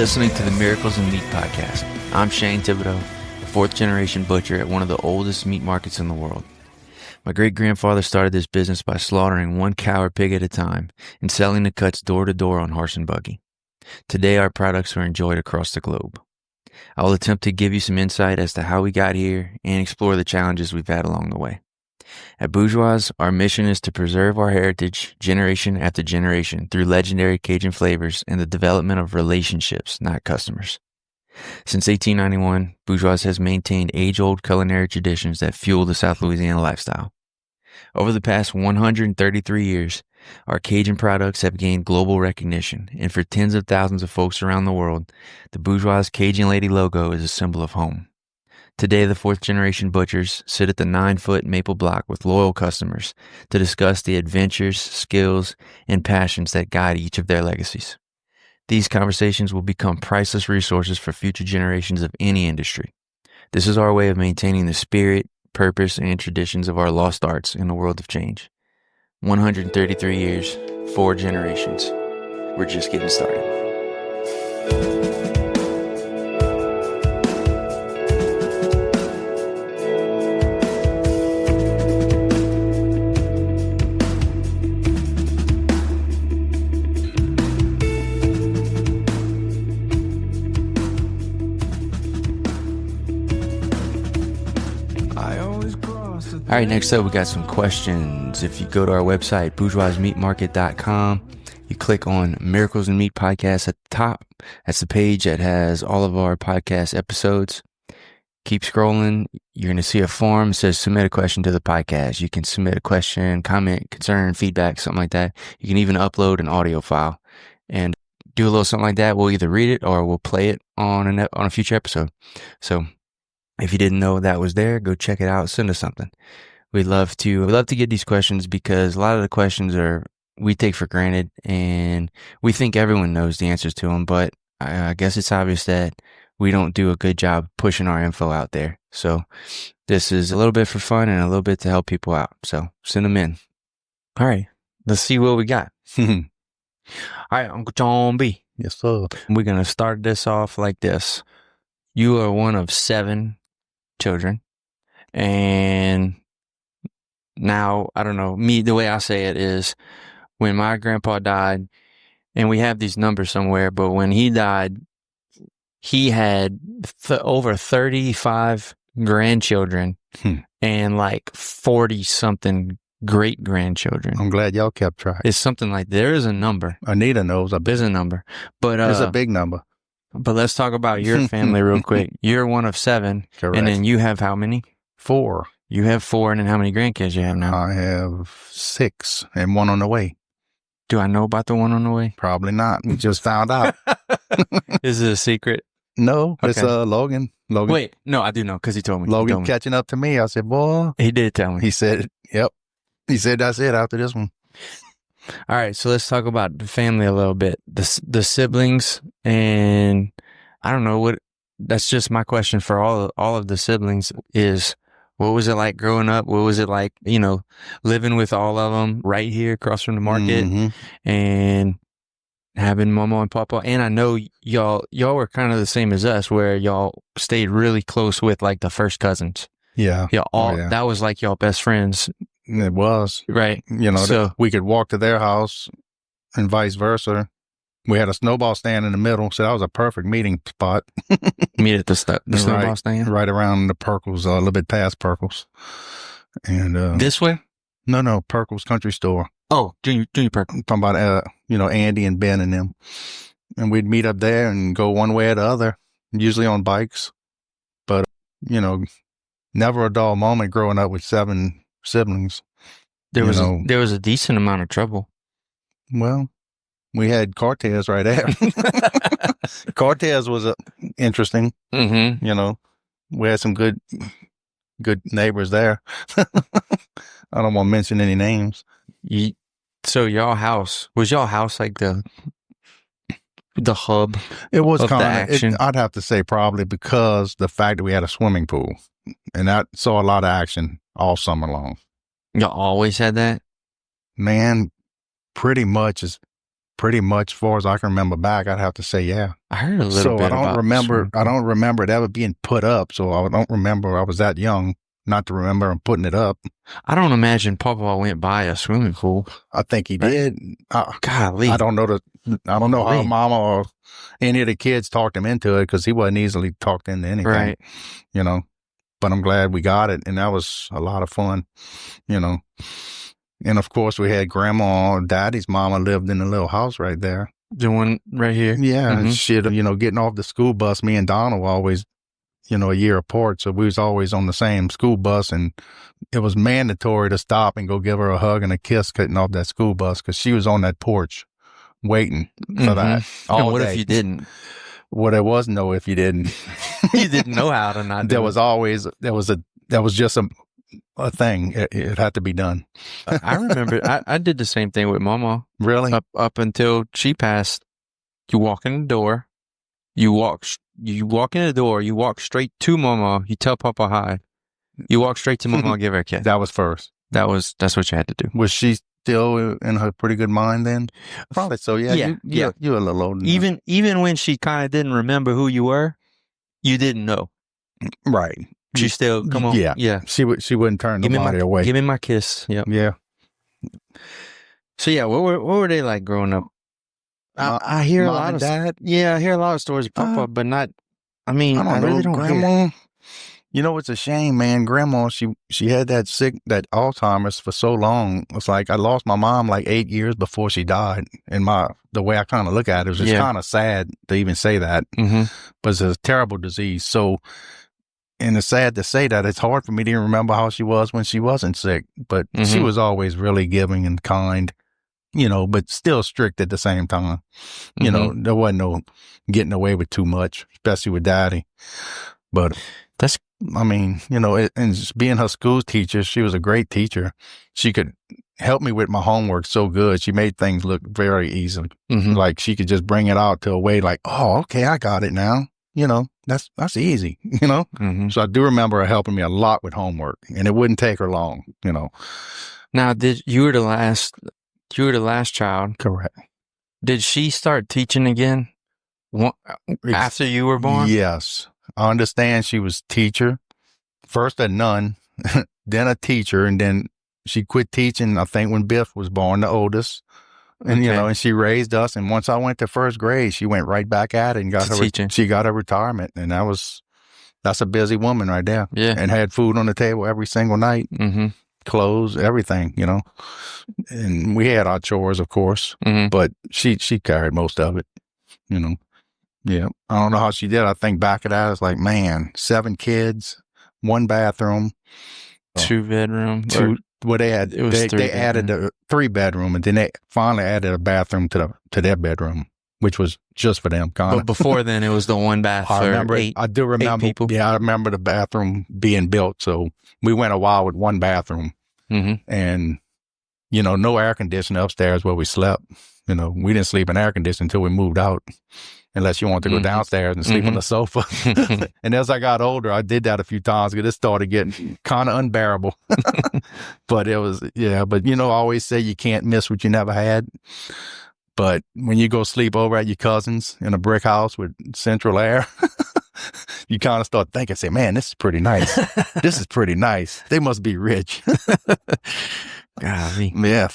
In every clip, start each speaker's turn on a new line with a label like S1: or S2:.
S1: listening to the Miracles in Meat podcast. I'm Shane Thibodeau, a fourth-generation butcher at one of the oldest meat markets in the world. My great-grandfather started this business by slaughtering one cow or pig at a time and selling the cuts door-to-door on horse and buggy. Today, our products are enjoyed across the globe. I will attempt to give you some insight as to how we got here and explore the challenges we've had along the way. At Bourgeois, our mission is to preserve our heritage generation after generation through legendary Cajun flavors and the development of relationships, not customers. Since 1891, Bourgeois has maintained age-old culinary traditions that fuel the South Louisiana lifestyle. Over the past 133 years, our Cajun products have gained global recognition, and for tens of thousands of folks around the world, the Bourgeois Cajun Lady logo is a symbol of home. Today, the fourth-generation butchers sit at the 9-foot maple block with loyal customers to discuss the adventures, skills, and passions that guide each of their legacies. These conversations will become priceless resources for future generations of any industry. This is our way of maintaining the spirit, purpose, and traditions of our lost arts in a world of change. 133 years, 4 generations. We're just getting started. All right, next up, we got some questions. If you go to our website, bourgeoismeatmarket.com, you click on Miracles in Meat podcast at the top. That's the page that has all of our podcast episodes. Keep scrolling. You're going to see a form that says submit a question to the podcast. You can submit a question, comment, concern, feedback, something like that. You can even upload an audio file and do a little something like that. We'll either read it or we'll play it on a future episode. So if you didn't know that was there, go check it out. Send us something. We'd love to get these questions because a lot of the questions we take for granted and we think everyone knows the answers to them. But I guess it's obvious that we don't do a good job pushing our info out there. So this is a little bit for fun and a little bit to help people out. So send them in. All right, let's see what we got. All right, Uncle John B.
S2: Yes, sir.
S1: We're going to start this off like this. You are one of 7 children. And now, I don't know, the way I say it is when my grandpa died, and we have these numbers somewhere, but when he died, he had over 35 grandchildren and like 40 something great grandchildren.
S2: I'm glad y'all kept track.
S1: It's something like, there is a number.
S2: Anita knows.
S1: There's a number. But
S2: it's a big number.
S1: But let's talk about your family real quick. You're one of 7.
S2: Correct.
S1: And then you have how many?
S2: 4.
S1: You have 4, and then how many grandkids you have now?
S2: I have 6 and 1 on the way.
S1: Do I know about the one on the way?
S2: Probably not. We just found out.
S1: Is it a secret?
S2: No,
S1: Okay.
S2: it's Logan.
S1: Wait, no, I do know because he told me.
S2: Logan catching up to me. I said, boy.
S1: He did tell me.
S2: He said, yep. He said, that's it after this one.
S1: All right, so let's talk about the family a little bit. The siblings, and I don't know what. That's just my question for all of the siblings is, what was it like growing up? What was it like, living with all of them right here across from the market and having Mama and Papa? And I know y'all were kind of the same as us, where y'all stayed really close with like the first cousins.
S2: Yeah.
S1: That was like y'all best friends.
S2: It was.
S1: Right.
S2: So we could walk to their house and vice versa. We had a snowball stand in the middle, so that was a perfect meeting spot.
S1: Meet at the snowball stand?
S2: Right around the Perkles, a little bit past Perkles. And
S1: this way?
S2: No, Perkles Country Store.
S1: Oh, Junior Perkles.
S2: I'm talking about, Andy and Ben and them. And we'd meet up there and go one way or the other, usually on bikes. But, never a dull moment growing up with 7 siblings.
S1: There was a decent amount of trouble.
S2: Well, we had Cortez right there. Cortez was interesting.
S1: Mm-hmm.
S2: We had some good neighbors there. I don't want to mention any names.
S1: So was y'all house like the hub?
S2: It was
S1: kind of action.
S2: I'd have to say probably because the fact that we had a swimming pool, and that saw a lot of action all summer long.
S1: Y'all always had that?
S2: Man, pretty much as pretty much, as far as I can remember back, I'd have to say, yeah.
S1: I heard a little bit about
S2: I don't remember it ever being put up. So I don't remember I was that young not to remember him putting it up.
S1: I don't imagine Papa went by a swimming pool.
S2: I think he did.
S1: Golly.
S2: I don't know how Mama or any of the kids talked him into it, because he wasn't easily talked into anything.
S1: Right.
S2: You know, but I'm glad we got it, and that was a lot of fun. You know, and of course we had Grandma, Daddy's mama lived in the little house right there.
S1: The one right here.
S2: Yeah, and shit. Getting off the school bus, me and Donna were always, a year apart, so we was always on the same school bus, and it was mandatory to stop and go give her a hug and a kiss getting off that school bus, because she was on that porch waiting for that all
S1: and what
S2: day.
S1: if you didn't?
S2: Well, there was no if you didn't.
S1: You didn't know how to not do
S2: There was always, that was just a thing. It had to be done.
S1: I remember I did the same thing with Mama.
S2: Really?
S1: Up until she passed. You walk in the door, you walk in the door, you walk straight to Mama, you tell Papa hi. You walk straight to Mama, give her a kiss.
S2: That was first.
S1: That's what you had to do.
S2: Was she still in her pretty good mind then? Probably so, yeah.
S1: Yeah.
S2: You were a little older.
S1: Even when she kind of didn't remember who you were, you didn't know.
S2: Right.
S1: She still, come on.
S2: Yeah. She wouldn't turn nobody away.
S1: Give me my kiss. Yep.
S2: Yeah.
S1: So yeah, what were they like growing up? I hear a lot of
S2: Dad.
S1: Yeah, I hear a lot of stories of Papa, but not. I mean, I really don't
S2: Grandma.
S1: hear.
S2: It's a shame, man. Grandma, she had that Alzheimer's for so long. It's like I lost my mom like 8 years before she died. And the way I kind of look at it is it's kind of sad to even say that, but it's a terrible disease. So, and it's sad to say that. It's hard for me to even remember how she was when she wasn't sick, but she was always really giving and kind, but still strict at the same time. There wasn't no getting away with too much, especially with Daddy. But and just being her school teacher, she was a great teacher. She could help me with my homework so good. She made things look very easy. Like she could just bring it out to a way like, oh, okay, I got it now. That's easy, So I do remember her helping me a lot with homework, and it wouldn't take her long,
S1: Now, you were the last child.
S2: Correct.
S1: Did she start teaching again after you were born?
S2: Yes. I understand she was teacher, first a nun, then a teacher, and then she quit teaching, I think, when Biff was born, the oldest. And, and she raised us. And once I went to first grade, she went right back at it and got she got her retirement. And that's a busy woman right there.
S1: Yeah.
S2: And had food on the table every single night, clothes, everything, And we had our chores, of course, but she carried most of it, Yeah. I don't know how she did. I think back at that, it's like, man, 7 kids, 1 bathroom,
S1: 2 bedroom.
S2: They added a 3 bedroom, and then they finally added a bathroom to their bedroom, which was just for them.
S1: But before then, it was the 1 bath.
S2: I do remember.
S1: 8 people.
S2: Yeah, I remember the bathroom being built. So we went a while with 1 bathroom, and no air conditioning upstairs where we slept. We didn't sleep in air conditioning until we moved out. Unless you want to go downstairs and sleep on the sofa. And as I got older, I did that a few times because it started getting kind of unbearable. But it was, but I always say you can't miss what you never had. But when you go sleep over at your cousin's in a brick house with central air, you kind of start thinking, say, man, this is pretty nice. This is pretty nice. They must be rich.
S1: Golly.
S2: Yeah,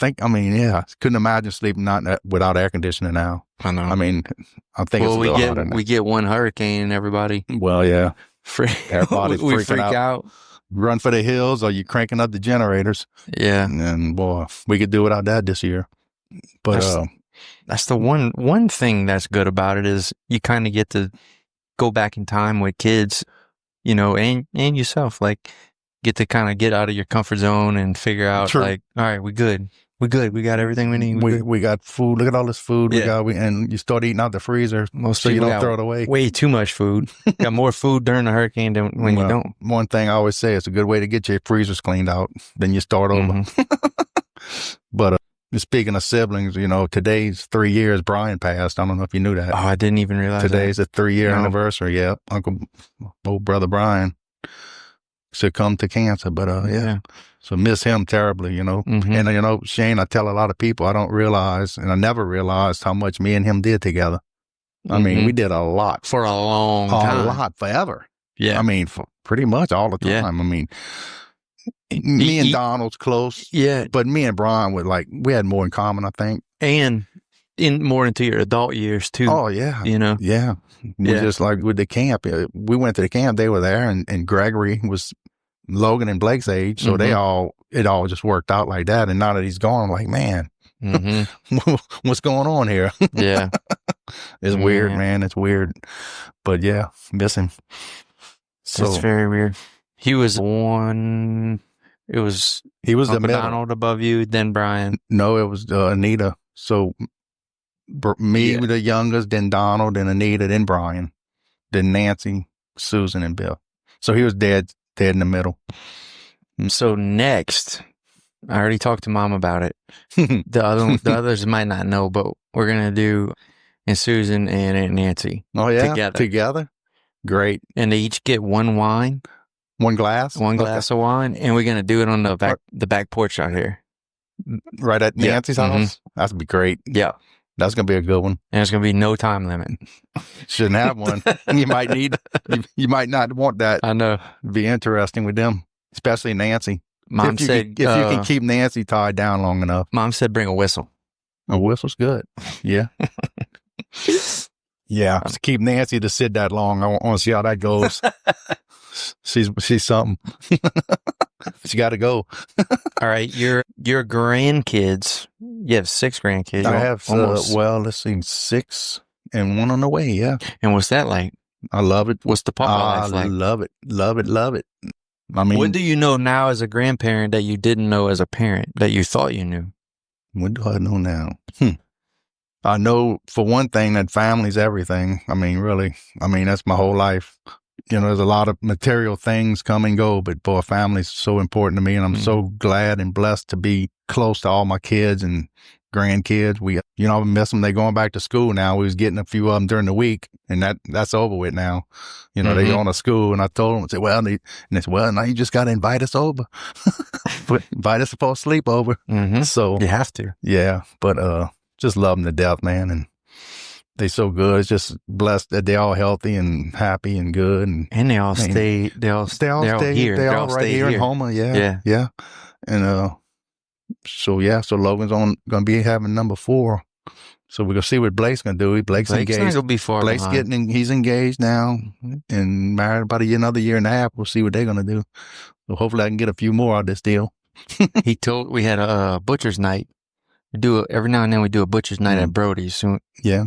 S2: couldn't imagine sleeping without air conditioning now.
S1: I know.
S2: I mean, I think it's a little harder now.
S1: We get 1 hurricane and everybody.
S2: Well, yeah. Everybody's
S1: we
S2: freaking
S1: freak out.
S2: Run for the hills, or you cranking up the generators.
S1: Yeah.
S2: And boy, we could do without that this year. But
S1: that's the one thing that's good about it is you kind of get to go back in time with kids, and yourself, like get to kind of get out of your comfort zone and figure out like, all right, we good. We got everything we need.
S2: We got food. Look at all this food we got. And you start eating out the freezer so you don't throw it away.
S1: Way too much food. Got more food during the hurricane than when you don't.
S2: One thing I always say, it's a good way to get your freezers cleaned out. Then you start over. But speaking of siblings, today's 3 years Brian passed. I don't know if you knew that.
S1: Oh, I didn't even realize
S2: today's a 3-year anniversary. Yeah, old brother Brian. succumbed to cancer. But yeah. So miss him terribly,
S1: Mm-hmm.
S2: And Shane, I tell a lot of people I don't realize, and I never realized how much me and him did together. I mean, we did a lot
S1: for a long time,
S2: a lot forever.
S1: Yeah,
S2: I mean, for pretty much all the time.
S1: Yeah.
S2: I mean, me and Donald's close.
S1: Yeah,
S2: but me and Brian we had more in common, I think,
S1: and more into your adult years too.
S2: Oh yeah,
S1: Yeah.
S2: We just like with the camp. We went to the camp. They were there, and Gregory was Logan and Blake's age, so it all just worked out like that. And now that he's gone, I'm like, man, what's going on here?
S1: Yeah,
S2: it's weird, man. It's weird, but yeah, miss him. So
S1: it's very weird. He was one. He was
S2: the middle.
S1: Donald above you, then Brian.
S2: No, it was Anita. So me the youngest, then Donald, then Anita, then Brian, then Nancy, Susan, and Bill. So he was dead in the middle.
S1: So next, I already talked to Mom about it. The others might not know, but we're gonna do and Susan and Aunt Nancy.
S2: Oh yeah, together. Great.
S1: And they each get one wine.
S2: One glass
S1: of wine, and we're gonna do it on the back porch out here,
S2: right at Nancy's house. That's gonna be great.
S1: Yeah,
S2: that's gonna be a good one.
S1: And there's gonna be no time limit.
S2: Shouldn't have one. You might need. You might not want that.
S1: I know.
S2: Be interesting with them, especially Nancy.
S1: Mom said
S2: if you can keep Nancy tied down long enough.
S1: Mom said bring a whistle.
S2: A whistle's good. Yeah. Yeah. To keep Nancy to sit that long, I want to see how that goes. She's something. She got to go.
S1: All right, your grandkids. You have 6 grandkids.
S2: I have let's see, 6 and 1 on the way. Yeah.
S1: And what's that like?
S2: I love it.
S1: What's the papa life like?
S2: I love it. I mean,
S1: what do you know now as a grandparent that you didn't know as a parent that you thought you knew?
S2: What do I know now? I know for one thing that family's everything. I mean, really. I mean, that's my whole life. There's a lot of material things come and go, but boy, family's so important to me, and I'm so glad and blessed to be close to all my kids and grandkids. I miss them. They're going back to school now. We was getting a few of them during the week, and that's over with now. They going to school, and I told them, I said, now you just got to invite us over. Invite us for a sleepover. So
S1: you have to.
S2: Yeah, but just love them to death, man, and they so good. It's just blessed that they're all healthy and happy and good, and
S1: they all stay. They all here.
S2: They're all right here in Houma. Yeah. And so Logan's gonna be having number 4. So we're gonna see what Blake's gonna do. Blake's engaged.
S1: Not gonna be far
S2: Blake's
S1: behind.
S2: He's engaged now and married about another year and a half. We'll see what they're gonna do. So hopefully I can get a few more out of this deal.
S1: We had a butcher's night. Every now and then we do a butcher's night at Brody's. So
S2: yeah.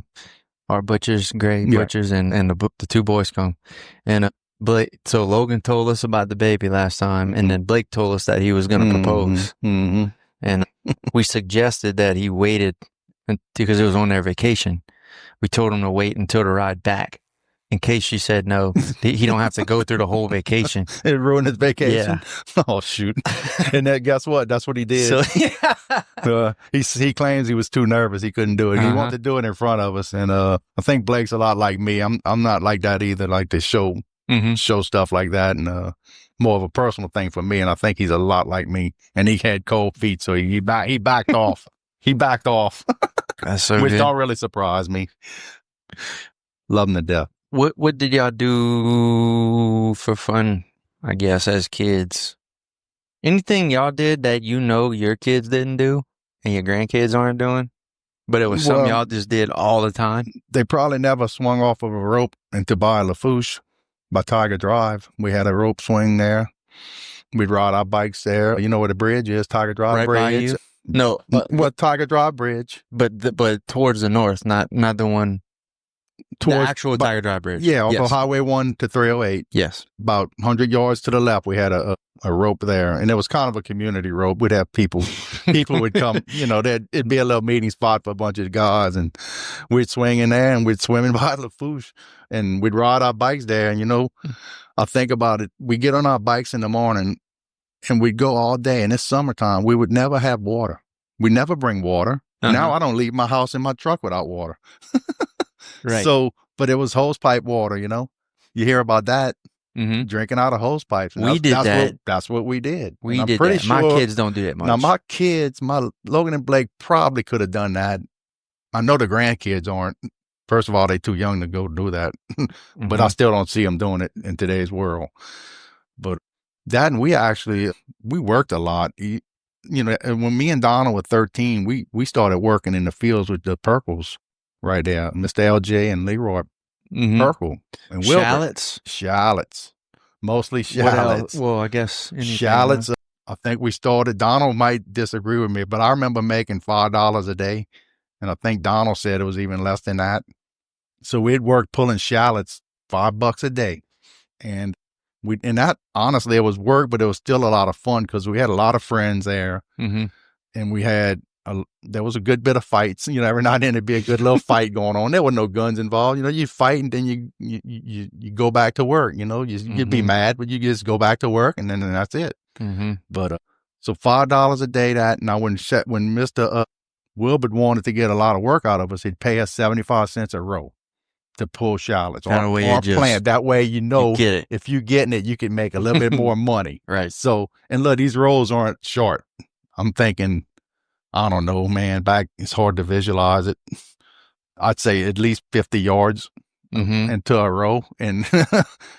S1: Our butchers, butchers, and the 2 boys come. And Blake, so Logan told us about the baby last time, and then Blake told us that he was going to propose. And we suggested that he waited because it was on their vacation. We told him to wait until the ride back in case she said no. He don't have to go through the whole vacation.
S2: It ruined his vacation.
S1: Yeah.
S2: Oh, shoot. And guess what? That's what he did. So, he claims he was too nervous. He couldn't do it. He wanted to do it in front of us. And I think Blake's a lot like me. I'm not like that either, like to show stuff like that. And more of a personal thing for me. And I think he's a lot like me. And he had cold feet, so he backed off. He backed off.
S1: That's so
S2: which
S1: good.
S2: don't really surprise me. Love him to death.
S1: What did y'all do for fun, I guess, as kids? Anything y'all did that your kids didn't do and your grandkids aren't doing? But it was something y'all just did all the time?
S2: They probably never swung off of a rope into by Lafourche by Tiger Drive. We had a rope swing there. We'd ride our bikes there. You know where the bridge is, Tiger Drive
S1: right
S2: Bridge?
S1: By you? No.
S2: Tiger Drive Bridge.
S1: But towards the north, not the one... the actual Tiger Drive Bridge.
S2: Yeah, off of Highway 1 to 308.
S1: Yes.
S2: About 100 yards to the left, we had a rope there. And it was kind of a community rope. We'd have people would come, it'd be a little meeting spot for a bunch of guys. And we'd swing in there and we'd swim in by Lafourche. And we'd ride our bikes there. And, I think about it. We get on our bikes in the morning and we'd go all day. And it's summertime. We would never have water. We never bring water. Now I don't leave my house in my truck without water.
S1: Right.
S2: So, but it was hose pipe water, You hear about that. drinking out of hose pipes. And
S1: We did that.
S2: That's what we did.
S1: We
S2: I'm
S1: did
S2: pretty
S1: that.
S2: sure,
S1: My kids don't do that much.
S2: Now, my kids, my Logan and Blake probably could have done that. I know the grandkids aren't. First of all, they're too young to go do that. But I still don't see them doing it in today's world. But that, and we worked a lot. You know, and when me and Donald were 13, we started working in the fields with the Perkles right there, Mr. LJ and Leroy Perkle. And shallots, mostly shallots.
S1: Well, I guess
S2: shallots. I think we started. Donald might disagree with me, but I remember making $5 a day, and I think Donald said it was even less than that. So we'd work pulling shallots $5 a day, and that honestly it was work, but it was still a lot of fun because we had a lot of friends there, and we had there was a good bit of fights. You know, every now and then there'd be a good little fight going on. There were no guns involved. You know, you fight and then you go back to work. You know, you'd be mad, but you just go back to work, and then that's it. But so $5 a day. That now when Mr. Wilbert wanted to get a lot of work out of us, he'd pay us 75 cents a row to pull shallots or plant. That way, you know, if you're getting it, you can make a little bit more money.
S1: Right.
S2: So, and look, these rows aren't short. I'm thinking, I don't know, man, it's hard to visualize it. I'd say at least 50 yards into a row. And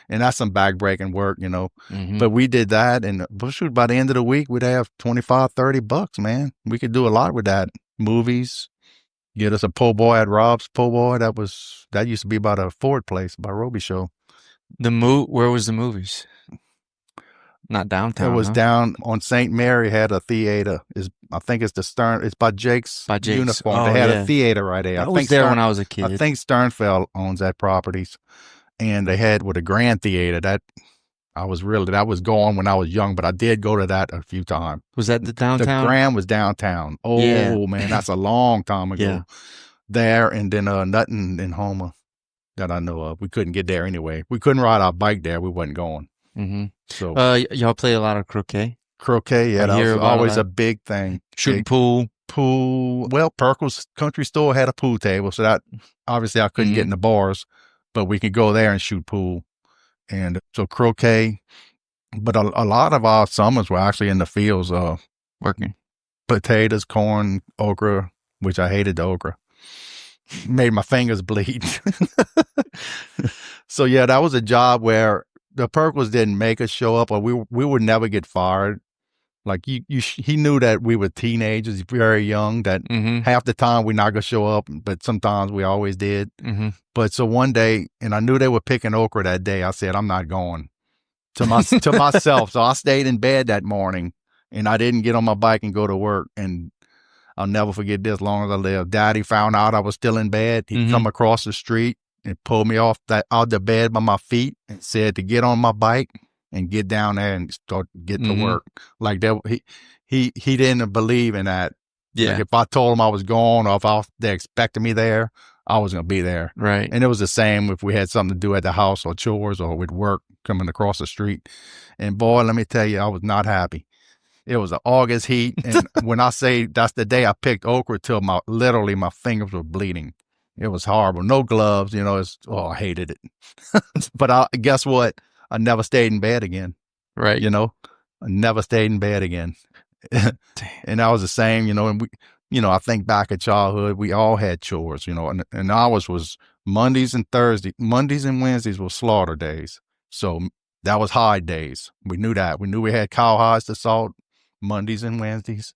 S2: that's some back-breaking work, you know. But we did that. And shoot, by the end of the week, we'd have $25-$30, man. We could do a lot with that. Movies. Get us a po' boy at Rob's Po' Boy. That used to be by the Ford place, by Roby Show.
S1: Where was the movies? Not downtown.
S2: It was down on St. Mary. Had a theater. I think it's the Stern. It's by Jake's Uniform. They had a theater right there.
S1: I was there when I was a kid.
S2: I think Sternfeld owns that properties, and they had with a Grand Theater that was gone when I was young, but I did go to that a few times.
S1: Was that the downtown?
S2: The Grand was downtown. Oh, man, that's a long time ago.
S1: Yeah.
S2: There, and then nothing in Homer that I know of. We couldn't get there anyway. We couldn't ride our bike there. We wasn't going. So,
S1: y'all play a lot of croquet?
S2: Croquet, yeah, that was always a big thing.
S1: Shooting pool.
S2: Well, Perkle's Country Store had a pool table, so that obviously I couldn't get in the bars, but we could go there and shoot pool. And so croquet, but a lot of our summers were actually in the fields,
S1: working
S2: potatoes, corn, okra, which I hated the okra. Made my fingers bleed. So yeah, that was a job where the Perkles didn't make us show up, or we would never get fired. Like he knew that we were teenagers, very young, that half the time we're not going to show up, but sometimes we always did. But so one day, and I knew they were picking okra that day, I said, I'm not going to myself. So I stayed in bed that morning, and I didn't get on my bike and go to work. And I'll never forget this as long as I live. Daddy found out I was still in bed. He'd come across the street and pulled me out the bed by my feet and said to get on my bike and get down there and start getting to work. Like that, he didn't believe in that.
S1: Yeah.
S2: Like if I told him I was gone, or if they expected me there, I was going to be there.
S1: Right.
S2: And it was the same if we had something to do at the house or chores or with work coming across the street. And boy, let me tell you, I was not happy. It was an August heat. And when I say that's the day I picked okra till literally my fingers were bleeding. It was horrible. No gloves, you know, I hated it. But guess what? I never stayed in bed again.
S1: Right.
S2: You know, I never stayed in bed again. And that was the same, you know, and I think back at childhood, we all had chores, you know, and ours was Mondays and Wednesdays were slaughter days. So that was hide days. We knew that. We knew we had cowhides to salt Mondays and Wednesdays.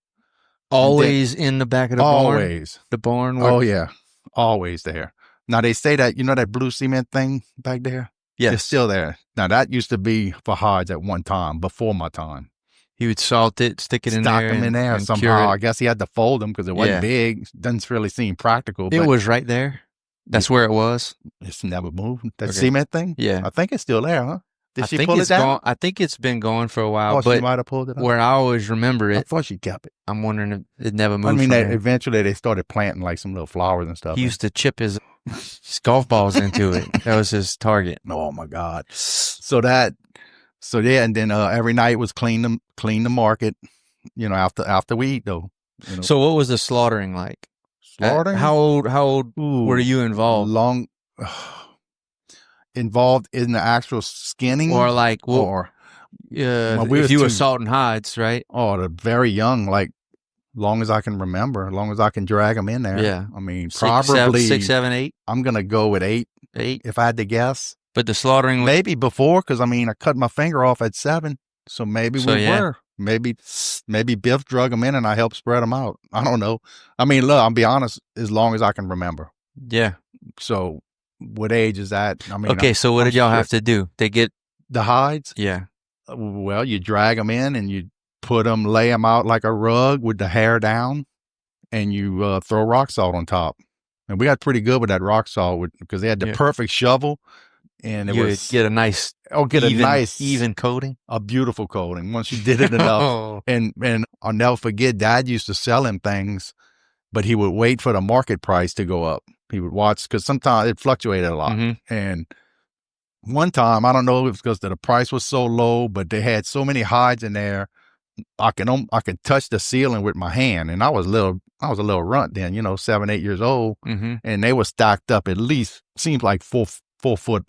S1: Always in the back of the barn?
S2: Always.
S1: The barn?
S2: Oh, yeah. Always there. Now, they say that, you know, that blue cement thing back there?
S1: Yes.
S2: It's still there. Now, that used to be for hides at one time, before my time.
S1: He would salt it, stick it in there.
S2: Stock them in there somehow. I guess he had to fold them because it wasn't big. Doesn't really seem practical.
S1: It was right there. That's where it was.
S2: It's never moved. That cement thing?
S1: Yeah.
S2: I think it's still there, huh? Did she pull it down?
S1: I think it's been gone for a while.
S2: But she might have pulled it out.
S1: Where I always remember it.
S2: I thought she kept it.
S1: I'm wondering if it never moved.
S2: I mean, eventually they started planting like some little flowers and stuff.
S1: He used to chip his golf balls into it. That was his target.
S2: Oh my God. So yeah, and then every night was clean the market, you know, after we eat though. You know.
S1: So what was the slaughtering like?
S2: Slaughtering?
S1: How old were you involved?
S2: involved in the actual skinning,
S1: Or like, well,
S2: or
S1: if
S2: was
S1: you were
S2: too-
S1: salting hides, right?
S2: oh, they're very young, like long as I can remember, as long as I can drag them in there.
S1: Yeah.
S2: I mean,
S1: Six,
S2: probably
S1: 7, 8,
S2: I'm gonna go with 8
S1: 8.
S2: if I had to guess.
S1: But the slaughtering was,
S2: Maybe before, because I mean, I cut my finger off at 7, so maybe
S1: So,
S2: we
S1: yeah.
S2: were. Maybe Biff drug them in and I helped spread them out. I don't know. I mean, look, I'll be honest, as long as I can remember.
S1: yeah.
S2: So, what age is that? I mean,
S1: Okay, so what did y'all have to do? They get,
S2: the hides?
S1: yeah.
S2: Well, you drag them in and you lay them out like a rug with the hair down, and you throw rock salt on top. And we got pretty good with that rock salt because they had the perfect shovel, and it
S1: You
S2: was
S1: get a nice, even coating.
S2: a beautiful coating once you did it enough.
S1: Oh.
S2: And I'll never forget, Dad used to sell him things, but he would wait for the market price to go up. He would watch, because sometimes it fluctuated a lot.
S1: Mm-hmm.
S2: And one time, I don't know if it was because the price was so low, but they had so many hides in there, I could touch the ceiling with my hand, and I was a little runt then, 7, 8 years old,
S1: Mm-hmm.
S2: and they were stacked up at least seems like 4 foot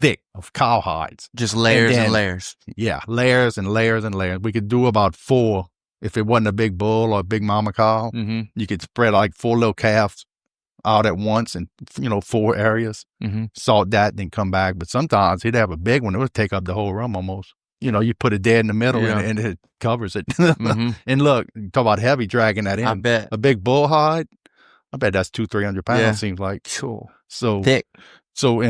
S2: thick of cow hides,
S1: Just layers
S2: then-
S1: and layers.
S2: yeah, layers and layers and layers. We could do about 4 if it wasn't a big bull or a big mama cow.
S1: Mm-hmm.
S2: You could spread like 4 little calves out at once, and 4 areas.
S1: Mm-hmm.
S2: Salt that, then come back. But sometimes he'd have a big one; it would take up the whole room almost. You put it dead in the middle,
S1: Yeah.
S2: and it covers it.
S1: Mm-hmm.
S2: And look, talk about heavy dragging that in.
S1: I bet.
S2: A big bull hide, I bet that's 200-300 pounds.
S1: Yeah.
S2: Seems like.
S1: Cool.
S2: So
S1: Thick.
S2: So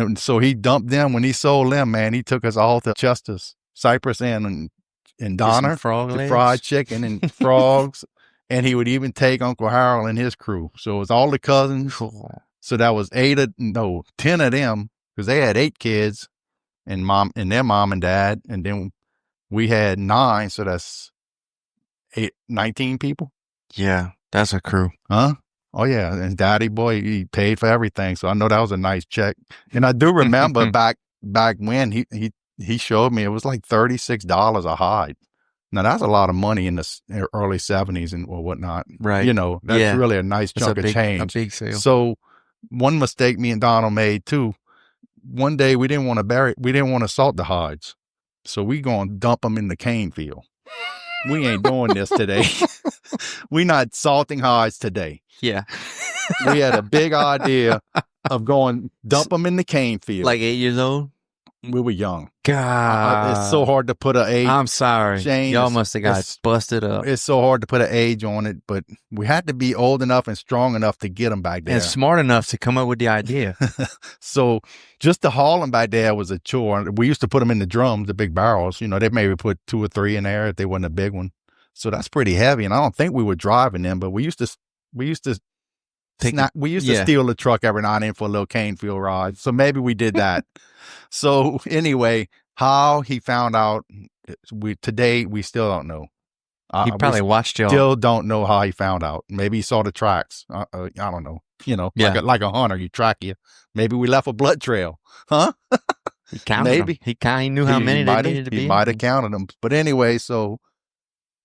S2: he dumped them when he sold them. Man, he took us all to Chester's, Cypress Inn, and Donner,
S1: Frog
S2: the
S1: legs.
S2: fried chicken and frogs, and he would even take Uncle Harold and his crew. So it was all the cousins.
S1: Cool.
S2: So that was 10 of them, because they had 8 kids, and their mom and dad, and then we had 9, so that's 19 people.
S1: Yeah, that's a crew.
S2: Huh? Oh yeah, and Daddy boy, he paid for everything, so I know that was a nice check. And I do remember back when he showed me, it was like $36 a hide. Now that's a lot of money in the early 70s or whatnot.
S1: Right.
S2: That's really a nice chunk of change.
S1: A big sale.
S2: So one mistake me and Donald made too. One day we didn't want to salt the hides, so we gonna dump them in the cane field. We ain't doing this today. We not salting hides today.
S1: Yeah.
S2: We had a big idea of going dump them in the cane field.
S1: Like 8 years old?
S2: We were young.
S1: God.
S2: It's so hard to put an age.
S1: I'm sorry.
S2: Shane,
S1: Y'all must have got
S2: it's-
S1: busted up.
S2: It's so hard to put an age on it, but we had to be old enough and strong enough to get them back there.
S1: And smart enough to come up with the idea.
S2: So just to haul them back there was a chore. We used to put them in the drums, the big barrels. They maybe put 2 or 3 in there if they wasn't a big one. So that's pretty heavy. And I don't think we were driving them, but we used to steal the truck every now and then for a little cane field ride. So maybe we did that. So anyway, how he found out, today we still don't know.
S1: He probably watched y'all.
S2: Still don't know how he found out. Maybe he saw the tracks. I don't know. Like a hunter, you track you. Maybe we left a blood trail, huh?
S1: He counted
S2: Maybe.
S1: them. He knew how many they needed to be.
S2: He might have counted them. But anyway, so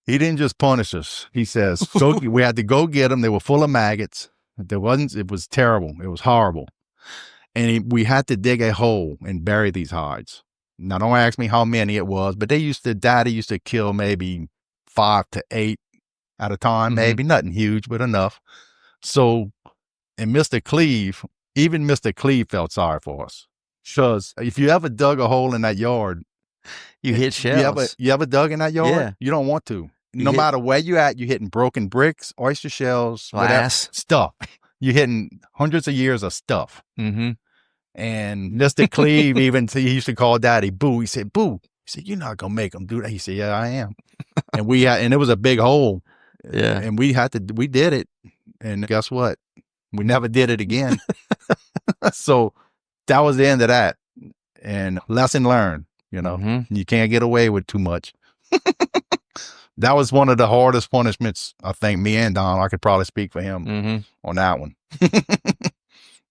S2: he didn't just punish us. He says, we had to go get them. They were full of maggots. It was terrible. It was horrible. And we had to dig a hole and bury these hides. Now, don't ask me how many it was, but Daddy used to kill maybe 5 to 8 at a time, maybe nothing huge, but enough. So, and Mr. Cleve felt sorry for us. Because if you ever dug a hole in that yard,
S1: You hit shells.
S2: You ever dug in that yard?
S1: Yeah.
S2: You don't want to. No matter where you at, you're hitting broken bricks, oyster shells,
S1: Glass.
S2: stuff. You're hitting hundreds of years of stuff.
S1: Mm-hmm.
S2: And Mr. Cleve he used to call Daddy Boo. He said, Boo. He said, you're not gonna make them do that. He said, yeah, I am. And it was a big hole.
S1: Yeah.
S2: And we did it. And guess what? We never did it again. So that was the end of that. And lesson learned, you can't get away with too much. That was one of the hardest punishments, I think, me and Don, I could probably speak for him on that one.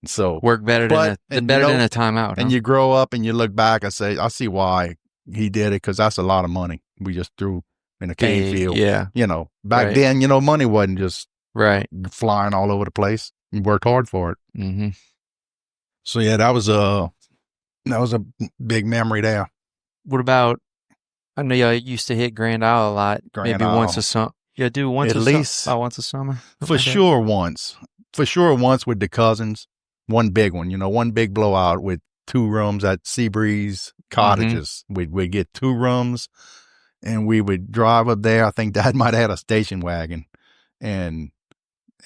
S2: So
S1: work better than a timeout.
S2: And you grow up and you look back and say, I see why he did it, because that's a lot of money we just threw in a cane field.
S1: Yeah.
S2: Back then, money wasn't just flying all over the place. You worked hard for it.
S1: Mm-hmm.
S2: So yeah, that was That was a big memory there.
S1: What about, I know y'all used to hit Grand Isle a lot.
S2: Grand
S1: Maybe once
S2: Isle.
S1: a summer. Yeah, do once
S2: At
S1: a summer.
S2: least
S1: Once a summer.
S2: for
S1: Something like that.
S2: sure once. For sure once with the cousins. One big one, one big blowout with 2 rooms at Seabreeze Cottages. We'd get 2 rooms and we would drive up there. I think Dad might have had a station wagon. And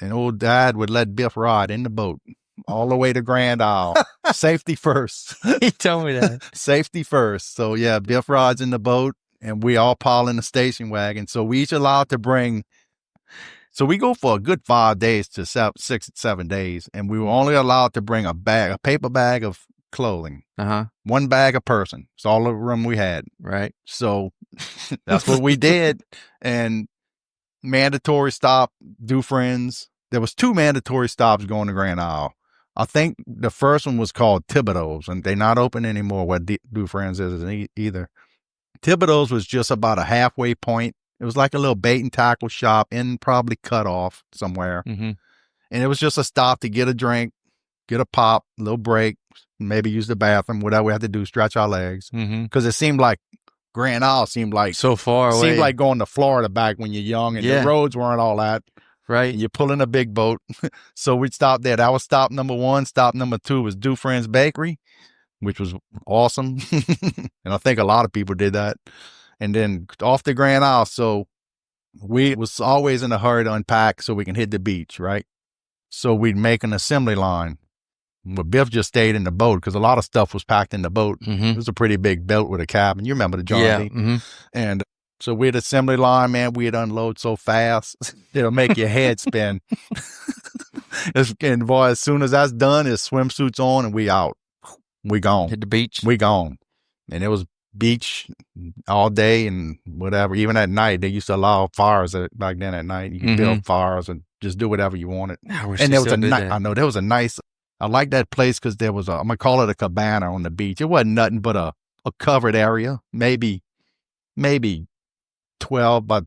S2: old Dad would let Biff ride in the boat all the way to Grand Isle. Safety first.
S1: He told me that.
S2: Safety first. So yeah, Biff rides in the boat and we all pile in the station wagon. So we each allowed to bring, so we go for a good 5 days to 6 or 7 days. And we were only allowed to bring a paper bag of clothing. 1 bag a person. It's all the room we had.
S1: Right.
S2: So that's what we did. And mandatory stop, Dufresne's. There was 2 mandatory stops going to Grand Isle. I think the first one was called Thibodeau's, and they're not open anymore where Dufresne's is either. Thibodeau's was just about a halfway point. It was like a little bait and tackle shop in probably Cut Off somewhere. And it was just a stop to get a drink, get a pop, a little break, maybe use the bathroom, whatever we had to do, stretch our legs. Because it seemed like Grand Isle seemed like
S1: so far away.
S2: Seemed like going to Florida back when you're young and the roads weren't all that.
S1: Right.
S2: And you're pulling a big boat. So we'd stop there. That was stop number 1. Stop number 2 was Dufresne's Bakery, which was awesome. And I think a lot of people did that. And then off to Grand Isle. So we was always in a hurry to unpack so we can hit the beach, right? So we'd make an assembly line. But Biff just stayed in the boat because a lot of stuff was packed in the boat. It was a pretty big boat with a cabin. You remember the John D? And so we'd assembly line, man, we'd unload so fast. It'll make your head spin. And boy, as soon as that's done, his swimsuits on and we out. We gone.
S1: Hit the beach.
S2: We gone. And it was beach all day and whatever. Even at night, they used to allow fires back then at night. You could build fires and just do whatever you wanted. And there was I know there was a nice, I like that place because there was I'm going to call it a cabana on the beach. It wasn't nothing but a covered area, maybe 12 by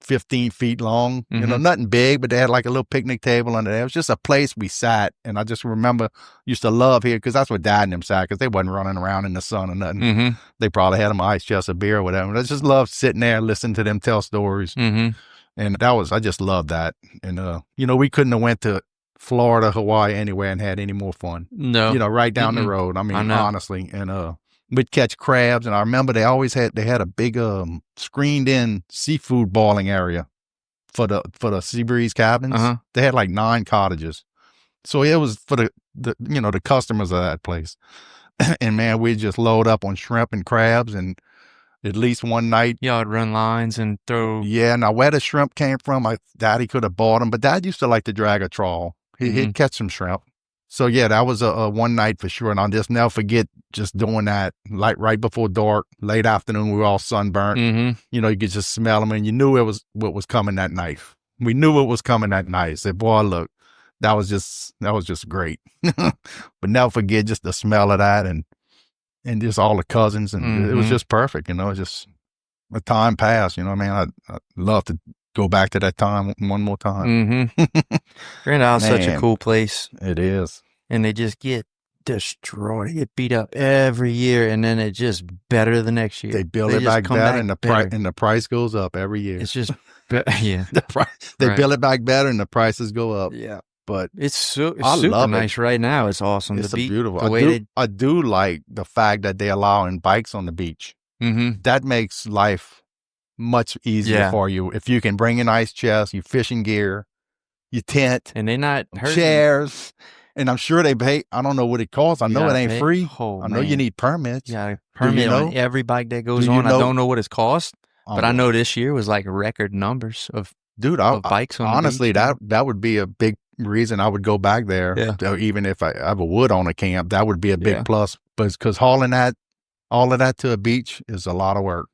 S2: 15 feet long, nothing big, but they had like a little picnic table under there. It was just a place we sat. And I just remember used to love here because that's what Dad and them sat because they wasn't running around in the sun or nothing. They probably had them ice chest of beer or whatever. But I just loved sitting there, listening to them tell stories. And I just loved that. And, we couldn't have went to Florida, Hawaii, anywhere and had any more fun.
S1: No.
S2: Right down the road. I mean, honestly. And, we'd catch crabs, and I remember they had a big screened in seafood boiling area for the Seabreeze cabins. They had like 9 cottages, so it was for the customers of that place. And man, we'd just load up on shrimp and crabs, and at least one night,
S1: y'all would run lines and throw.
S2: Yeah, now where the shrimp came from, my daddy could have bought them, but Dad used to like to drag a trawl. He'd catch some shrimp. So yeah, that was a one night for sure. And I'll just never forget just doing that, like right before dark, late afternoon, we were all sunburnt. You could just smell them and you knew what was coming that night. We knew what was coming that night. I said, boy, look, that was just great. But never forget just the smell of that and just all the cousins. And it was just perfect, just the time passed, I'd love to go back to that time one more time.
S1: Grand Isle's such a cool place.
S2: It is.
S1: And they just get destroyed. They get beat up every year, and then it's just better the next year.
S2: They build it back better, and the price goes up every year.
S1: It's just, yeah.
S2: They build it back better, and the prices go up.
S1: Yeah.
S2: But
S1: it's super nice right now. It's awesome.
S2: It's beautiful. I do like the fact that they're allowing bikes on the beach. That makes life much easier for you. If you can bring an ice chest, your fishing gear, your tent,
S1: and they're not hurting.
S2: Chairs. And I'm sure they pay. I don't know what it costs. I know it ain't free. I know you need permits.
S1: Yeah, permit on every bike that goes on. I don't know what it's cost, but I know this year was like record numbers of bikes on
S2: honestly,
S1: the beach.
S2: that would be a big reason I would go back there. Yeah. Even if I ever would own a camp, that would be a big plus. But because hauling all of that to a beach is a lot of work.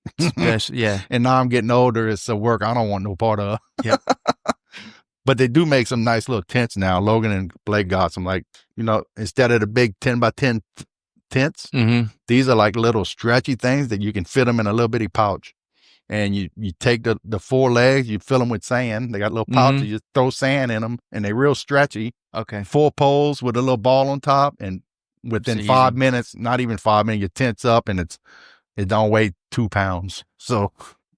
S1: Yeah.
S2: And now I'm getting older. It's a work I don't want no part of.
S1: Yeah.
S2: But they do make some nice little tents now. Logan and Blake got some, like, instead of the big 10 by 10 tents, these are like little stretchy things that you can fit them in a little bitty pouch. And you take the 4 legs, you fill them with sand. They got little pouches, you just throw sand in them, and they're real stretchy.
S1: Okay.
S2: 4 poles with a little ball on top, and within 5 minutes, not even 5 minutes, your tent's up and it don't weigh 2 pounds. So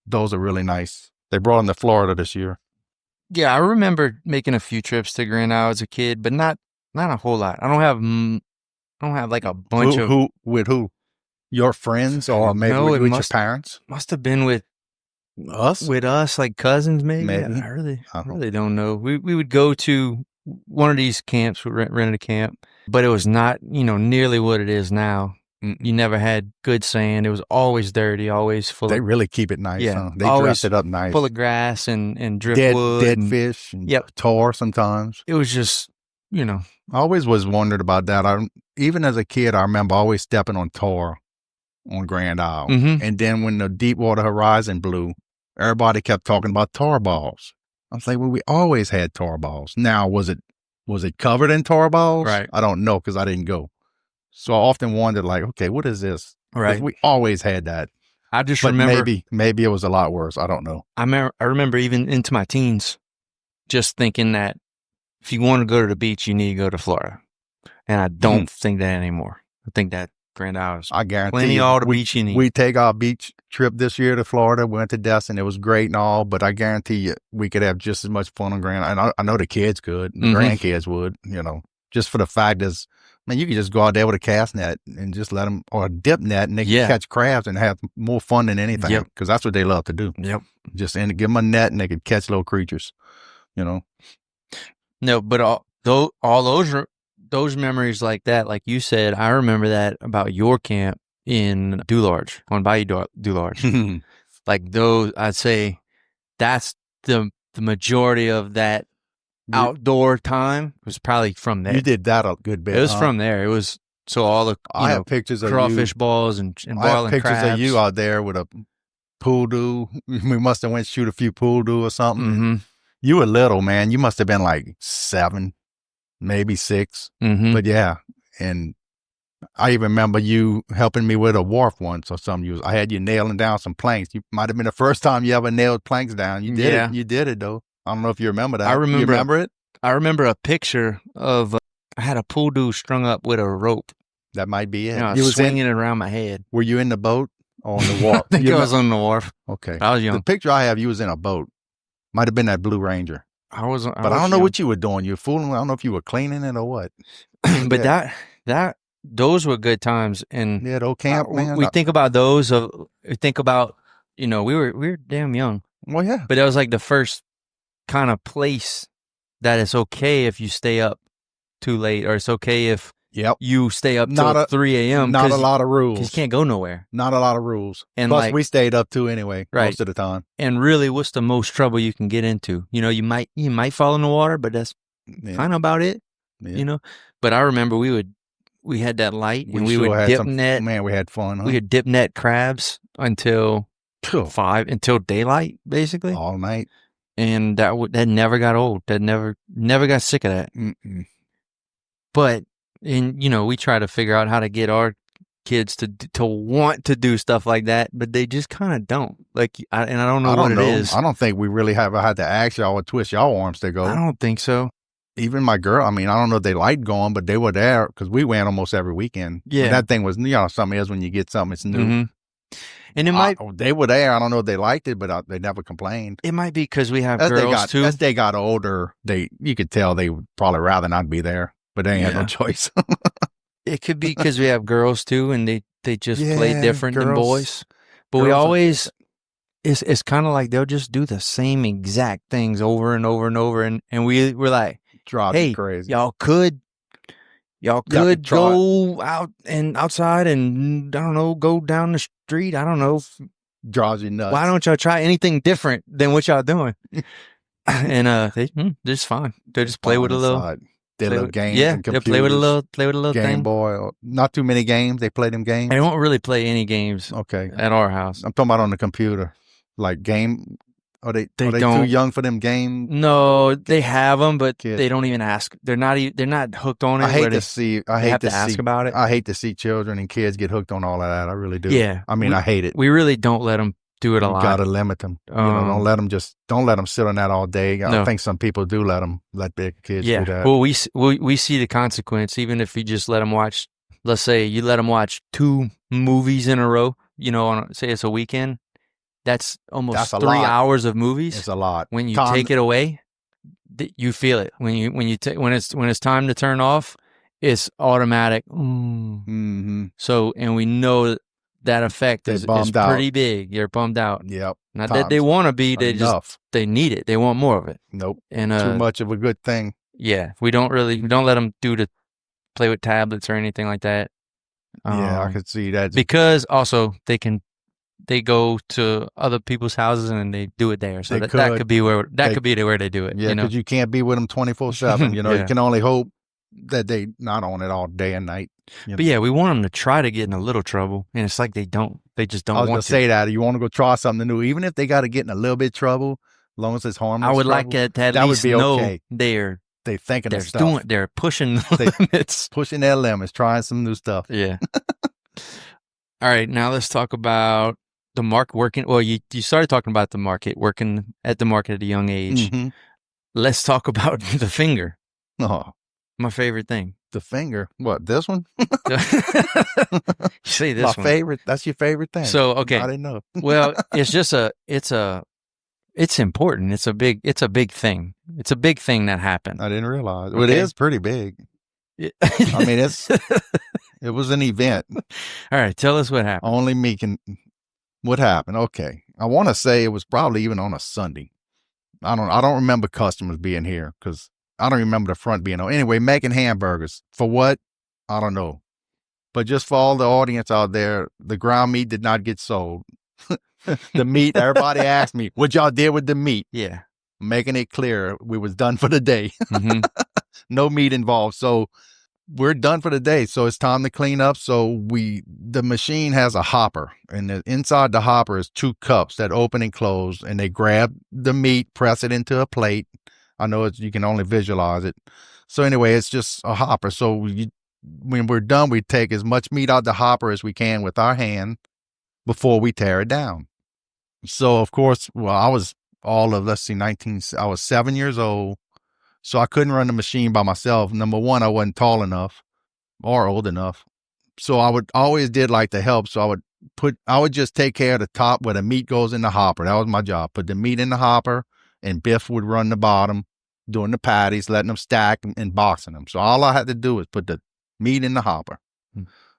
S2: those are really nice. They brought them to Florida this year.
S1: Yeah, I remember making a few trips to Grand Isle as a kid, but not a whole lot. I don't have like a bunch of.
S2: With who? Your friends or maybe with your parents?
S1: Must have been with
S2: us.
S1: With us, like cousins, maybe. I really don't know. We would go to one of these camps. We rented a camp, but it was not nearly what it is now. You never had good sand. It was always dirty, always full.
S2: They really keep it nice. Yeah, huh? They dress it up nice,
S1: full of grass and driftwood,
S2: dead fish, and tar sometimes.
S1: It was just I
S2: always was wondered about that. Even as a kid, I remember always stepping on tar on Grand Isle, and then when the Deepwater Horizon blew, everybody kept talking about tar balls. I was like, well, we always had tar balls. Now, was it covered in tar balls?
S1: Right.
S2: I don't know because I didn't go. So I often wondered, like, okay, what is this?
S1: Right.
S2: We always had that.
S1: I just remember.
S2: Maybe it was a lot worse. I don't know.
S1: I remember even into my teens just thinking that if you want to go to the beach, you need to go to Florida. And I don't think that anymore. I think that Grand Isle is plenty all the beach you need.
S2: We take our beach trip this year to Florida. We went to Destin. It was great and all, but I guarantee you we could have just as much fun on Grand Isle. And I know the kids could. The grandkids would, just for the fact is, man, you could just go out there with a cast net and just let them, or a dip net, and they can catch crabs and have more fun than anything, because that's what they love to do.
S1: Yep.
S2: Just give them a net and they could catch little creatures,
S1: No, but all those memories like that, like you said, I remember that about your camp in Dularge, on Bayou Dularge. Like those, I'd say that's the majority of that outdoor time was probably from there.
S2: You did that a good bit.
S1: It was from there. It was all the
S2: I have pictures of
S1: crawfish balls and boiling crabs. I have
S2: pictures of you out there with a pool do. We must have went shoot a few pool do or something. You were little, man. You must have been like 7, maybe 6. But yeah, and I even remember you helping me with a wharf once or something. I had you nailing down some planks. You might have been the first time you ever nailed planks down. You did it. You did it though. I don't know if you remember that.
S1: I remember.
S2: You remember it?
S1: I remember a picture of I had a pool do strung up with a rope.
S2: That might be it.
S1: You was swinging it around my head.
S2: Were you in the boat or on the wharf?
S1: I think I was on the wharf.
S2: Okay.
S1: I was young.
S2: The picture I have, you was in a boat. Might have been that Blue Ranger.
S1: I was
S2: don't know what you were doing. You were fooling. I don't know if you were cleaning it or what.
S1: But those were good times. And
S2: yeah, the old camp, man.
S1: We think about those. We think about, we were damn young.
S2: Well, yeah.
S1: But that was like the first kind of place that it's okay if you stay up too late, or it's okay if you stay up till 3 a.m.
S2: Not a lot of rules.
S1: You can't go nowhere.
S2: Not a lot of rules.
S1: And
S2: plus, we stayed up too anyway,
S1: right,
S2: most of the time.
S1: And really, what's the most trouble you can get into? You might fall in the water, but that's kind of about it. Yeah. But I remember we had that light, and we would dip net.
S2: Man, we had fun. Huh?
S1: We would dip net crabs until 5, until daylight, basically,
S2: all night.
S1: And that never got old. That never got sick of that. But we try to figure out how to get our kids to want to do stuff like that, but they just kind of don't. I don't know what it is.
S2: I don't think we really have had to ask y'all or twist y'all arms to go.
S1: I don't think so.
S2: Even my girl, I mean, I don't know if they liked going, but they were there because we went almost every weekend. Yeah. And that thing was, something is when you get something, it's new.
S1: And
S2: they were there. I don't know if they liked it, but they never complained.
S1: It might be because we have girls too.
S2: As they got older, you could tell they would probably rather not be there, but they ain't had no choice.
S1: It could be because we have girls too, and they just play different than boys. But we always, it's kind of like they'll just do the same exact things over and over and over, and we're like, hey,
S2: crazy.
S1: Y'all could go out and outside and, I don't know, go down the street. I don't know.
S2: Draws you nuts.
S1: Why don't y'all try anything different than what y'all doing? And they're just fine. They just play with a little.
S2: They little games.
S1: Yeah,
S2: and
S1: they play with a little
S2: Game
S1: thing.
S2: Boy. Not too many games. They play them games.
S1: They won't really play any games.
S2: Okay.
S1: At our house.
S2: I'm talking about on the computer, like game. Are they too young for them games?
S1: No, they have them, but they don't even ask. They're not hooked on it.
S2: I hate to
S1: ask about it.
S2: I hate to see children and kids get hooked on all of that. I really do.
S1: Yeah.
S2: I mean, I hate it.
S1: We really don't let them do it a lot.
S2: You gotta limit them. Don't let them sit on that all day. I think some people do let big kids do that.
S1: Well, we see the consequence, even if you just let them watch let's say you let them watch 2 movies in a row, say it's a weekend, that's almost
S2: That's a
S1: 3
S2: lot.
S1: hours of movies.
S2: It's a lot.
S1: When you take it away, you feel it. When it's time to turn off, it's automatic.
S2: Mm-hmm.
S1: So, and we know that effect is pretty big. They're bummed out.
S2: Yep.
S1: Not that they want to be, they need it. They want more of it.
S2: Nope.
S1: And
S2: too much of a good thing.
S1: Yeah, we don't let them play with tablets or anything like that.
S2: Yeah, I could see that.
S1: Because also they go to other people's houses and they do it there. So that could be where they do it.
S2: Yeah, because you can't be with them 24/7. You can only hope that they not on it all day and night.
S1: But yeah, we want them to try to get in a little trouble, and it's like they just don't want to.
S2: I was gonna say that you want to go try something new, even if they got to get in a little bit of trouble, as long as it's harmless.
S1: I would like to at least know okay. They're
S2: thinking of stuff.
S1: They're pushing the limits,
S2: pushing their limits, trying some new stuff.
S1: Yeah. All right, now let's talk about the market working. Well, you started talking about the market, working at the market at a young age.
S2: Mm-hmm.
S1: Let's talk about the finger.
S2: Oh,
S1: my favorite thing.
S2: The finger. What, this one?
S1: See this
S2: my favorite. That's your favorite thing.
S1: So okay,
S2: I didn't know.
S1: Well, it's just it's important. It's a big thing. It's a big thing that happened.
S2: I didn't realize. Well, it is pretty big. I mean, it was an event.
S1: All right, tell us what happened.
S2: Only me can. What happened? Okay, I want to say it was probably even on a Sunday. I don't remember customers being here because I don't remember the front being on. Anyway, making hamburgers. For what? I don't know. But just for all the audience out there, the ground meat did not get sold. The meat, everybody asked me, what y'all did with the meat?
S1: Yeah.
S2: Making it clear we was done for the day.
S1: Mm-hmm.
S2: No meat involved. So we're done for the day. So it's time to clean up. So the machine has a hopper, and inside the hopper is 2 cups that open and close, and they grab the meat, press it into a plate. I know you can only visualize it. So anyway, it's just a hopper. So when we're done, we take as much meat out the hopper as we can with our hand before we tear it down. So of course, well, I was I was 7 years old. So I couldn't run the machine by myself. Number one, I wasn't tall enough or old enough. So I always did like to help. So I would just take care of the top where the meat goes in the hopper. That was my job. Put the meat in the hopper, and Biff would run the bottom, doing the patties, letting them stack and boxing them. So all I had to do was put the meat in the hopper.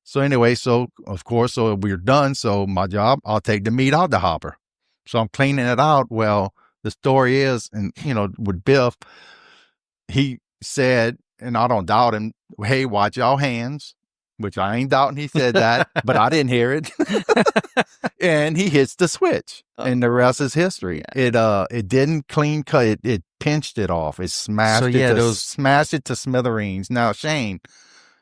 S2: So anyway, so of course, so we're done. So my job, I'll take the meat out the hopper. So I'm cleaning it out. Well, the story is, and with Biff, he said, and I don't doubt him, hey, watch your hands, which I ain't doubting he said that, but I didn't hear it. And he hits the switch, and the rest is history. Yeah. It didn't clean cut. It pinched it off. It smashed smashed it to smithereens. Now, Shane,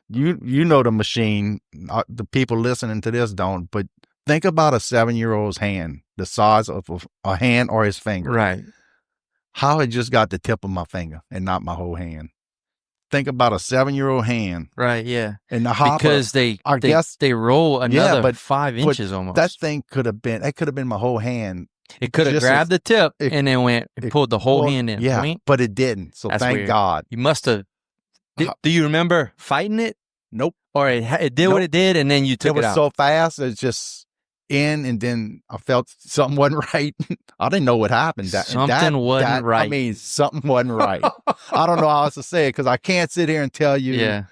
S2: you know the machine. The people listening to this don't, but think about a 7-year-old's hand, the size of a hand or his finger.
S1: Right.
S2: How it just got the tip of my finger and not my whole hand. Think about a 7-year-old hand.
S1: Right, yeah.
S2: And the hopper.
S1: Because they roll another 5 inches almost.
S2: That thing could have been my whole hand.
S1: It could have grabbed the tip and then pulled the whole hand in.
S2: Yeah,
S1: point.
S2: But it didn't. So
S1: That's
S2: thank
S1: weird.
S2: God.
S1: You must have. Do you remember fighting it?
S2: Nope.
S1: Or it did what it did, and then you took it out.
S2: It was so fast. It's just in, and then I felt something wasn't right. I didn't know what happened.
S1: Something wasn't right.
S2: I mean, something wasn't right. I don't know how else to say it because I can't sit here and tell you,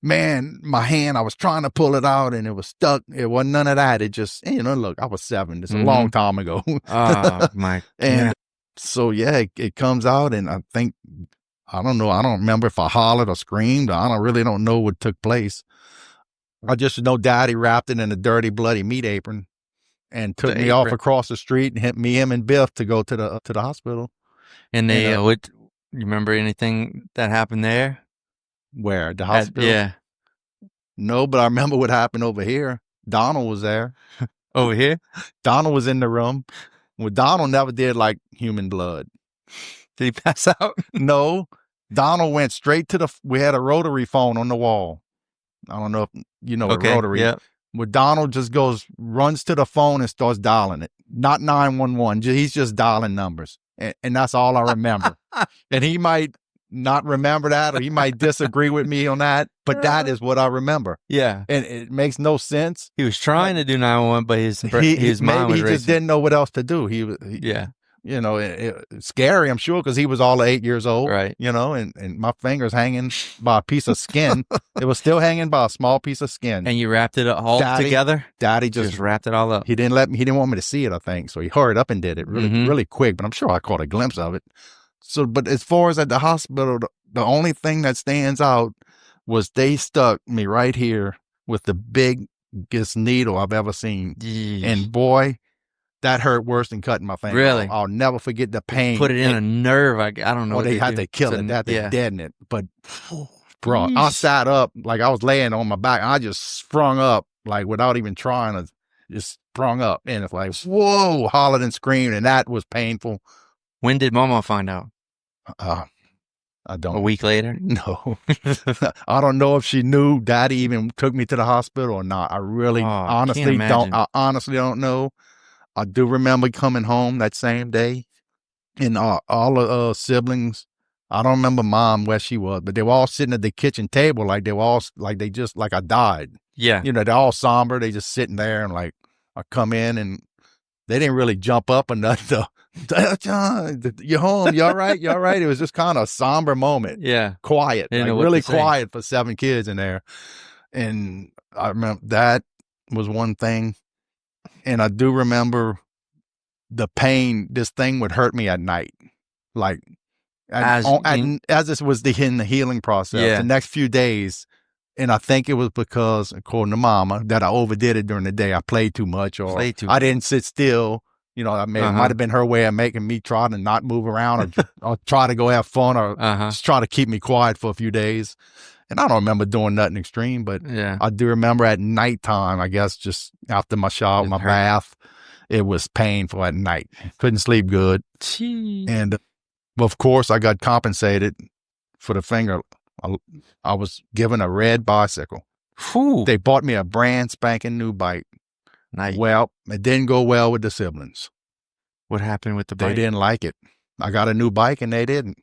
S2: man, my hand, I was trying to pull it out and it was stuck. It wasn't none of that. It just, look, I was 7. It's a long time ago.
S1: Oh, my.
S2: And so, it comes out, and I think, I don't know. I don't remember if I hollered or screamed. I really don't know what took place. I just know Daddy wrapped it in a dirty, bloody meat apron and took me off across the street and hit him and Biff to go to the hospital.
S1: And they, you remember anything that happened there?
S2: Where? The hospital?
S1: Yeah.
S2: No, but I remember what happened over here. Donald was there.
S1: Over here?
S2: Donald was in the room. Well, Donald never did like human blood.
S1: Did he pass out?
S2: No. Donald went straight to we had a rotary phone on the wall. I don't know if you know what rotary.
S1: Yeah.
S2: Where Donald just runs to the phone and starts dialing it. Not 911. He's just dialing numbers. And that's all I remember. And he might not remember that, or he might disagree with me on that, but that is what I remember.
S1: Yeah.
S2: And it makes no sense.
S1: He was trying to do 911, but his mind was
S2: maybe he just didn't know what else to do.
S1: Yeah.
S2: You know, it's scary, I'm sure, because he was all 8 years old,
S1: right?
S2: You know, and my fingers hanging by a piece of skin. It was still hanging by a small piece of skin.
S1: And you wrapped it all together?
S2: Daddy
S1: just wrapped it all up.
S2: He didn't want me to see it, I think. So he hurried up and did it really quick, but I'm sure I caught a glimpse of it. So, but as far as at the hospital, the only thing that stands out was they stuck me right here with the biggest needle I've ever seen.
S1: Yeesh.
S2: And boy, that hurt worse than cutting my finger.
S1: Really?
S2: I'll never forget the pain.
S1: Put it in a nerve. I don't know.
S2: Or they had to kill it. They had to deaden it. But, bro, I sat up like I was laying on my back. I just sprung up like without even trying to, just sprung up. And it's like, whoa, hollered and screamed. And that was painful.
S1: When did Mama find out?
S2: I don't.
S1: A week later?
S2: No. I don't know if she knew Daddy even took me to the hospital or not. I really honestly don't. I honestly don't know. I do remember coming home that same day, and all the siblings. I don't remember Mom where she was, but they were all sitting at the kitchen table like they were all like they just like I died.
S1: Yeah,
S2: you know, they're all somber. They just sitting there, and like I come in, and they didn't really jump up or nothing. You're home. You all right? You all right? It was just kind of a somber moment.
S1: Yeah,
S2: quiet, like really quiet for 7 kids in there. And I remember that was one thing. And I do remember the pain. This thing would hurt me at night, like as this was in the healing process. The next few days, and I think it was because, according to Mama, that I overdid it during the day. I played too much, or I didn't sit still. You know, it might have been her way of making me try to not move around, or try to go have fun, or just try to keep me quiet for a few days. And I don't remember doing nothing extreme, but I do remember at nighttime, I guess, just after my shower, my bath, it was painful at night. Couldn't sleep good.
S1: Jeez.
S2: And of course, I got compensated for the finger. I was given a red bicycle.
S1: Whew.
S2: They bought me a brand spanking new bike.
S1: Nice.
S2: Well, it didn't go well with the siblings.
S1: What happened with the bike?
S2: They didn't like it. I got a new bike and they didn't.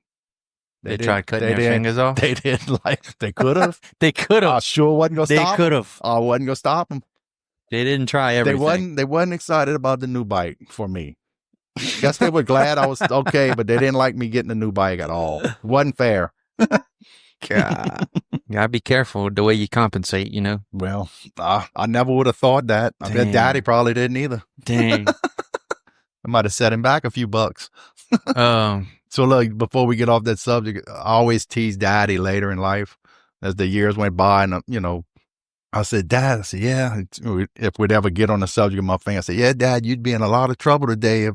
S1: They tried cutting their fingers off?
S2: They didn't like. They could have.
S1: They could have.
S2: I sure wasn't going to stop them.
S1: They could have.
S2: I wasn't going to stop them.
S1: They didn't try everything.
S2: They wasn't excited about the new bike for me. Guess they were glad I was okay, but they didn't like me getting a new bike at all. It wasn't fair.
S1: God. You gotta be careful the way you compensate, you know?
S2: Well, I never would have thought that. I bet Daddy probably didn't either.
S1: Dang.
S2: I might have set him back a few bucks. So look, before we get off that subject, I always tease Daddy later in life as the years went by. And, you know, I said, Dad, I said, yeah, if we'd ever get on the subject of my finger, I said, yeah, Dad, you'd be in a lot of trouble today if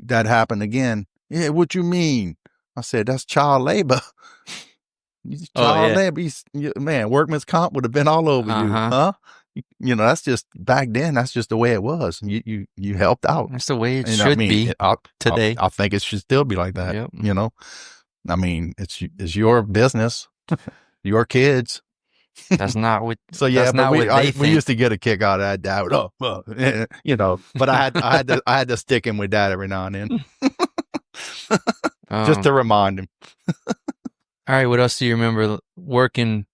S2: that happened again. Yeah, what you mean? I said, that's child labor. Child labor. Man, workman's comp would have been all over you, huh? You know, that's just back then. That's just the way it was. You helped out.
S1: That's the way it should be today.
S2: I think it should still be like that. Yep. You know, I mean, it's your business, your kids.
S1: That's not what.
S2: So yeah, but we used to get a kick out of that, Dad. You know, but I had to stick him with that every now and then, just to remind him.
S1: All right, what else do you remember working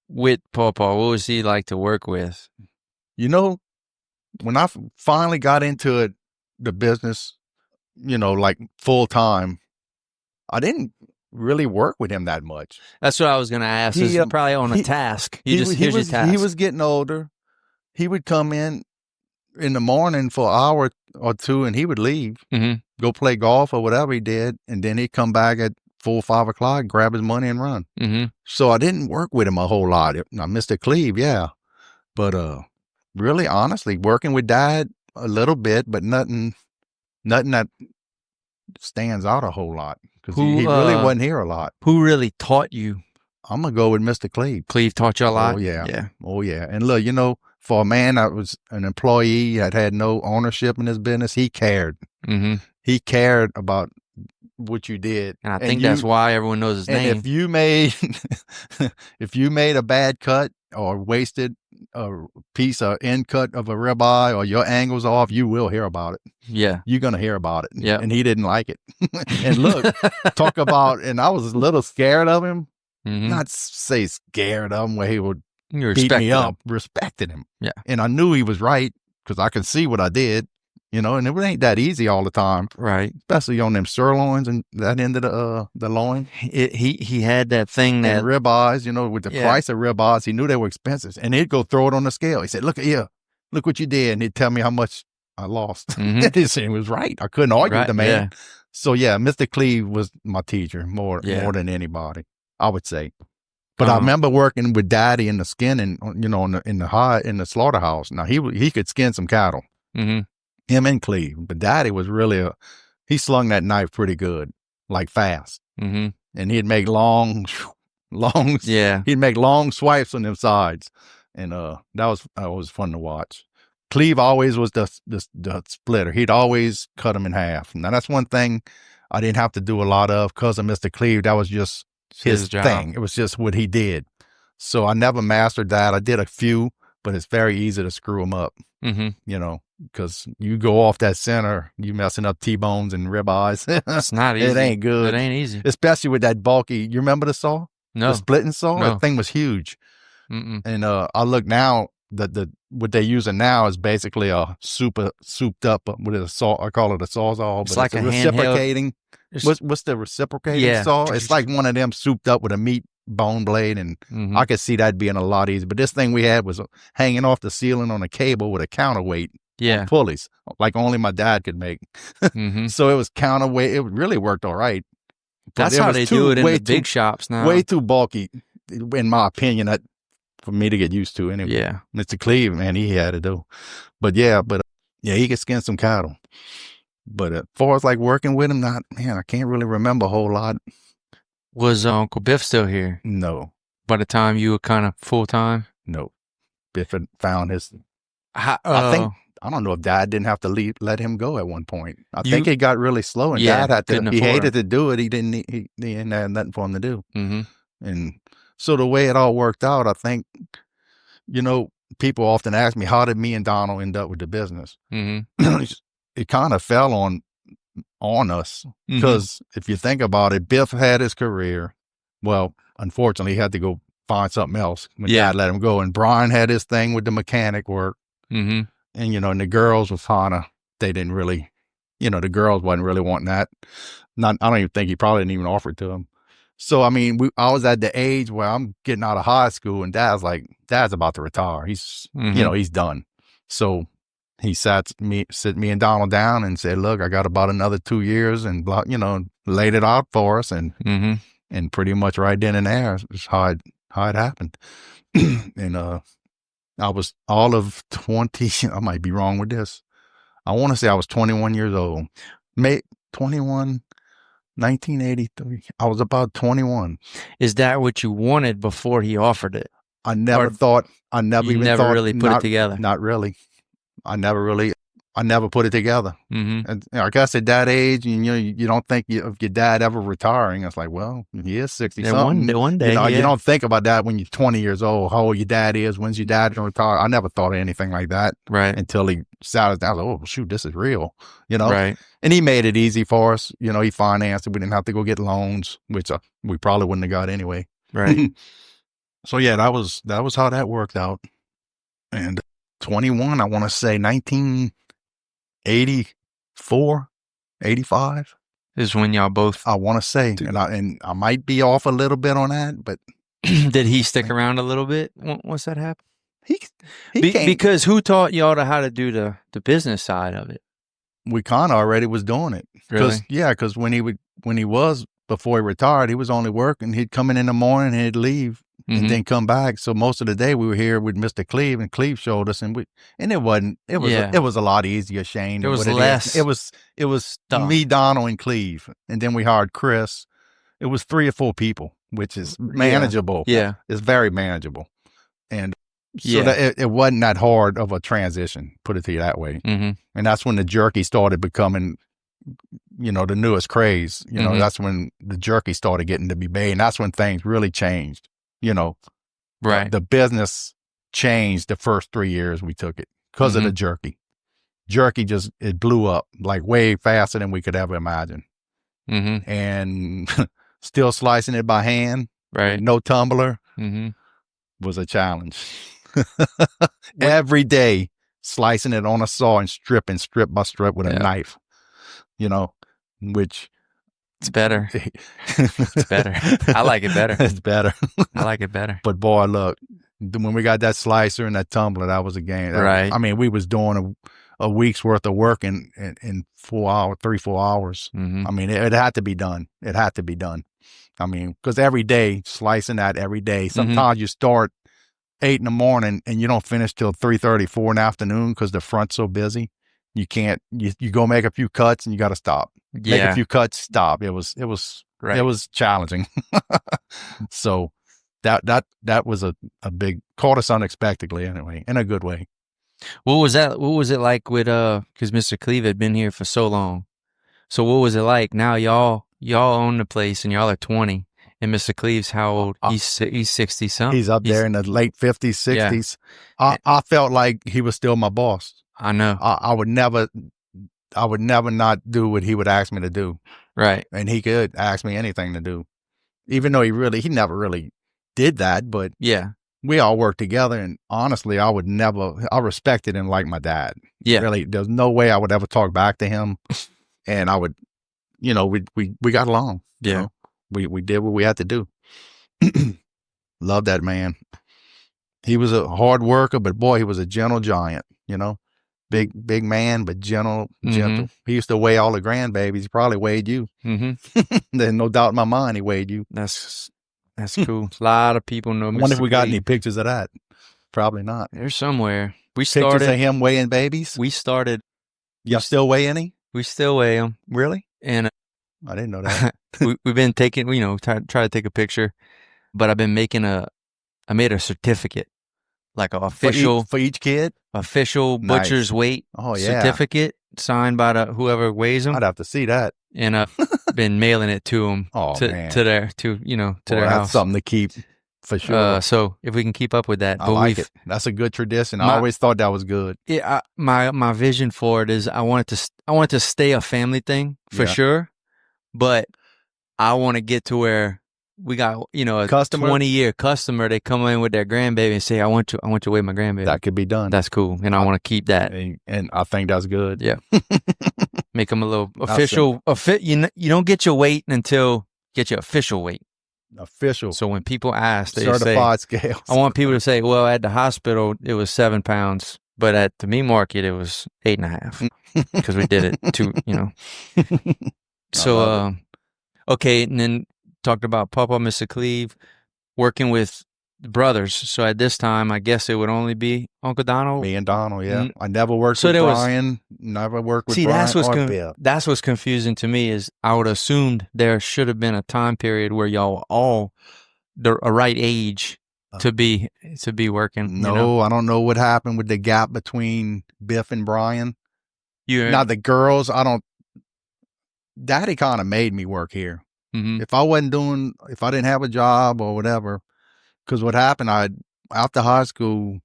S1: with Pawpaw? What was he like to work with?
S2: You know, when I finally got into the business, you know, like full time, I didn't really work with him that much.
S1: That's what I was going to ask. He's probably on a task. Here's your task.
S2: He was getting older. He would come in the morning for an hour or two, and he would leave, go play golf or whatever he did, and then he'd come back at 4 or 5 o'clock, grab his money and run. So I didn't work with him a whole lot. Now, Mr. Cleve, yeah. But really, honestly, working with Dad a little bit, but nothing that stands out a whole lot. Because he really wasn't here a lot.
S1: Who really taught you?
S2: I'm going to go with Mr. Cleve.
S1: Cleve taught you a lot?
S2: Oh, yeah. Oh, yeah. And look, you know, for a man that was an employee that had no ownership in his business, he cared. He cared about what you did.
S1: And I think that's why everyone knows his name.
S2: And if you made if you made a bad cut or wasted a piece of end cut of a ribeye or your angle's off, you will hear about it.
S1: Yeah.
S2: You're going to hear about it.
S1: Yeah.
S2: And he didn't like it. And look, talk about, and I was a little scared of him. Not say scared of him where he would beat me up, respected him.
S1: Yeah.
S2: And I knew he was right because I could see what I did, and it ain't that easy all the time.
S1: Right.
S2: Especially on them sirloins and that end of the loin.
S1: He had that thing that.
S2: And ribeyes, with the price of ribeyes, he knew they were expensive. And he'd go throw it on the scale. He said, look at here, look what you did. And he'd tell me how much I lost. He was right. I couldn't argue with the man. Yeah. So Mr. Cleve was my teacher more than anybody, I would say. But I remember working with Daddy in the skinning, in the slaughterhouse. Now he could skin some cattle, him and Cleve. But Daddy was really he slung that knife pretty good, like fast, and he'd make long. He'd make long swipes on them sides, and that was fun to watch. Cleve always was the splitter. He'd always cut them in half. Now that's one thing I didn't have to do a lot of because of Mr. Cleve. That was just his job. Thing. It was just what he did. So I never mastered that. I did a few, but it's very easy to screw them up. Because you go off that center, you messing up T-bones and ribeyes.
S1: It's not easy.
S2: It ain't good.
S1: It ain't easy.
S2: Especially with that bulky. You remember the saw?
S1: No.
S2: The splitting saw?
S1: No.
S2: That thing was huge. And I look now, what they're using now is basically a souped up with a saw. I call it a sawzall, but
S1: it's like
S2: a
S1: a
S2: reciprocating. What's the reciprocating saw? It's like one of them souped up with a meat bone blade, and I could see that being a lot easier. But this thing we had was hanging off the ceiling on a cable with a counterweight pulleys, like only my dad could make. So it was counterweight. It really worked all right.
S1: That's how they do it in the big shops now.
S2: Way too bulky, in my opinion. For me to get used to anyway.
S1: Yeah.
S2: Mr. Cleve, man, he had to do. But he could skin some cattle. But as far as like working with him, I can't really remember a whole lot.
S1: Was Uncle Biff still here?
S2: No.
S1: By the time you were kind of full time?
S2: No. Biff had found his. I don't know if Dad didn't have to let him go at one point. I think it got really slow, and Dad had to. He hated to do it. He didn't have nothing for him to do. And so the way it all worked out, I think, people often ask me, how did me and Donald end up with the business? It kind of fell on us because if you think about it, Biff had his career. Well, unfortunately, he had to go find something else when Dad let him go. And Brian had his thing with the mechanic work. And, and the girls was they didn't really, the girls wasn't really wanting that. I don't even think he probably didn't even offer it to them. So, I mean, I was at the age where I'm getting out of high school, and Dad's about to retire. He's, he's done. So he sat me and Donald down and said, look, I got about another 2 years, and, laid it out for us. And pretty much right then and there is how it happened. And I was all of 20, I might be wrong with this. I want to say I was 21 years old. 21. 1983. I was about 21.
S1: Is that what you wanted before he offered it?
S2: I never
S1: really put it together.
S2: Not really. I never put it together. And I guess at that age, you don't think of your dad ever retiring. It's like, well, he is 60 something.
S1: One day,
S2: you don't think about that when you're 20 years old. How old your dad is? When's your dad gonna retire? I never thought of anything like that.
S1: Right.
S2: Until he sat us down. I was like, oh shoot, this is real.
S1: Right.
S2: And he made it easy for us. He financed it. We didn't have to go get loans, which we probably wouldn't have got anyway.
S1: Right.
S2: So that was how that worked out. And 21, I want to say 1984, 85
S1: is when y'all both.
S2: I want to say, and I might be off a little bit on that, but
S1: did he stick around a little bit once that happened?
S2: He
S1: because who taught y'all how to do the business side of it?
S2: We kind of already was doing it.
S1: Really?
S2: Because before he retired, he was only working. He'd come in the morning and he'd leave and then come back. So most of the day we were here with Mr. Cleve, and Cleve showed us, and it was a lot easier, Shane.
S1: There was less.
S2: It was stuff. Me, Donald, and Cleve, and then we hired Chris. It was 3 or 4 people, which is manageable.
S1: Yeah.
S2: It's very manageable. And so that it wasn't that hard of a transition, put it to you that way. And that's when the jerky started becoming the newest craze. That's when the jerky started getting to be made, and that's when things really changed.
S1: Right.
S2: The business changed the first 3 years we took it because of the jerky. Jerky it blew up like way faster than we could ever imagine. And still slicing it by hand,
S1: right?
S2: No tumbler, was a challenge. Every day, slicing it on a saw and stripping strip by strip with a knife. Which
S1: it's better. It's better. I like it better.
S2: It's better.
S1: I like it better.
S2: But boy, look, when we got that slicer and that tumbler, that was a game.
S1: Right.
S2: I mean, we was doing a week's worth of work in 4 hours, 3-4 hours. I mean, it had to be done. It had to be done. I mean, because every day, slicing that every day. Sometimes you start 8 in the morning and you don't finish till 3:30, 4 in the afternoon because the front's so busy. You can't. You go make a few cuts and you got to stop. Make a few cuts, stop. It was
S1: right.
S2: It was challenging. So that was a big, caught us unexpectedly anyway, in a good way.
S1: What was that? What was it like with because Mr. Cleve had been here for so long. So what was it like? Now y'all own the place and y'all are 20. And Mr. Cleve's how old? He's 60 something.
S2: He's up there in the late 50s, 60s. Yeah. I felt like he was still my boss.
S1: I know.
S2: I would never not do what he would ask me to do.
S1: Right.
S2: And he could ask me anything to do. Even though he never really did that, but
S1: yeah,
S2: we all worked together, and honestly, I respected him like my dad.
S1: Yeah.
S2: Really, there's no way I would ever talk back to him. And I would, we got along.
S1: Yeah.
S2: We did what we had to do. Love that man. He was a hard worker, but boy, he was a gentle giant, big man, but gentle. He used to weigh all the grandbabies. He probably weighed you. There's no doubt in my mind he weighed you.
S1: That's cool. A lot of people know.
S2: I wonder if we got any pictures of that. Probably not.
S1: There's somewhere.
S2: Pictures of him weighing babies.
S1: We started.
S2: Y'all still weigh any?
S1: We still weigh them.
S2: Really?
S1: And
S2: I didn't know that.
S1: we've been taking, try to take a picture, but I've been making I made a certificate, like an official
S2: for each kid,
S1: official butcher's weight certificate signed by whoever weighs them.
S2: I'd have to see that.
S1: And I've been mailing it to them to their house.
S2: That's something to keep for sure.
S1: So if we can keep up with that,
S2: I like it. That's a good tradition. I always thought that was good.
S1: Yeah, my vision for it is I want it to stay a family thing for sure, but I want to get to where we got a 20-year customer. They come in with their grandbaby and say, "I want you to weigh my grandbaby."
S2: That could be done.
S1: That's cool, and I want to keep that.
S2: And I think that's good.
S1: Yeah, make them a little official. You don't get your weight until get your official weight.
S2: Official.
S1: So when people ask, they
S2: certified
S1: say,
S2: scales.
S1: I want people to say, "Well, at the hospital it was 7 pounds, but at the meat market it was 8.5 because we did it too." So okay, and then talked about Papa, Mr. Cleve, working with brothers. So at this time, I guess it would only be Uncle Donald.
S2: Me and Donald, yeah. I never worked with Brian. Never worked with Brian.
S1: That's what's confusing to me is I would assumed there should have been a time period where y'all were all a right age to be working.
S2: No, I don't know what happened with the gap between Biff and Brian. Now the girls, Daddy kind of made me work here. If I didn't have a job or whatever, because what happened, after high school,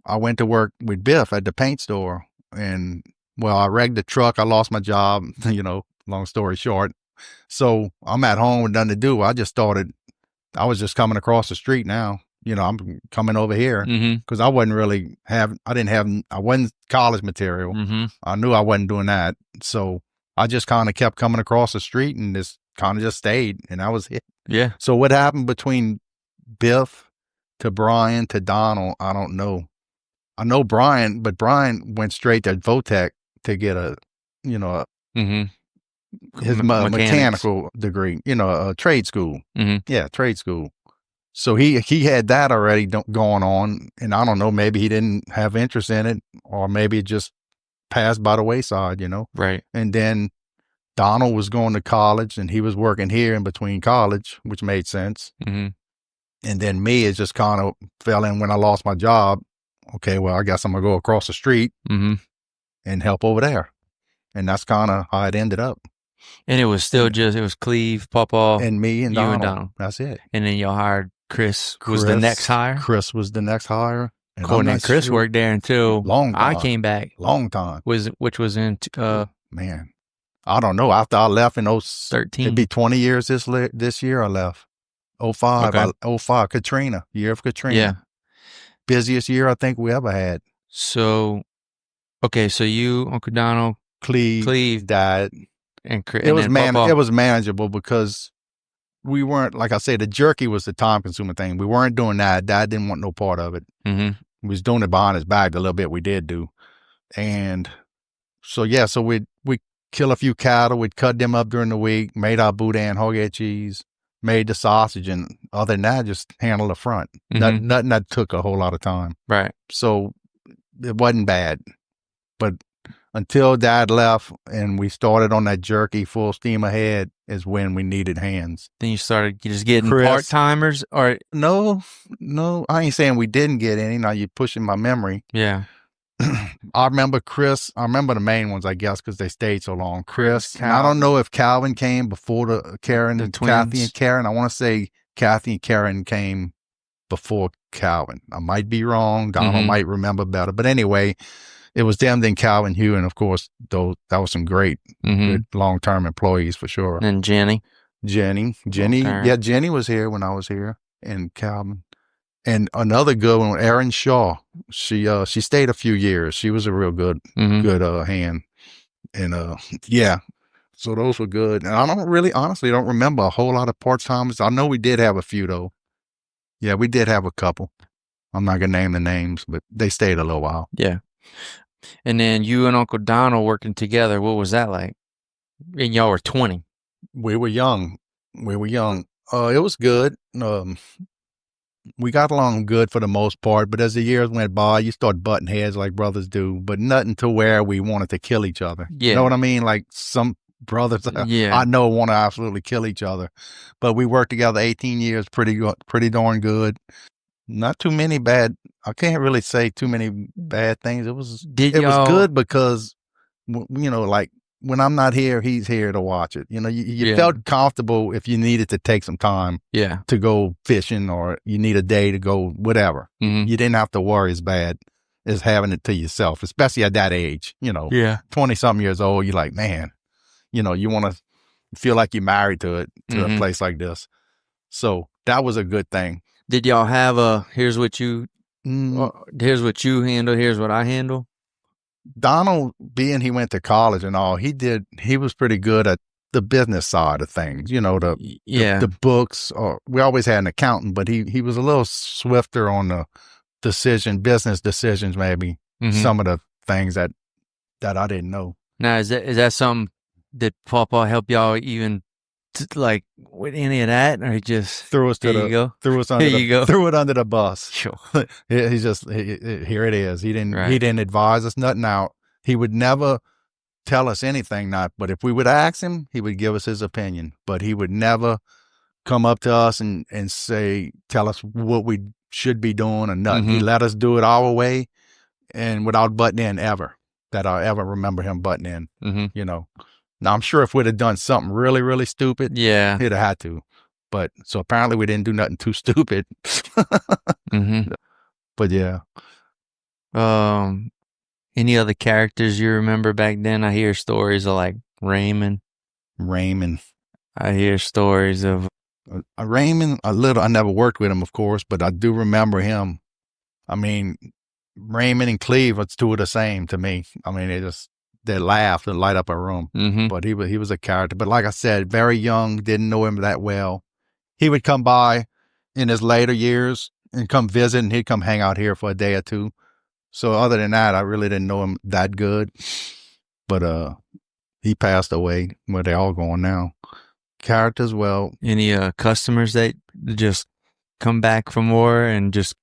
S2: I went to work with Biff at the paint store, and I wrecked the truck. I lost my job, long story short. So I'm at home with nothing to do. I was just coming across the street now. I'm coming over here because I wasn't college material. I knew I wasn't doing that. So I just kind of kept coming across the street and kind of just stayed, and that was it.
S1: Yeah.
S2: So what happened between Biff to Brian to Donald, I don't know. I know Brian, but Brian went straight to Votech to get his mechanical degree, a trade school. Yeah, trade school. So he had that already going on, and I don't know, maybe he didn't have interest in it, or maybe it just passed by the wayside,
S1: Right.
S2: And then Donald was going to college, and he was working here in between college, which made sense. And then me, it just kind of fell in when I lost my job. Okay, well, I guess I'm going to go across the street and help over there. And that's kind of how it ended up.
S1: And it was still it was Cleve, Pawpaw,
S2: and me and
S1: you
S2: Donald.
S1: and Donald.
S2: That's it.
S1: And then y'all hired Chris was the next hire.
S2: Chris was the next hire. And
S1: According to Chris worked there until I came back.
S2: Long time.
S1: Which was in
S2: man, I don't know. After I left in
S1: 13,
S2: it'd be 20 years this year I left. 05,
S1: okay.
S2: 05, Katrina, year of Katrina.
S1: Yeah.
S2: Busiest year I think we ever had.
S1: So, okay, so you, Uncle Donald,
S2: Cleve died.
S1: And
S2: it was manageable because we weren't, like I say, the jerky was the time consuming thing. We weren't doing that. Dad didn't want no part of it.
S1: Mm-hmm.
S2: We was doing it behind his back, the little bit we did do. And so, yeah, so we'd kill a few cattle. We'd cut them up during the week, made our boudin, hog cheese, made the sausage, and other than that, just handle the front.
S1: Mm-hmm.
S2: Nothing that took a whole lot of time.
S1: Right.
S2: So it wasn't bad. But until Dad left and we started on that jerky full steam ahead is when we needed hands.
S1: Then you started just getting part-timers? Or
S2: No, I ain't saying we didn't get any. Now you're pushing my memory.
S1: Yeah.
S2: I remember Chris. I remember the main ones, I guess, because they stayed so long. Chris. And I don't know if Calvin came before Kathy and Karen. I want to say Kathy and Karen came before Calvin. I might be wrong. Donald might remember better. But anyway, it was them, then Calvin, Hugh, and of course, that was some great, good long-term employees for sure.
S1: And Jenny.
S2: Yeah, Jenny was here when I was here, and Calvin. And another good one, Erin Shaw. She stayed a few years. She was a real good hand. And yeah, so those were good. And I honestly don't remember a whole lot of part-timers. I know we did have a few though. Yeah, we did have a couple. I'm not gonna name the names, but they stayed a little while.
S1: Yeah. And then you and Uncle Donald working together, what was that like? And y'all were 20.
S2: We were young. It was good. We got along good for the most part, but as the years went by, you start butting heads like brothers do, but nothing to where we wanted to kill each other. Yeah. You know what I mean? Like some brothers I know want to absolutely kill each other, but we worked together 18 years, pretty darn good. Not too many bad. I can't really say too many bad things. It was good because, like when I'm not here, he's here to watch it. You felt comfortable if you needed to take some time to go fishing or you need a day to go whatever. Mm-hmm. You didn't have to worry as bad as having it to yourself, especially at that age, 20 something years old. You're like, man, you want to feel like you're married to it, to a place like this. So that was a good thing.
S1: Did y'all have here's what you handle, here's what I handle?
S2: Donald, being he went to college and all, he was pretty good at the business side of things, the books. Or we always had an accountant, but he was a little swifter on the business decisions, maybe some of the things that I didn't know.
S1: Now, is that something that Pawpaw helped y'all even like with any of that, or he just
S2: threw us under the bus?
S1: Sure.
S2: He's just here it is. He didn't advise us nothing out. He would never tell us anything not, but if we would ask him, he would give us his opinion, but he would never come up to us and tell us what we should be doing or nothing. He let us do it our way and without butting in ever, that I ever remember him butting in, Now, I'm sure if we'd have done something really, really stupid, he'd have had to. But so apparently we didn't do nothing too stupid. But yeah.
S1: Any other characters you remember back then? I hear stories of like Raymond. I hear stories of
S2: Raymond a little. I never worked with him, of course, but I do remember him. I mean, Raymond and Cleve, it's two of the same to me. I mean, they laughed and light up a room. But he was a character. But like I said, very young, didn't know him that well. He would come by in his later years and come visit, and he'd come hang out here for a day or two. So other than that, I really didn't know him that good. But he passed away. Where they all going now. Characters, well.
S1: Any customers that just come back from war and just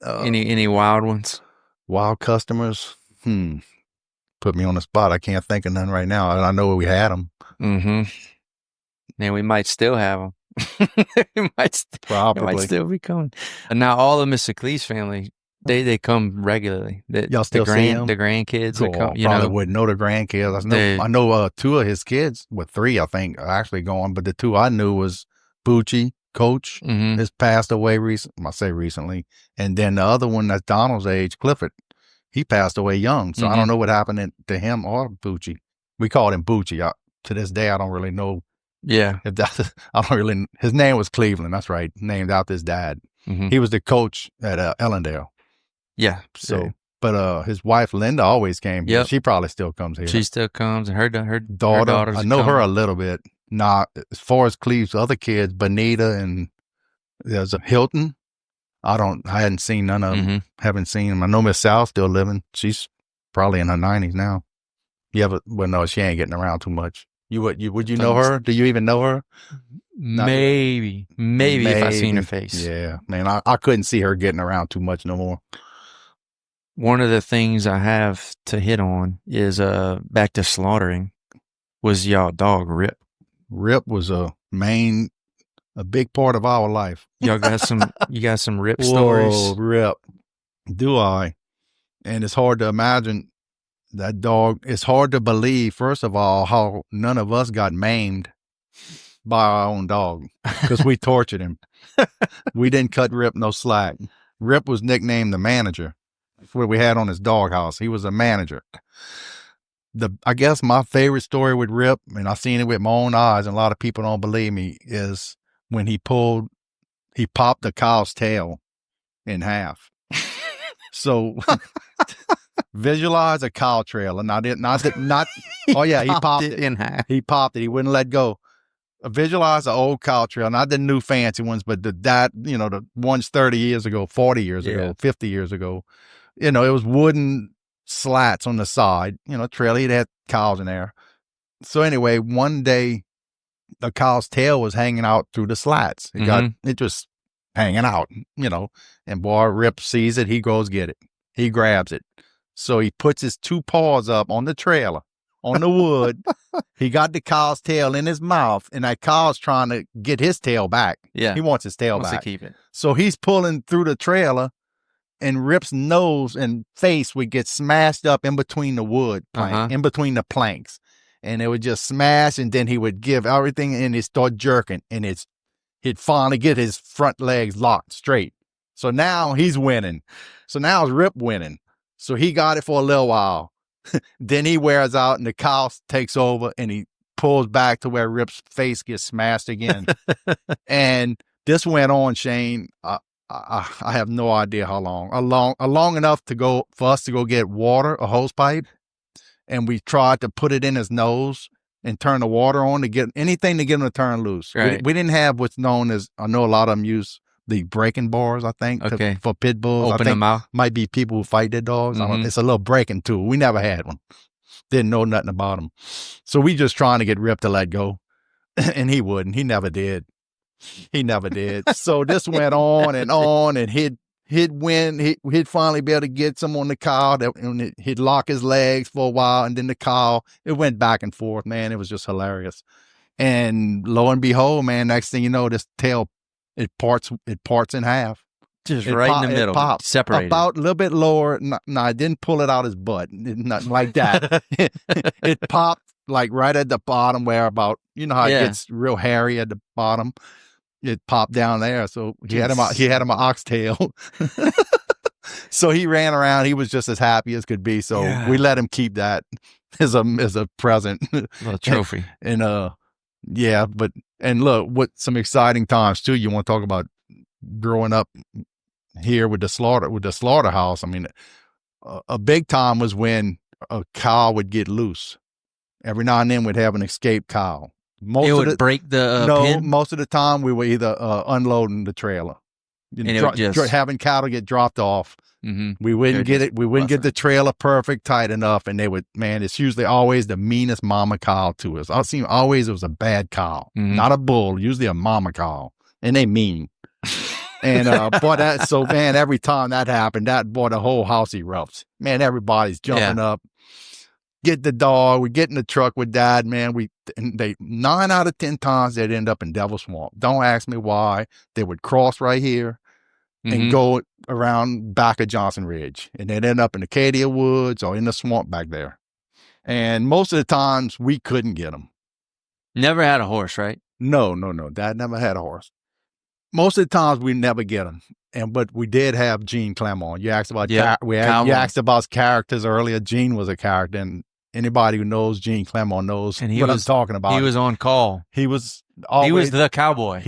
S1: any wild ones?
S2: Wild customers? Put me on the spot. I can't think of none right now. I know we had them.
S1: And we might still have them.
S2: Probably.
S1: It might still be coming. And now all of Mr. Clee's family They come regularly.
S2: Y'all still see him?
S1: The grandkids that come.
S2: Oh, probably wouldn't know the grandkids. I know two of his kids, well, three I think are actually gone, but the two I knew was Bucci, Coach, has passed away I say recently, and then the other one that's Donald's age, Clifford, he passed away young. So I don't know what happened to him or Bucci. We called him Bucci. To this day, I don't really know.
S1: Yeah,
S2: if that I don't really. His name was Cleveland. That's right, named after his dad. He was the coach at Ellendale.
S1: Yeah.
S2: So, but his wife Linda always came here. She probably still comes here.
S1: She still comes, and her
S2: daughter. I know her a little bit. Not as far as Cleve's other kids, Bonita and there's a Hilton. I hadn't seen none of them. Haven't seen them. I know Miss Sal's still living. She's probably in her 90s now. Yeah, but no, she ain't getting around too much. Would you know her? Do you even know her?
S1: Maybe if I seen her face.
S2: Yeah, man, I couldn't see her getting around too much no more.
S1: One of the things I have to hit on is back to slaughtering was y'all dog Rip.
S2: Rip was a big part of our life.
S1: Y'all got some Rip stories.
S2: Whoa, Rip. Do I? And it's hard to imagine that dog. It's hard to believe, first of all, how none of us got maimed by our own dog because we tortured him. We didn't cut Rip no slack. Rip was nicknamed the manager. That's what we had on his doghouse. He was a manager. I guess my favorite story with Rip, and I've seen it with my own eyes, and a lot of people don't believe me, is when he popped the cow's tail in half. So visualize a cow trailer. Oh yeah, he popped it
S1: in half.
S2: He popped it. He wouldn't let go. Visualize an old cow trailer, not the new fancy ones, but the ones 30 years ago, 40 years ago, 50 years ago. It was wooden slats on the side, trailer. It had cows in there. So anyway, one day the cow's tail was hanging out through the slats. It just hanging out, and boy, Rip sees it. He goes get it. He grabs it. So he puts his two paws up on the trailer, on the wood. He got the cow's tail in his mouth, and that cow's trying to get his tail back.
S1: Yeah.
S2: He wants his tail
S1: back.
S2: Wants
S1: to keep it.
S2: So he's pulling through the trailer, and Rip's nose and face would get smashed up in between the wood plank, in between the planks. And it would just smash, and then he would give everything, and it start jerking, and he'd finally get his front legs locked straight. So now he's winning. So now it's Rip winning. So he got it for a little while. Then he wears out, and the cow takes over, and he pulls back to where Rip's face gets smashed again. And this went on, Shane. I have no idea how long. Long enough for us to go get water, a hose pipe, and we tried to put it in his nose and turn the water on to get anything to get him to turn loose.
S1: Right.
S2: We didn't have what's known as, I know a lot of them use the breaking bars, I think, for pit bulls.
S1: Open them out.
S2: Might be people who fight their dogs. It's a little breaking tool. We never had one. Didn't know nothing about them. So we just trying to get Rip to let go. And he wouldn't. He never did. So this went on, and he'd win. He'd finally be able to get some on the cow, and he'd lock his legs for a while, and then the cow, it went back and forth, man. It was just hilarious. And lo and behold, man, next thing you know, this tail, it parts in half.
S1: Just right in the middle.
S2: It popped.
S1: Separated.
S2: About a little bit lower. No, I didn't pull it out his butt. Nothing like that. It popped like right at the bottom where about, how it gets real hairy at the bottom. It popped down there. So he had him an oxtail. So he ran around. He was just as happy as could be. So we let him keep that as a present.
S1: A little trophy.
S2: And look, what some exciting times too. You want to talk about growing up here with the slaughterhouse. I mean, a big time was when a cow would get loose. Every now and then we'd have an escaped cow.
S1: It would break the pin?
S2: Most of the time we were either unloading the trailer, having cattle get dropped off. We wouldn't get it. We wouldn't get the trailer perfect, tight enough, and they would. Man, it's usually always the meanest mama cow to us. I've seen always it was a bad cow, not a bull. Usually a mama cow, and they mean. And man, every time that happened, the whole house erupts. Man, everybody's jumping up. Get the dog. We get in the truck with Dad, man. 9 out of 10 times they'd end up in Devil Swamp. Don't ask me why. They would cross right here. and go around back of Johnson Ridge. And they'd end up in Acadia Woods or in the swamp back there. And most of the times we couldn't get them.
S1: Never had a horse, right?
S2: No. Dad never had a horse. Most of the times we never get them. But we did have Gene Clemon. You asked about you asked about characters earlier. Gene was a character, and anybody who knows Gene Clemon knows what I'm talking about.
S1: He was on call.
S2: He was always,
S1: he was the cowboy.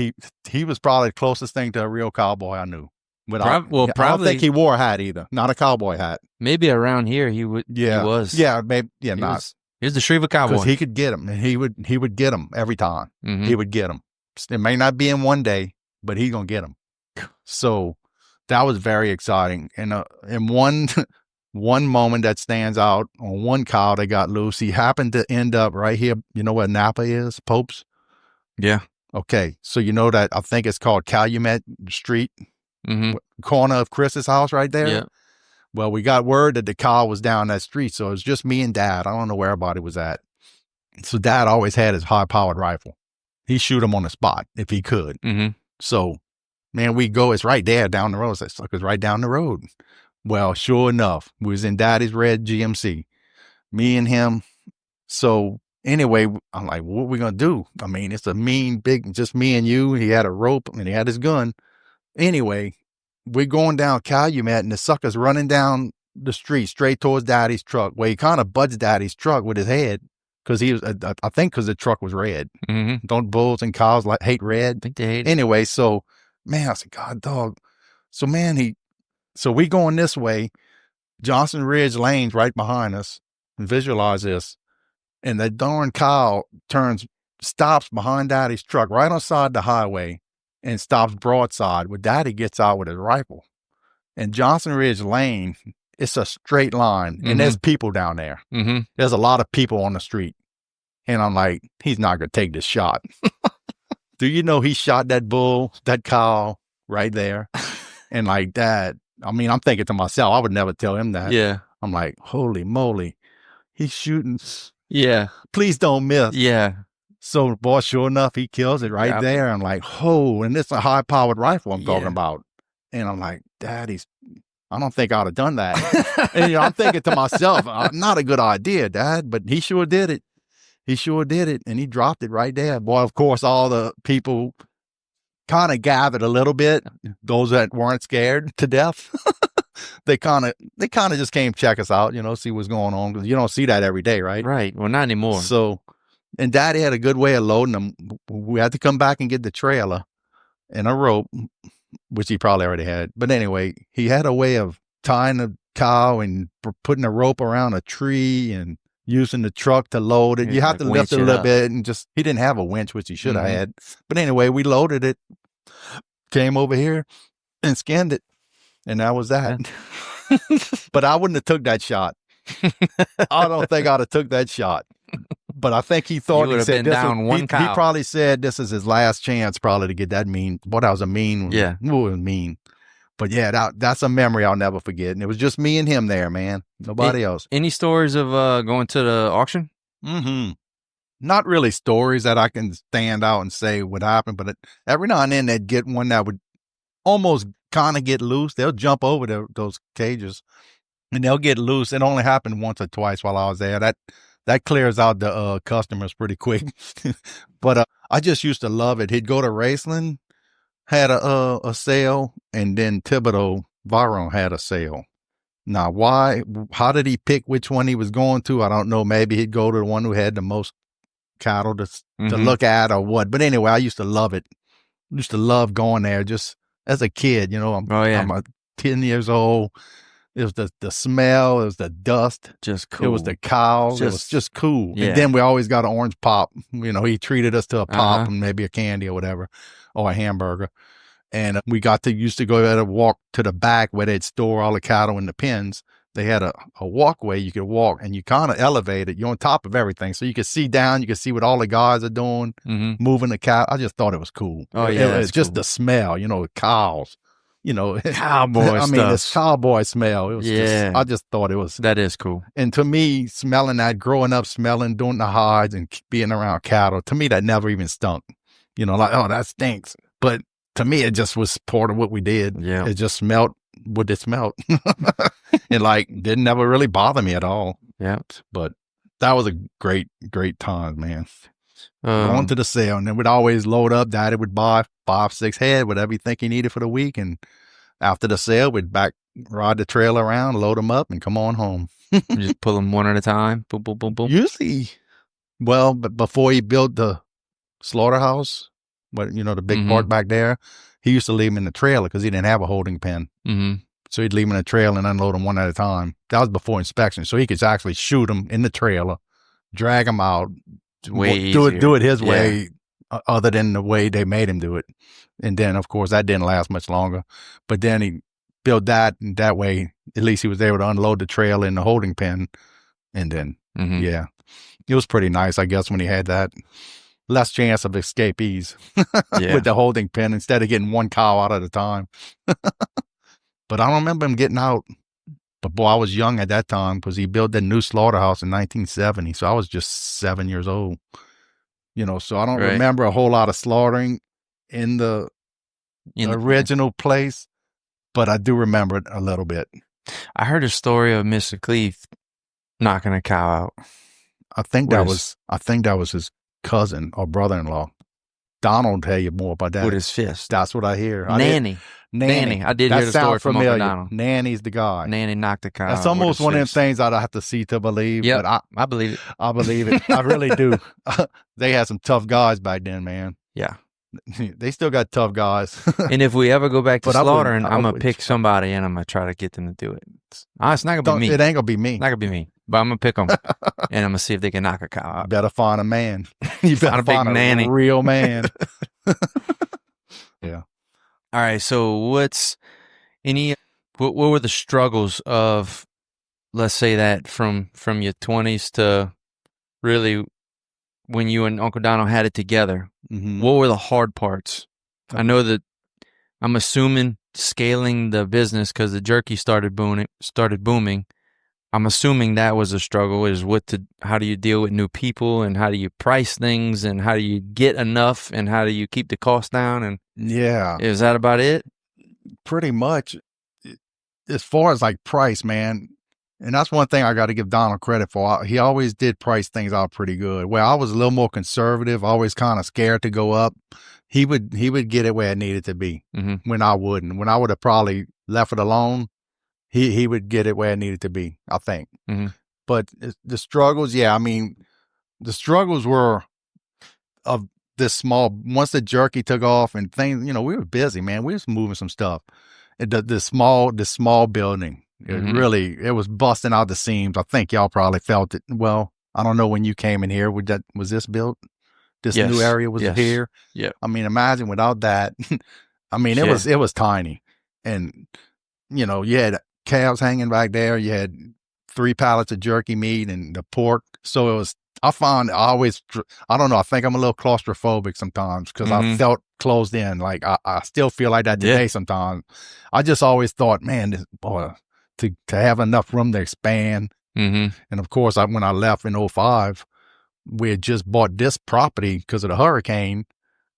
S2: He was probably the closest thing to a real cowboy I knew.
S1: Probably.
S2: I don't think he wore a hat either. Not a cowboy hat.
S1: Maybe around here he was.
S2: Yeah, maybe. Yeah,
S1: he
S2: not.
S1: He was the Shriva cowboy.
S2: Because he could get them, and he would get them every time.
S1: Mm-hmm.
S2: He would get them. It may not be in one day, but he's gonna get them. So that was very exciting. And one moment that stands out on one cow that got loose, he happened to end up right here. You know where Napa is, Pope's?
S1: Yeah.
S2: Okay, so you know that I think it's called Calumet Street, corner of Chris's house right there.
S1: Yeah.
S2: Well, we got word that the cow was down that street, so it was just me and Dad. I don't know where everybody was at. So Dad always had his high-powered rifle. He shoot him on the spot if he could.
S1: Mm-hmm.
S2: So, man, we go. It's right there down the road. That sucker's right down the road. Well, sure enough, we was in Daddy's red GMC, me and him. So anyway, I'm like, what are we gonna do? I mean, it's a mean big, just me and you. He had a rope and he had his gun. Anyway, we're going down Calumet and the sucker's running down the street straight towards Daddy's truck. Well, he kind of butts Daddy's truck with his head because he was, I think, because the truck was red.
S1: Mm-hmm.
S2: Don't bulls and cows hate red?
S1: I think they hate it.
S2: Anyway, so man, I said, God, dog. So man, so we going this way. Johnson Ridge Lane's right behind us. And visualize this. And that darn cow stops behind Daddy's truck right on side the highway and stops broadside where Daddy gets out with his rifle. And Johnson Ridge Lane, it's a straight line. And there's people down there.
S1: Mm-hmm.
S2: There's a lot of people on the street. And I'm like, he's not going to take this shot. Do you know he shot that cow right there? And like that, I mean, I'm thinking to myself, I would never tell him that.
S1: Yeah.
S2: I'm like, holy moly, he's shooting.
S1: Yeah.
S2: Please don't miss.
S1: Yeah.
S2: So, boy, sure enough, he kills it right there. I'm like, oh, and it's a high-powered rifle I'm talking about. And I'm like, I don't think I'd have done that. And I'm thinking to myself, not a good idea, Dad, but he sure did it. He sure did it, and he dropped it right there. Boy, of course, all the people kind of gathered a little bit. Those that weren't scared to death, they kind of just came check us out, see what's going on, because you don't see that every day, right?
S1: Right. Well, not anymore.
S2: So, and Daddy had a good way of loading them. We had to come back and get the trailer and a rope, which he probably already had. But anyway, he had a way of tying the cow and putting a rope around a tree and using the truck to load it. You have to lift it a little bit and he didn't have a winch, which he should have had. But anyway, we loaded it, came over here and skinned it. And that was that. But I wouldn't have took that shot. I don't think I'd have took that shot. But I think he thought he said he probably said this is his last chance probably to get that mean. Boy, that was a mean.
S1: Yeah.
S2: It was mean. But yeah, that's a memory I'll never forget. And it was just me and him there, man. Nobody else.
S1: Any stories of going to the auction?
S2: Mm-hmm. Not really stories that I can stand out and say what happened, but every now and then they'd get one that would almost kind of get loose. They'll jump over those cages and they'll get loose. It only happened once or twice while I was there. That clears out the customers pretty quick. But I just used to love it. He'd go to Raceland, had a sale, and then Thibodeau, Varon had a sale. Now, how did he pick which one he was going to? I don't know. Maybe he'd go to the one who had the most cattle to look at or what. But anyway, I used to love it. I used to love going there just as a kid. I'm 10 years old. It was the smell. It was the dust.
S1: Just cool.
S2: It was the cows. It was just cool.
S1: Yeah.
S2: And then we always got an orange pop. He treated us to a pop and maybe a candy or whatever, or a hamburger. And we used to go there to walk to the back where they'd store all the cattle in the pens. They had a walkway you could walk, and you kind of elevated. You're on top of everything. So you could see down. You could see what all the guys are doing, moving the cow. I just thought it was cool.
S1: Oh, yeah.
S2: It's just the smell, cows.
S1: Cowboy stuff.
S2: This cowboy smell. It was I just thought it was.
S1: That is cool.
S2: And to me, smelling that, growing up smelling, doing the hides and being around cattle, to me, that never even stunk. Like, oh, that stinks. But to me, it just was part of what we did.
S1: Yeah.
S2: It just smelt what it smelt. It like didn't never really bother me at all.
S1: Yeah.
S2: But that was a great time, man. Going to the sale, and then we'd always load up. Daddy would buy 5, 6 head, whatever you think he needed for the week. And after the sale, we'd ride the trailer around, load them up, and come on home.
S1: Just pull them one at a time. Boom, boom, boom, boom.
S2: Usually, well, but before he built the slaughterhouse, but the big part back there, he used to leave them in the trailer because he didn't have a holding pen.
S1: Mm-hmm.
S2: So he'd leave them in the trailer and unload them one at a time. That was before inspection, so he could actually shoot them in the trailer, drag them out, do it his way, other than the way they made him do it. And then, of course, that didn't last much longer. But then he built that, and that way, at least he was able to unload the trailer in the holding pen. And then, it was pretty nice, I guess, when he had that. Less chance of escapees with the holding pen instead of getting one cow out at a time. But I don't remember him getting out. But boy, I was young at that time because he built that new slaughterhouse in 1970. So I was just 7 years old. So I don't remember a whole lot of slaughtering in the original place, but I do remember it a little bit.
S1: I heard a story of Mr. Cleve knocking a cow out.
S2: I think that was his cousin or brother-in-law. Donald will tell you more about that.
S1: With his fist.
S2: That's what I hear.
S1: Nanny. I did hear the story from Uncle Donald.
S2: Nanny's the guy.
S1: Nanny knocked the cow out.
S2: That's almost one of them things I'd have to see to believe.
S1: Yeah,
S2: but
S1: I believe it.
S2: I believe it. I really do. They had some tough guys back then, man.
S1: Yeah.
S2: They still got tough guys.
S1: And if we ever go back to slaughtering, I'm going to pick somebody and I'm going to try to get them to do it. It's not going to be me.
S2: It ain't going to be me.
S1: Not going to be me. But I'm going to pick them and I'm going to see if they can knock a cow out.
S2: You better find a man. You better find a
S1: nanny.
S2: Real man. Yeah.
S1: All right. So what were the struggles of, let's say that from your 20s to really when you and Uncle Donald had it together? What were the hard parts? I know that I'm assuming scaling the business because the jerky started booming. I'm assuming that was a struggle, is how do you deal with new people and how do you price things and how do you get enough and how do you keep the cost down? And is that about it?
S2: Pretty much. As far as like price, man, and that's one thing I got to give Donald credit for. He always did price things out pretty good. Where I was a little more conservative, always kind of scared to go up. He would get it where it needed to be when I wouldn't. When I would have probably left it alone, he would get it where it needed to be, I think. But the struggles, the struggles were of this small. Once the jerky took off and things, we were busy, man. We was moving some stuff. The small building. It was busting out the seams. I think y'all probably felt it. Well, I don't know when you came in here. Was this built? This new area was here.
S1: Yeah.
S2: I mean, imagine without that. It was tiny, and you had calves hanging back there. You had 3 pallets of jerky meat and the pork. So it was. I don't know. I think I'm a little claustrophobic sometimes because I felt closed in. Like I still feel like that today sometimes. I just always thought, man, to have enough room to expand. And of course, when I left in 2005, we had just bought this property because of the hurricane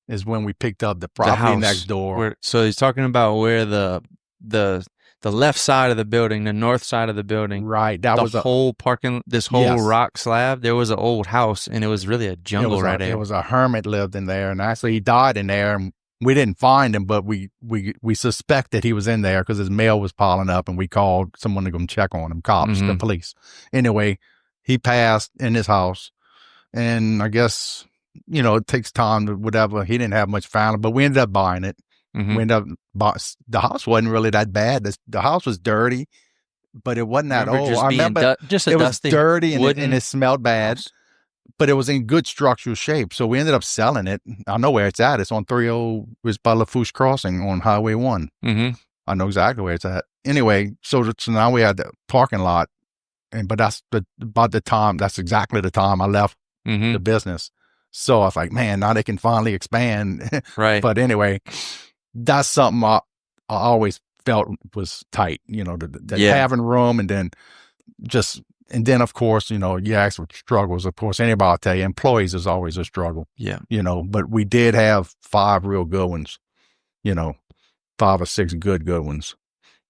S2: is when we picked up the property next door.
S1: So he's talking about where the left side of the building, the north side of the building.
S2: Right. That was
S1: whole parking, this whole rock slab. There was an old house and it was really a jungle right there.
S2: It was a hermit lived in there, and actually he died in there. And we didn't find him, but we suspected he was in there because his mail was piling up, and we called someone to come check on him, cops, the police. Anyway, he passed in his house, and I guess, it takes time to whatever. He didn't have much family, but we ended up buying it. We ended up the house wasn't really that bad. The house was dirty, but it wasn't that old. I remember it was dirty and it smelled bad. House. But it was in good structural shape. So we ended up selling it. I know where it's at. It's on 30, it's by Lafourche Crossing on Highway 1. I know exactly where it's at. Anyway, so now we had the parking lot. But that's exactly the time I left the business. So I was like, man, now they can finally expand.
S1: Right.
S2: But anyway, that's something I always felt was tight, having room and then, of course, you ask for struggles. Of course, anybody will tell you, employees is always a struggle.
S1: Yeah.
S2: But we did have 5 real good ones. 5 or 6 good ones.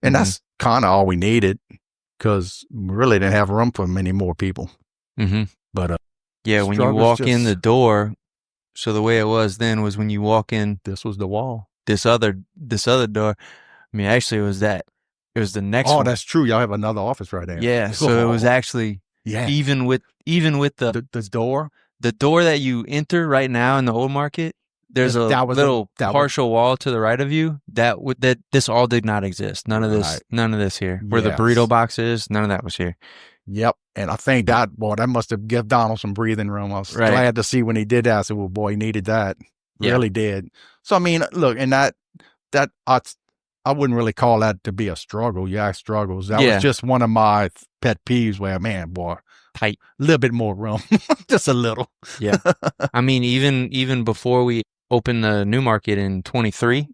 S2: And
S1: Mhm.
S2: that's kind of all we needed because we really didn't have room for many more people.
S1: Mm-hmm.
S2: But
S1: yeah, when you walk in the door, so the way it was then was when you walk in
S2: this was the wall.
S1: this other door. I mean, actually, it was the next one.
S2: Oh, that's true. Y'all have another office right there.
S1: Yeah, so it was actually even with
S2: the door.
S1: The door that you enter right now in the old market, there's a little partial wall to the right of you that this all did not exist. None of this here. Where the burrito box is, none of that was here.
S2: Yep. And I think that must have given Donald some breathing room. I was glad to see when he did that. I said, well, boy, he needed that. Really did. So, I mean, look, and that I wouldn't really call that to be a struggle. Yeah, struggles. That was just one of my pet peeves where, man, boy,
S1: tight.
S2: A little bit more room. Just a little.
S1: Yeah. I mean, even before we opened the new market in 23,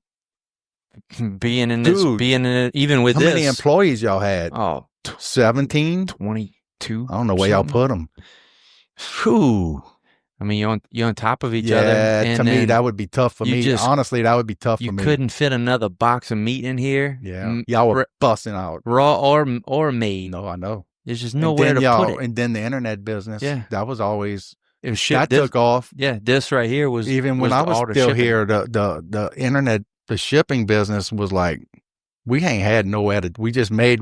S1: being in it, even with
S2: how many employees y'all had?
S1: Oh,
S2: 17?
S1: 22.
S2: I don't know where y'all put them. Whew.
S1: I mean, you're on top of each other.
S2: Yeah, to me, that would be tough for me. Honestly, that would be tough for me.
S1: You couldn't fit another box of meat in here.
S2: Yeah. Y'all were busting out.
S1: Raw or made.
S2: No, I know.
S1: There's just nowhere to put it.
S2: And then the internet business. Yeah. That was always, that took off.
S1: Yeah, this right here was.
S2: Even when I was still here, the internet, the shipping business was like, we ain't had nowhere to, we just made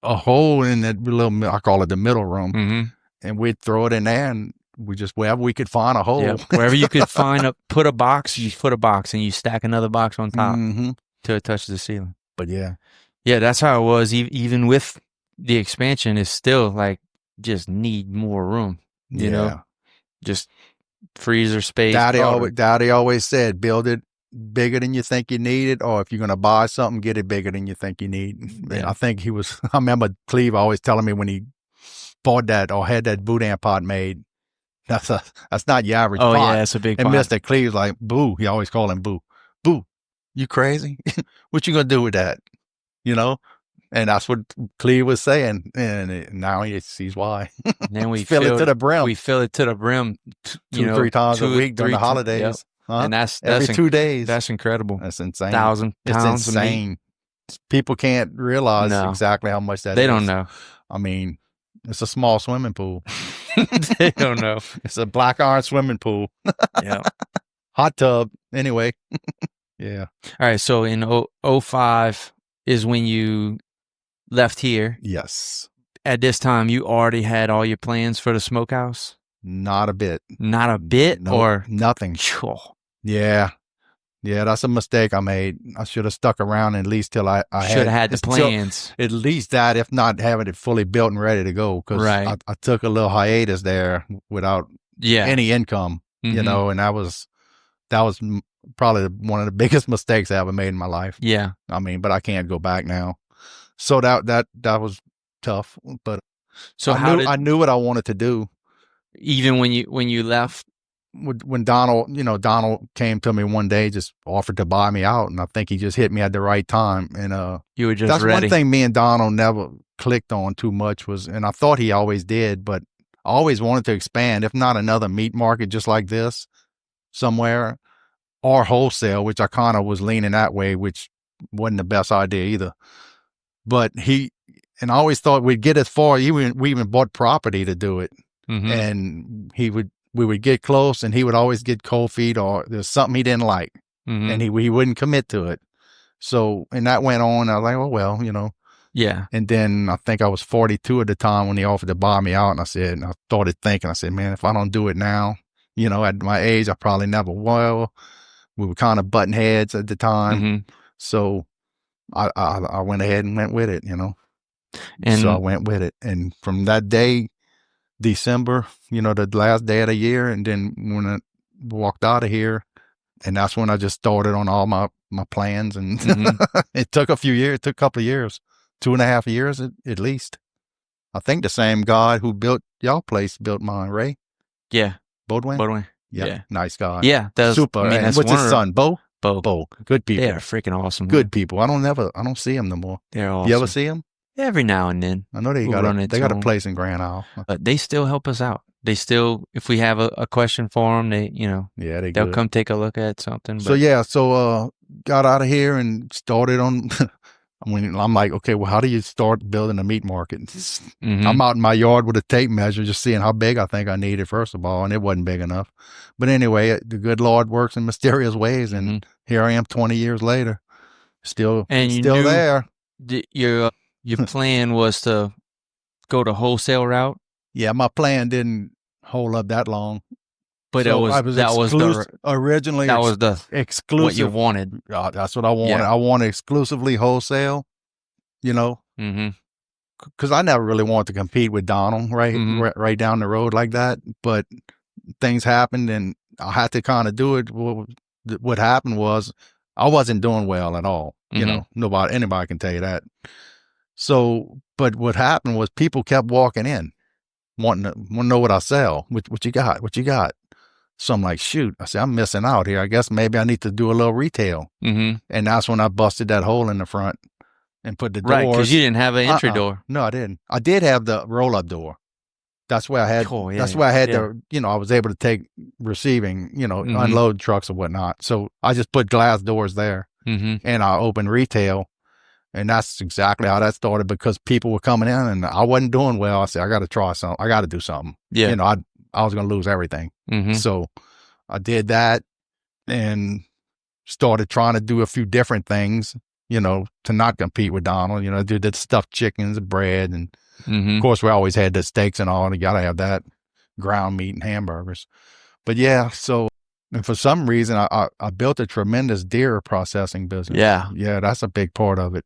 S2: a hole in that little, I call it the middle room.
S1: Mm-hmm.
S2: And we'd throw it in there and we just, wherever we could find a hole.
S1: Yeah, wherever you could put a box, you put a box and you stack another box on top till it touches the ceiling.
S2: But yeah,
S1: that's how it was. Even with the expansion, is still like just need more room. You know, just freezer space.
S2: Daddy always said, build it bigger than you think you need it, or if you're going to buy something, get it bigger than you think you need. Yeah. And I think I remember Cleve always telling me when he bought that or had that boudin pot made, that's not your average pot.
S1: Oh, yeah, it's a big pot.
S2: And Mr. Cleve's like, boo. He always called him boo. Boo, you crazy? What you going to do with that? You know? And that's what Cleve was saying. And now he sees why.
S1: And then we
S2: fill it to the brim.
S1: We fill it to the brim
S2: 2-3 times a week during the holidays.
S1: Yep.
S2: Huh?
S1: And that's
S2: every 2 days.
S1: That's incredible.
S2: That's insane.
S1: 1,000 pounds.
S2: It's insane. People can't realize exactly how much that is.
S1: They don't know.
S2: I mean, it's a small swimming pool.
S1: They don't know.
S2: It's a black iron swimming pool.
S1: Yeah.
S2: Hot tub. Anyway. Yeah.
S1: All right. So in 05 is when you left here.
S2: Yes.
S1: At this time, you already had all your plans for the smokehouse?
S2: Not a bit.
S1: Not a bit?
S2: No,
S1: or
S2: nothing. Yeah. Yeah, that's a mistake I made. I should have stuck around at least till I
S1: should have had the plans.
S2: At least that, if not having it fully built and ready to go. Because I took a little hiatus there without any income, you know, and that was probably one of the biggest mistakes I ever made in my life.
S1: Yeah.
S2: I mean, but I can't go back now. So that was tough. But
S1: so
S2: I knew what I wanted to do.
S1: Even when you left?
S2: When Donald came to me one day, just offered to buy me out, and I think he just hit me at the right time. And
S1: you were just
S2: that's
S1: ready.
S2: One thing me and Donald never clicked on too much was, and I thought he always did, but I always wanted to expand, if not another meat market just like this somewhere, or wholesale, which I kind of was leaning that way, which wasn't the best idea either. But I always thought we'd get as far. We even bought property to do it, and we would get close, and he would always get cold feet, or there's something he didn't like, and he wouldn't commit to it. So, and that went on. I was like, oh, well, you know.
S1: Yeah.
S2: And then I think I was 42 at the time when he offered to buy me out, and I started thinking, I said, man, if I don't do it now, you know, at my age, I probably never will. We were kind of butting heads at the time. So I went ahead and went with it, you know. And so I went with it. And from that day, December, you know, the last day of the year, and then when I walked out of here, and that's when I just started on all my plans, and it took a few years. It took a couple of years, 2.5 years at least. I think the same guy who built y'all place built mine, Ray.
S1: Yeah.
S2: Baudouin. Yeah. Nice guy.
S1: Yeah.
S2: Super. I mean, what's his son? Bo. Good people.
S1: They are freaking awesome.
S2: Good people. I don't see them no more.
S1: They're awesome.
S2: You ever see them?
S1: Every now and then.
S2: I know they got a place in Grand Isle.
S1: But they still help us out. They still, if we have a question for them, they'll come take a look at something. But.
S2: So got out of here and started on. I'm like, okay, well, how do you start building a meat market? I'm out in my yard with a tape measure, just seeing how big I think I needed, first of all, and it wasn't big enough. But anyway, the good Lord works in mysterious ways, and here I am 20 years later, still there.
S1: Your plan was to go the wholesale route?
S2: Yeah, my plan didn't hold up that long.
S1: But
S2: so
S1: that was the
S2: exclusive.
S1: What you wanted.
S2: That's what I wanted.
S1: Yeah.
S2: I wanted exclusively wholesale, because I never really wanted to compete with Donald right down the road like that. But things happened, and I had to kind of do it. What happened was I wasn't doing well at all. Anybody can tell you that. So, but what happened was people kept walking in, wanting to know what I sell. What you got? What you got? So I'm like, shoot, I said, I'm missing out here. I guess maybe I need to do a little retail. And that's when I busted that hole in the front and put the doors.
S1: Right, because you didn't have an entry door.
S2: No, I didn't. I did have the roll-up door. That's where I had, I was able to take receiving, unload trucks or whatnot. So I just put glass doors there and I opened retail. And that's exactly how that started, because people were coming in and I wasn't doing well. I said, I got to try something. I got to do something.
S1: Yeah.
S2: I was going to lose everything. So I did that and started trying to do a few different things, to not compete with Donald. I did the stuffed chickens and bread. And of course, we always had the steaks and all. And you got to have that, ground meat and hamburgers. But yeah, so and for some reason, I built a tremendous deer processing business.
S1: Yeah.
S2: Yeah, that's a big part of it.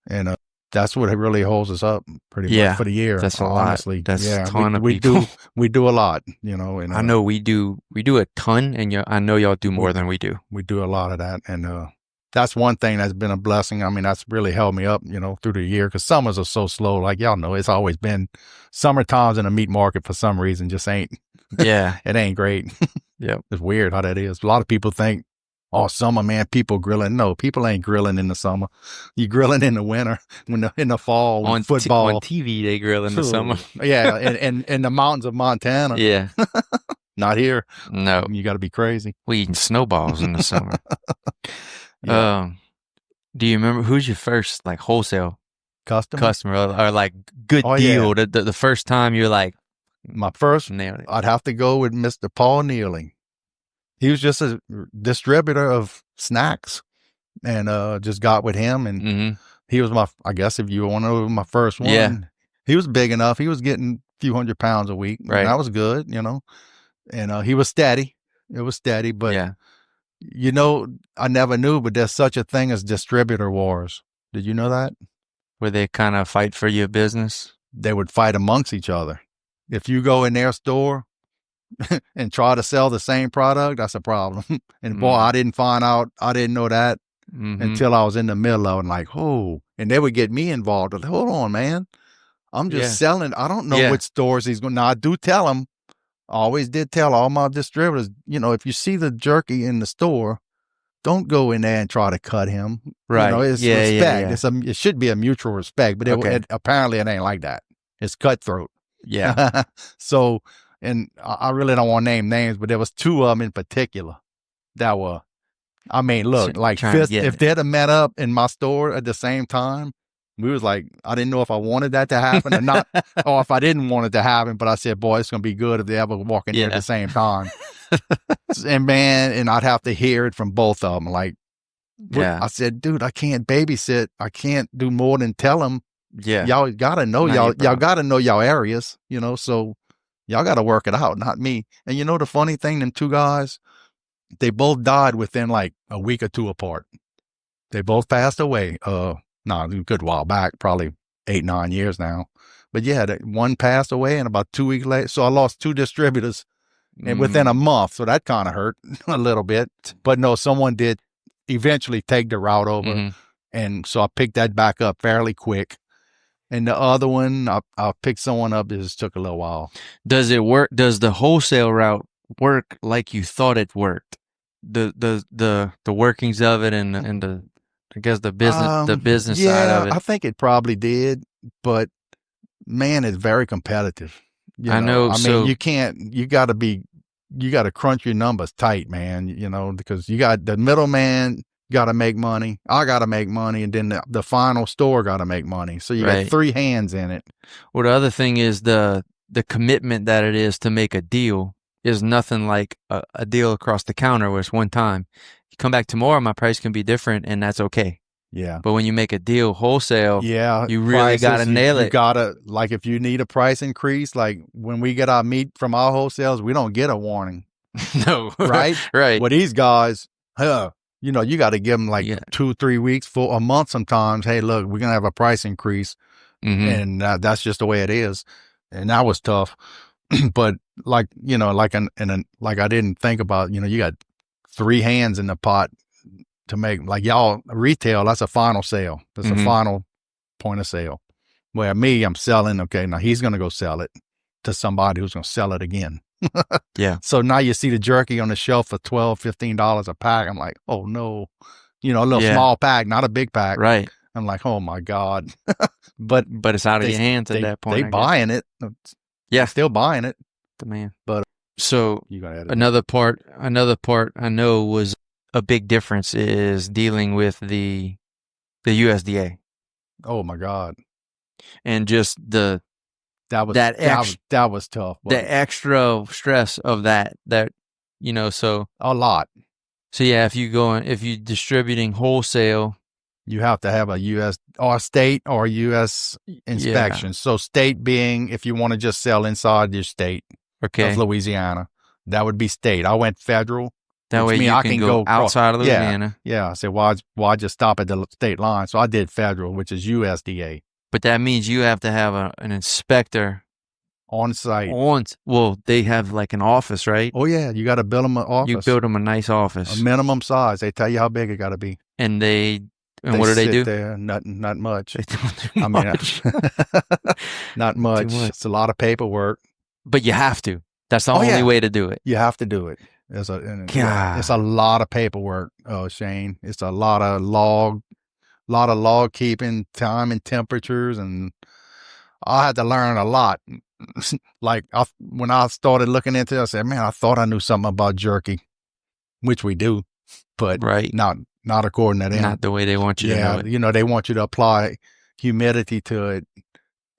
S2: And that's what really holds us up pretty much for the year.
S1: That's
S2: honestly.
S1: A lot. That's a ton of
S2: we
S1: people.
S2: We do a lot, And
S1: I know we do a ton, and I know y'all do more than we do.
S2: We do a lot of that, and that's one thing that's been a blessing. I mean, that's really held me up, through the year, because summers are so slow. Like y'all know, it's always been summer times in a meat market for some reason just ain't.
S1: Yeah,
S2: it ain't great.
S1: Yeah,
S2: it's weird how that is. A lot of people think, oh, summer, man, people grilling. No, people ain't grilling in the summer. You grilling in the winter, in the fall,
S1: on
S2: football.
S1: On TV, they grill in the summer.
S2: Yeah, in the mountains of Montana.
S1: Yeah.
S2: Not here.
S1: No.
S2: You got to be crazy.
S1: We eating snowballs in the summer. Yeah. Do you remember who's your first, like, wholesale customer or like good deal? Yeah. The first time you're like,
S2: my first,
S1: nailed it.
S2: I'd have to go with Mr. Paul Nealing. He was just a distributor of snacks, and just got with him, and he was I guess if you want to know, my first one.
S1: Yeah.
S2: He was big enough. He was getting a few $100 pounds a week.
S1: Right.
S2: And that was good, and he was steady. It was steady, but I never knew, but there's such a thing as distributor wars. Did you know that?
S1: Where they kind of fight for your business? They
S2: would fight amongst each other. If you go in their store and try to sell the same product, that's a problem. And boy, I didn't know that until I was in the middle of it, and like, oh, and they would get me involved. Like, hold on, man. I'm just selling. I don't know which stores he's going. Now, I do tell them. I always did tell all my distributors, if you see the jerky in the store, don't go in there and try to cut him.
S1: Right.
S2: It's respect. Yeah. It should be a mutual respect, but apparently it ain't like that. It's cutthroat.
S1: Yeah.
S2: So, and I really don't want to name names, but there was two of them in particular that were, I mean, look, like if they'd have met up in my store at the same time, we was like, I didn't know if I wanted that to happen or not, or if I didn't want it to happen, but I said, boy, it's going to be good if they ever walk in here at the same time. and I'd have to hear it from both of them. Like, I said, dude, I can't babysit. I can't do more than tell them.
S1: Yeah.
S2: Y'all got to know y'all got to know y'all areas, so y'all got to work it out, not me. And the funny thing, them two guys, they both died within like a week or two apart. They both passed away. A good while back, probably 8-9 years now. But yeah, one passed away, and about 2 weeks later, so I lost two distributors and within a month. So that kind of hurt a little bit. But no, someone did eventually take the route over. And so I picked that back up fairly quick. And the other one, I picked someone up. It just took a little while.
S1: Does it work? Does the wholesale route work like you thought it worked? The workings of it and the I guess the business side of it.
S2: I think it probably did, but man, it's very competitive.
S1: I know.
S2: I mean, you got to crunch your numbers tight, man, because you got the middleman, got to make money. I got to make money. And then the final store got to make money. So you got
S1: Right.
S2: 3 hands in it.
S1: Well, the other thing is the commitment that it is to make a deal is nothing like a deal across the counter where it's one time. You come back tomorrow, my price can be different, and that's okay.
S2: Yeah.
S1: But when you make a deal wholesale,
S2: Yeah.
S1: you really got to nail it.
S2: You got to, like, if you need a price increase, like when we get our meat from our wholesales, we don't get a warning.
S1: No.
S2: Right?
S1: Right.
S2: Well, these guys, you know, you got to give them like 2-3 weeks, for a month sometimes. Hey, look, we're going to have a price increase. And that's just the way it is. And that was tough. But like, you know, like like I didn't think about, you know, you got 3 hands in the pot to make, like, y'all retail, that's a final sale. That's a final point of sale. Where me, I'm selling, okay, now he's going to go sell it to somebody who's going to sell it again.
S1: Yeah.
S2: So now you see the jerky on the shelf for $12, $15 a pack. I'm like, oh no, you know, a little small pack, not a big pack.
S1: Right.
S2: I'm like, oh my God. But
S1: it's out of your hands at that point.
S2: They buying it.
S1: Yeah.
S2: They're still buying it.
S1: The man.
S2: But
S1: so
S2: you gotta edit
S1: another part I know was a big difference is dealing with the USDA.
S2: Oh my God.
S1: And just that
S2: was tough.
S1: The extra stress of that, you know, so
S2: a lot.
S1: So yeah, if you distributing wholesale,
S2: you have to have a U.S. or state or U.S. inspection. Yeah. So state being if you want to just sell inside your state of Louisiana, that would be state. I went federal.
S1: That way you can go outside of Louisiana.
S2: Yeah. I said, why just stop at the state line? So I did federal, which is USDA.
S1: But that means you have to have an inspector
S2: on site.
S1: Well, they have like an office, right?
S2: Oh yeah, you got to build them an office.
S1: You build them a nice office,
S2: a minimum size. They tell you how big it got to be.
S1: And what do they do?
S2: There, not much.
S1: They don't do much.
S2: Not much. It's a lot of paperwork.
S1: But you have to. That's the only way to do it.
S2: You have to do it. It's a lot of paperwork. Oh, Shane, it's a lot of log keeping, time and temperatures, and I had to learn a lot. Like when I started looking into it, I said, man, I thought I knew something about jerky, which we do, but not according to them.
S1: Not the way they want you to know it.
S2: You know, they want you to apply humidity to it.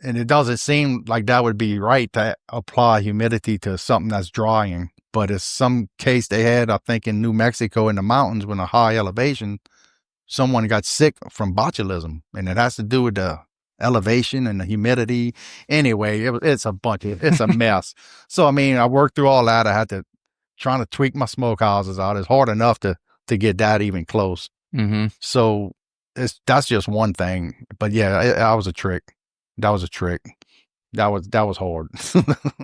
S2: And it doesn't seem like that would be right to apply humidity to something that's drying. But it's some case they had, I think, in New Mexico in the mountains when a high elevation, someone got sick from botulism. And it has to do with the elevation and the humidity. Anyway, it's a mess. So, I mean, I worked through all that. I had to trying to tweak my smokehouses out. It's hard enough to get that even close. So that's just one thing. But yeah, that was a trick. That was hard.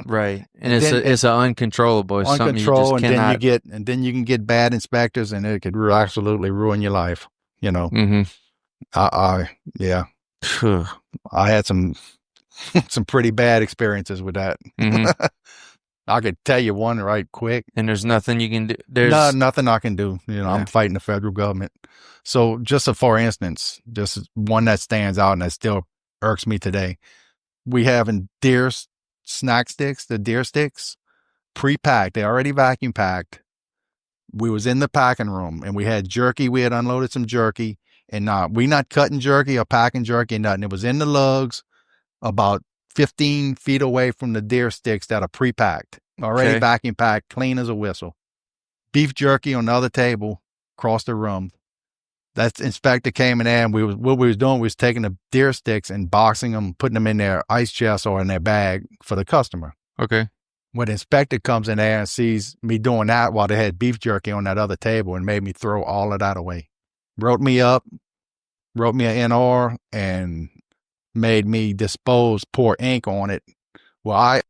S1: Right. And it's an uncontrollable. It's something you just cannot.
S2: Then you can get bad inspectors and it could absolutely ruin your life. You know. Yeah. I had some pretty bad experiences with that. I could tell you one right quick.
S1: And there's nothing you can do. There's
S2: nothing I can do. You know, I'm fighting the federal government. So just for instance, just one that stands out and that still irks me today. We have in deer snack sticks, the deer sticks, pre-packed. They already vacuum packed. We was in the packing room and we had jerky. We had unloaded some jerky. And we not cutting jerky or packing jerky or nothing. It was in the lugs about 15 feet away from the deer sticks that are pre-packed, already vacuum packed, clean as a whistle. Beef jerky on the other table across the room. That inspector came in there and what we was doing was taking the deer sticks and boxing them, putting them in their ice chest or in their bag for the customer.
S1: Okay.
S2: When the inspector comes in there and sees me doing that while they had beef jerky on that other table and made me throw all of that away. Wrote me an NR and made me pour ink on it. Well,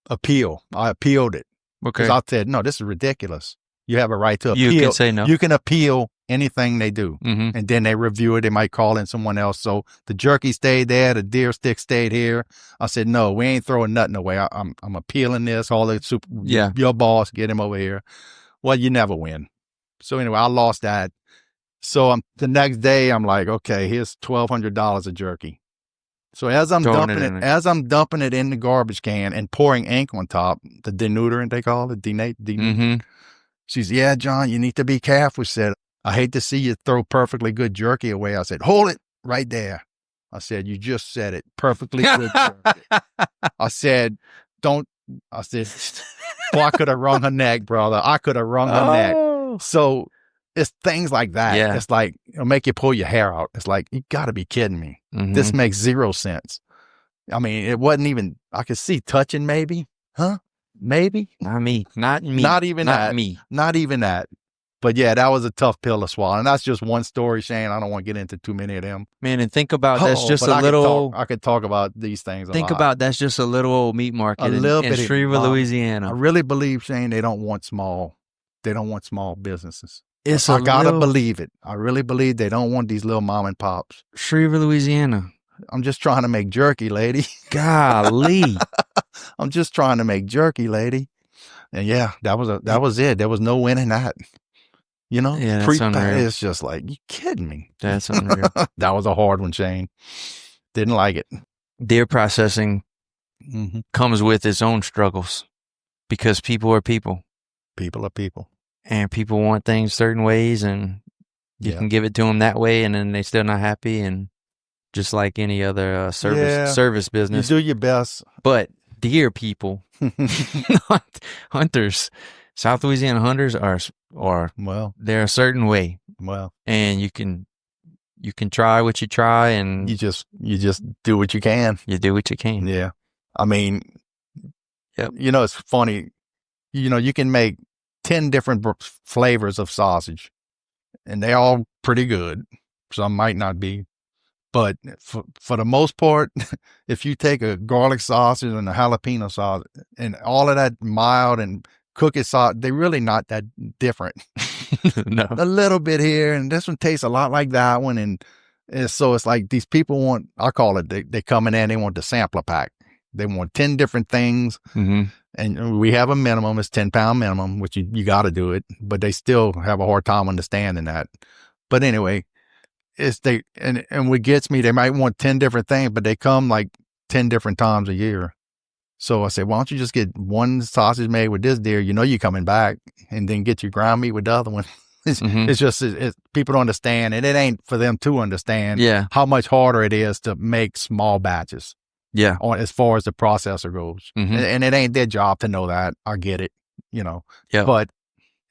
S2: appeal. I appealed it.
S1: Okay.
S2: Because I said, no, this is ridiculous. You have a right to appeal.
S1: You can say no.
S2: You can appeal anything they do. And then they review it. They might call in someone else. So the jerky stayed there. The deer stick stayed here. I said, no, we ain't throwing nothing away. I'm appealing this. Call it your boss, get him over here. Well, you never win. So anyway, I lost that. So the next day, I'm like, okay, here's $1,200 of jerky. So as I'm dumping it in the garbage can and pouring ink on top, the denudant they call it, denate. She said, yeah, John, you need to be careful. She said, I hate to see you throw perfectly good jerky away. I said, hold it right there. I said, you just said it. Perfectly good jerky. I said, don't. I said, well, I could have wrung her neck, brother. I could have wrung her neck. So it's things like that.
S1: Yeah.
S2: It's like, it'll make you pull your hair out. It's like, you got to be kidding me. This makes zero sense. I mean, it wasn't even, I could see touching maybe. Huh? Maybe.
S1: Not me. Not me.
S2: Not even
S1: Not
S2: that.
S1: me.
S2: Not even that. But yeah, that was a tough pill to swallow. And that's just one story, Shane. I don't want to get into too many of them.
S1: Man, and think about that's just
S2: but
S1: a little.
S2: I could talk about these things a
S1: Think
S2: lot.
S1: about that's just a little old meat market in
S2: bit
S1: Shreveport, Louisiana.
S2: I really believe, Shane, they don't want small businesses.
S1: It's
S2: I gotta believe it. I really believe they don't want these little mom and pops.
S1: Shreveport, Louisiana.
S2: I'm just trying to make jerky, lady.
S1: Golly.
S2: I'm just trying to make jerky, lady. And yeah, that was it. There was no winning that. You know,
S1: yeah, that's unreal.
S2: It's just like, you kidding me?
S1: That's unreal.
S2: That was a hard one, Shane. Didn't like it.
S1: Deer processing comes with its own struggles because people are people.
S2: People are people.
S1: And people want things certain ways, and you can give it to them that way, and then they still not happy. And just like any other service business,
S2: you do your best.
S1: But deer people, hunters, South Louisiana hunters are well, they're a certain way.
S2: Well,
S1: and you can try what you try, and
S2: you just do what you can.
S1: You do what you can.
S2: Yeah, I mean,
S1: yep.
S2: You know, it's funny. You know, you can make 10 different flavors of sausage, and they're all pretty good. Some might not be, but for the most part, if you take a garlic sausage and a jalapeno sausage and all of that mild and cookie sauce, they're really not that different.
S1: No,
S2: a little bit here, and this one tastes a lot like that one, and so it's like these people want. I call it they come in there and they want the sampler pack. They want 10 different things. And we have a minimum, it's 10-pound minimum, which you got to do it, but they still have a hard time understanding that. But anyway, and what gets me, they might want 10 different things, but they come like 10 different times a year. So I say, why don't you just get one sausage made with this deer? You know, you're coming back, and then get your ground meat with the other one. It's just, people don't understand, and it ain't for them to understand how much harder it is to make small batches.
S1: Yeah.
S2: As far as the processor goes. And it ain't their job to know that. I get it, you know.
S1: Yeah.
S2: But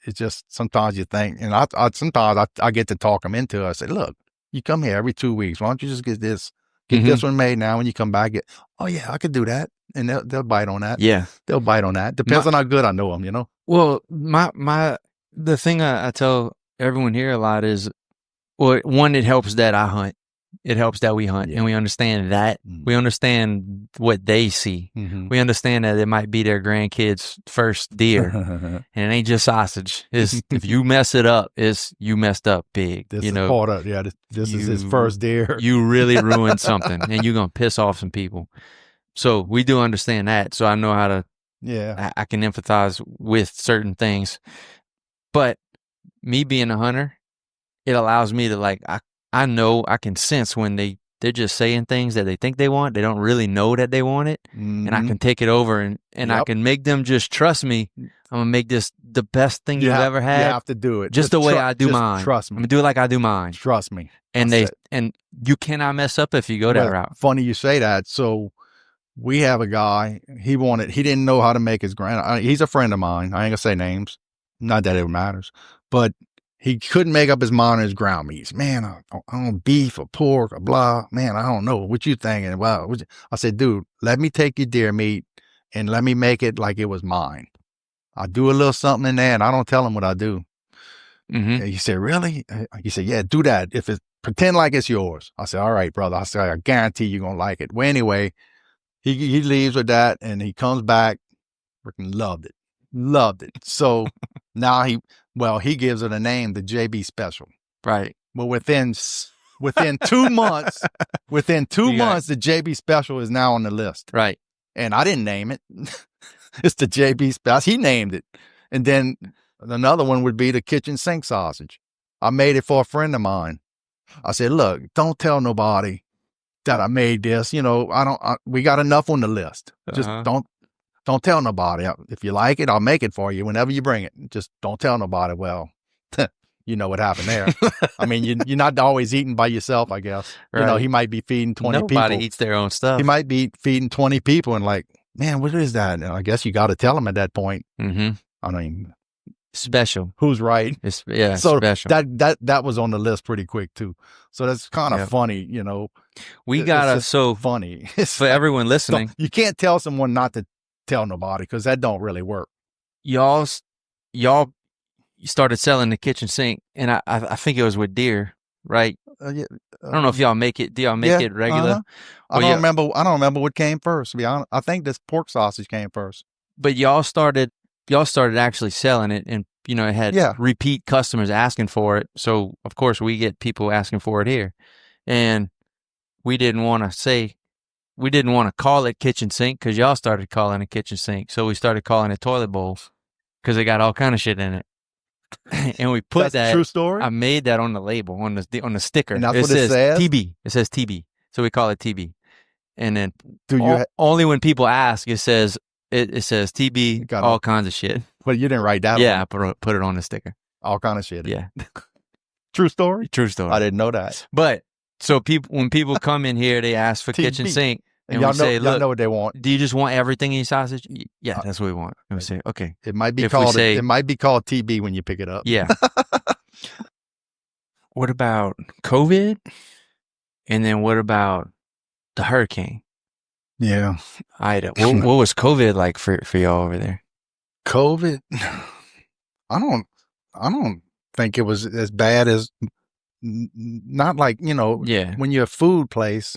S2: it's just sometimes you think, and sometimes I get to talk them into it. I say, look, you come here every 2 weeks. Why don't you just get this one made now? When you come back, oh yeah, I could do that. And they'll bite on that.
S1: Yeah.
S2: They'll bite on that. Depends on how good I know them, you know.
S1: Well, the thing I tell everyone here a lot is, well, one, it helps that I hunt. It helps that we hunt, and we understand that. We understand what they see. We understand that it might be their grandkids' first deer, and it ain't just sausage. It's, if you mess it up, you messed up big.
S2: This
S1: you
S2: is
S1: know,
S2: part of, this is his first deer.
S1: You really ruined something, and you're gonna piss off some people. So we do understand that. So I know how to.
S2: Yeah,
S1: I can empathize with certain things, but me being a hunter, it allows me to I know, I can sense when they're just saying things that they think they want. They don't really know that they want it. And I can take it over and I can make them just trust me. I'm going to make this the best thing you've ever had.
S2: You have to do it.
S1: Just the way I do mine.
S2: Trust me.
S1: I'm going to do it like I do mine.
S2: Trust me.
S1: And and you cannot mess up if you go that route.
S2: Funny you say that. So we have a guy, he didn't know how to make his he's a friend of mine. I ain't going to say names. Not that it matters. But he couldn't make up his mind on his ground meats. Man, I don't beef or pork or blah. Man, I don't know. What you thinking? Wow. I said, dude, let me take your deer meat and let me make it like it was mine. I do a little something in there, and I don't tell him what I do. And he said, really? He said, yeah, do that. Pretend like it's yours. I said, all right, brother. I said, I guarantee you're going to like it. Well, anyway, he leaves with that, and he comes back. Freaking loved it. So now he gives it a name, the JB Special.
S1: Right.
S2: Well, within 2 months, the JB Special is now on the list.
S1: Right.
S2: And I didn't name it. It's the JB Special. He named it. And then another one would be the kitchen sink sausage. I made it for a friend of mine. I said, look, don't tell nobody that I made this. You know, we got enough on the list. Just don't. Don't tell nobody. If you like it, I'll make it for you whenever you bring it. Just don't tell nobody. Well, you know what happened there. I mean, you're not always eating by yourself, I guess.
S1: Right.
S2: You know, he might be feeding 20
S1: Nobody
S2: people.
S1: eats their own stuff.
S2: He might be feeding 20 people and like, man, what is that? And I guess you got to tell him at that point.
S1: Mm-hmm.
S2: I mean,
S1: special.
S2: Who's right?
S1: So
S2: special. That was on the list pretty quick too. So that's kind of funny, you know.
S1: We gotta
S2: funny
S1: for everyone listening.
S2: You can't tell someone not to tell nobody because that don't really work.
S1: Y'all started selling the kitchen sink, and I think it was with deer, right?
S2: Yeah,
S1: I don't know if y'all make it. Do y'all make it regular?
S2: Uh-huh. I don't remember what came first. To be honest, I think this pork sausage came first.
S1: But y'all started actually selling it, and you know it had repeat customers asking for it. So of course we get people asking for it here, and we didn't want to call it kitchen sink because y'all started calling it kitchen sink. So we started calling it toilet bowls because it got all kind of shit in it. And we put
S2: that. True story.
S1: I made that on the label on the sticker.
S2: And that's what it says.
S1: TB. It says TB. So we call it TB. And then only when people ask, it says TB. All kinds of shit.
S2: But you didn't write that.
S1: Yeah, I put it on the sticker.
S2: All kind of shit.
S1: Yeah.
S2: True story.
S1: True story.
S2: I didn't know that.
S1: But so when people come in here, they ask for kitchen sink. And we say, look,
S2: y'all know what they want.
S1: Do you just want everything in your sausage? Yeah, that's what we want. And we say, okay.
S2: It might be called TB when you pick it up.
S1: Yeah. What about COVID? And then what about the hurricane?
S2: Yeah.
S1: Ida. What was COVID like for y'all over there?
S2: COVID? I don't think it was as bad as, not like, you know, when you're a food place,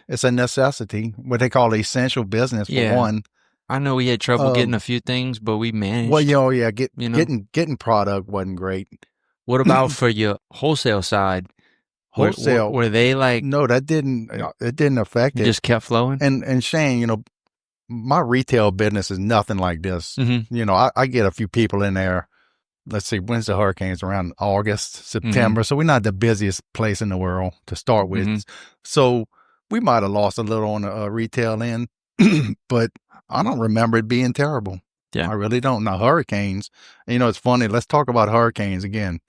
S2: it's a necessity, what they call essential business for one.
S1: I know we had trouble getting a few things, but we managed.
S2: Well, getting product wasn't great.
S1: What about for your wholesale side?
S2: Wholesale,
S1: were they like?
S2: No, it didn't affect it.
S1: Just kept flowing.
S2: And Shane, you know, my retail business is nothing like this.
S1: Mm-hmm.
S2: You know, I get a few people in there. Let's see, when's the hurricanes? Around August, September. Mm-hmm. So we're not the busiest place in the world to start with. Mm-hmm. So we might have lost a little on the retail end, but I don't remember it being terrible.
S1: Yeah.
S2: I really don't. Now, hurricanes, you know, it's funny. Let's talk about hurricanes again.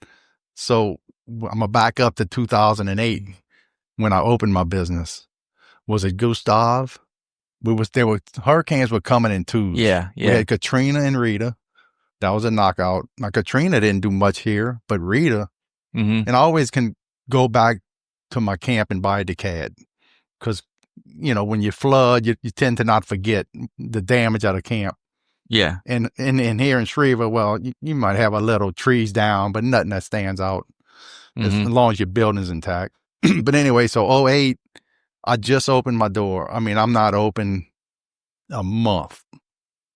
S2: So I'm going to back up to 2008 when I opened my business. Was it Gustav? Hurricanes were coming in twos.
S1: Yeah.
S2: We had Katrina and Rita. That was a knockout. Now, Katrina didn't do much here, but Rita, and I always can go back to my camp and buy a decad because, you know, when you flood, you tend to not forget the damage at a camp.
S1: Yeah.
S2: And here in Shreveport, well, you might have a little trees down, but nothing that stands out as long as your building's intact. But anyway, so 2008, I just opened my door. I mean, I'm not open a month.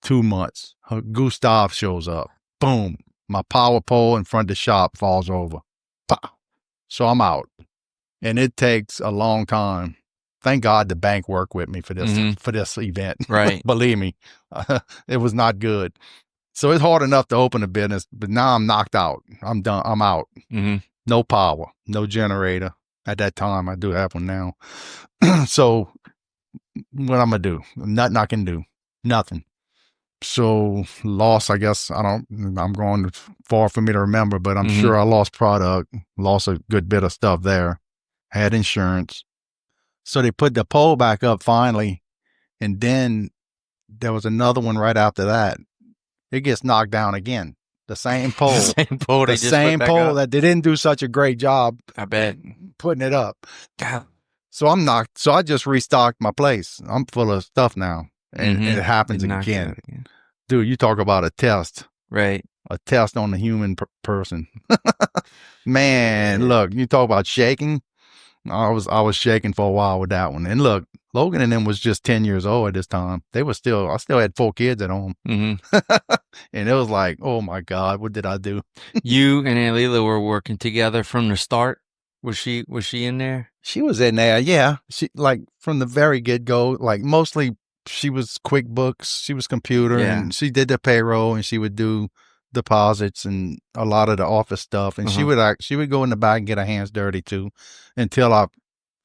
S2: 2 months, Gustav shows up. Boom. My power pole in front of the shop falls over. Pow. So I'm out. And it takes a long time. Thank God the bank worked with me for this event.
S1: Right.
S2: Believe me, it was not good. So it's hard enough to open a business, but now I'm knocked out. I'm done. I'm out.
S1: Mm-hmm.
S2: No power, no generator. At that time, I do have one now. So what I'm going to do? Nothing I can do. Nothing. So loss, I guess, I'm going far for me to remember, but I'm sure I lost product, lost a good bit of stuff there, had insurance. So they put the pole back up finally. And then there was another one right after that. It gets knocked down again. The same pole.
S1: The
S2: same pole that they didn't do such a great job.
S1: I bet.
S2: Putting it up.
S1: God.
S2: So I just restocked my place. I'm full of stuff now. And it happens again. Dude, you talk about a test.
S1: Right.
S2: A test on the human person. Man, look, you talk about shaking. I was shaking for a while with that one. And look, Logan and them was just 10 years old at this time. I still had 4 kids at home.
S1: Mm-hmm.
S2: And it was like, oh my God, what did I do?
S1: You and Aunt Leela were working together from the start. Was she in there?
S2: She was in there, yeah. She, like, from the very get-go, like, mostly she was QuickBooks, she was computer, and she did the payroll, and she would do deposits and a lot of the office stuff. And she would go in the back and get her hands dirty too, until I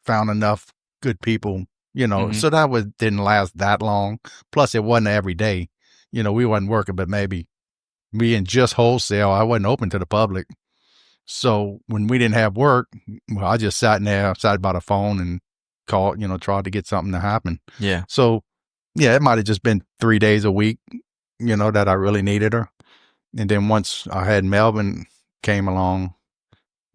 S2: found enough good people, you know. So that didn't last that long. Plus, it wasn't every day. we wasn't working, but maybe we in just wholesale. I wasn't open to the public. So when we didn't have work, well, I just sat by the phone and called, tried to get something to happen.
S1: Yeah.
S2: So yeah, it might have just been 3 days a week, that I really needed her. And then once I had Melvin came along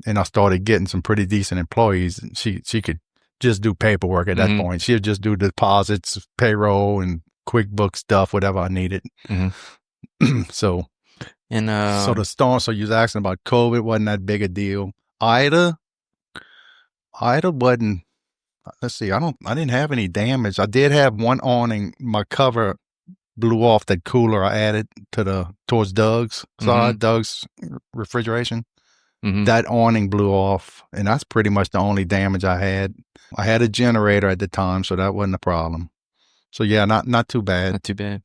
S2: and I started getting some pretty decent employees, she could just do paperwork at that point. She would just do deposits, payroll, and QuickBooks stuff, whatever I needed. So the storm. So you was asking about COVID, wasn't that big a deal. Ida wasn't. Let's see. I didn't have any damage. I did have one awning. My cover blew off that cooler I added towards Doug's side, Doug's refrigeration. That awning blew off, and that's pretty much the only damage I had. I had a generator at the time, so that wasn't a problem. So yeah, not too bad.
S1: Not too bad.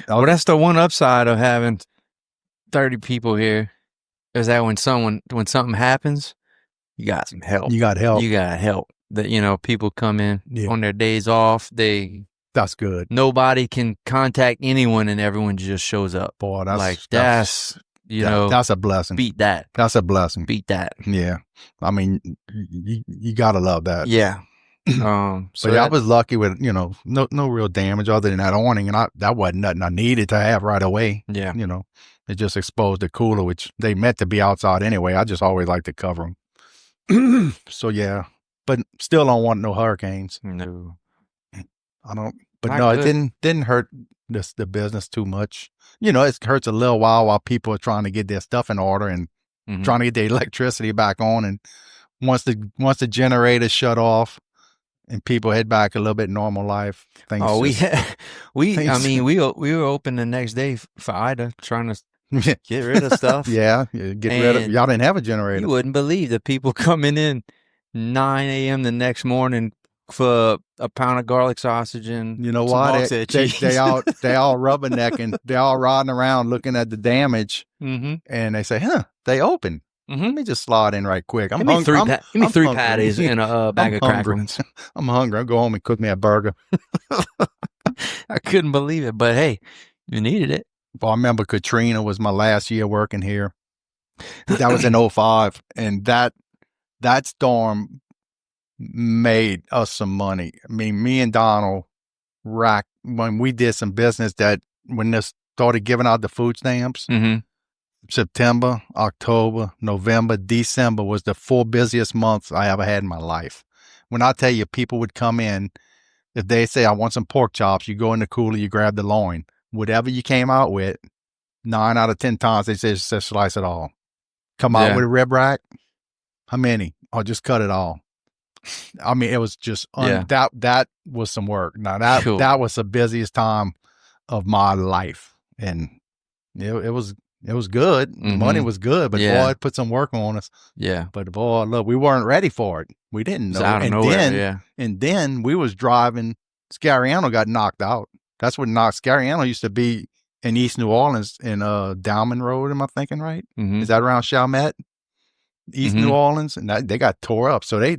S1: Well, that's the one upside of having 30 people here, is that when something happens, you got some help.
S2: You got help.
S1: You got help. That people come in on their days off.
S2: That's good.
S1: Nobody can contact anyone, and everyone just shows up.
S2: Boy, that's
S1: that's
S2: a blessing.
S1: Beat that.
S2: That's a blessing.
S1: Beat that.
S2: Yeah, I mean, you gotta love that.
S1: Yeah.
S2: So I was lucky with no real damage other than that awning, and that wasn't nothing I needed to have right away.
S1: Yeah.
S2: It just exposed the cooler, which they meant to be outside anyway. I just always like to cover them. So yeah, but still don't want no hurricanes.
S1: No,
S2: I don't. But no, it didn't hurt the business too much. It hurts a little while people are trying to get their stuff in order and trying to get their electricity back on. And once the generator shut off and people head back a little bit normal life, things.
S1: Oh, we were open the next day for Ida, trying to get rid of stuff.
S2: Yeah, get rid of. Y'all didn't have a generator.
S1: You wouldn't believe the people coming in 9 a.m. the next morning for a pound of garlic sausage and
S2: they all rubbernecking, they all riding around looking at the damage, and they say, they open. Let me just slide in right quick.
S1: Give me three patties and a bag of crackers.
S2: I'm hungry. I'll go home and cook me a burger.
S1: I couldn't believe it, but hey, you needed it.
S2: Well, I remember Katrina was my last year working here. That was in 2005, and that storm made us some money. I mean, me and Donald racked when we did some business that when this started giving out the food stamps, September, October, November, December was the 4 busiest months I ever had in my life. When I tell you, people would come in, if they say, I want some pork chops, you go in the cooler, you grab the loin. Whatever you came out with, 9 out of 10 times, they say, just slice it all. Come out with a rib rack. How many? Or just cut it all. I mean, it was just, that was some work. Now that was the busiest time of my life. And it was good. Money was good, but boy, it put some work on us. Yeah. But boy, look, we weren't ready for it. We didn't know.
S1: Out of nowhere,
S2: and then we was driving, Scariano got knocked out. That's what Scariano used to be in East New Orleans in Dowman Road. Am I thinking right? Is that around Chalmette? East New Orleans, and they got tore up. So they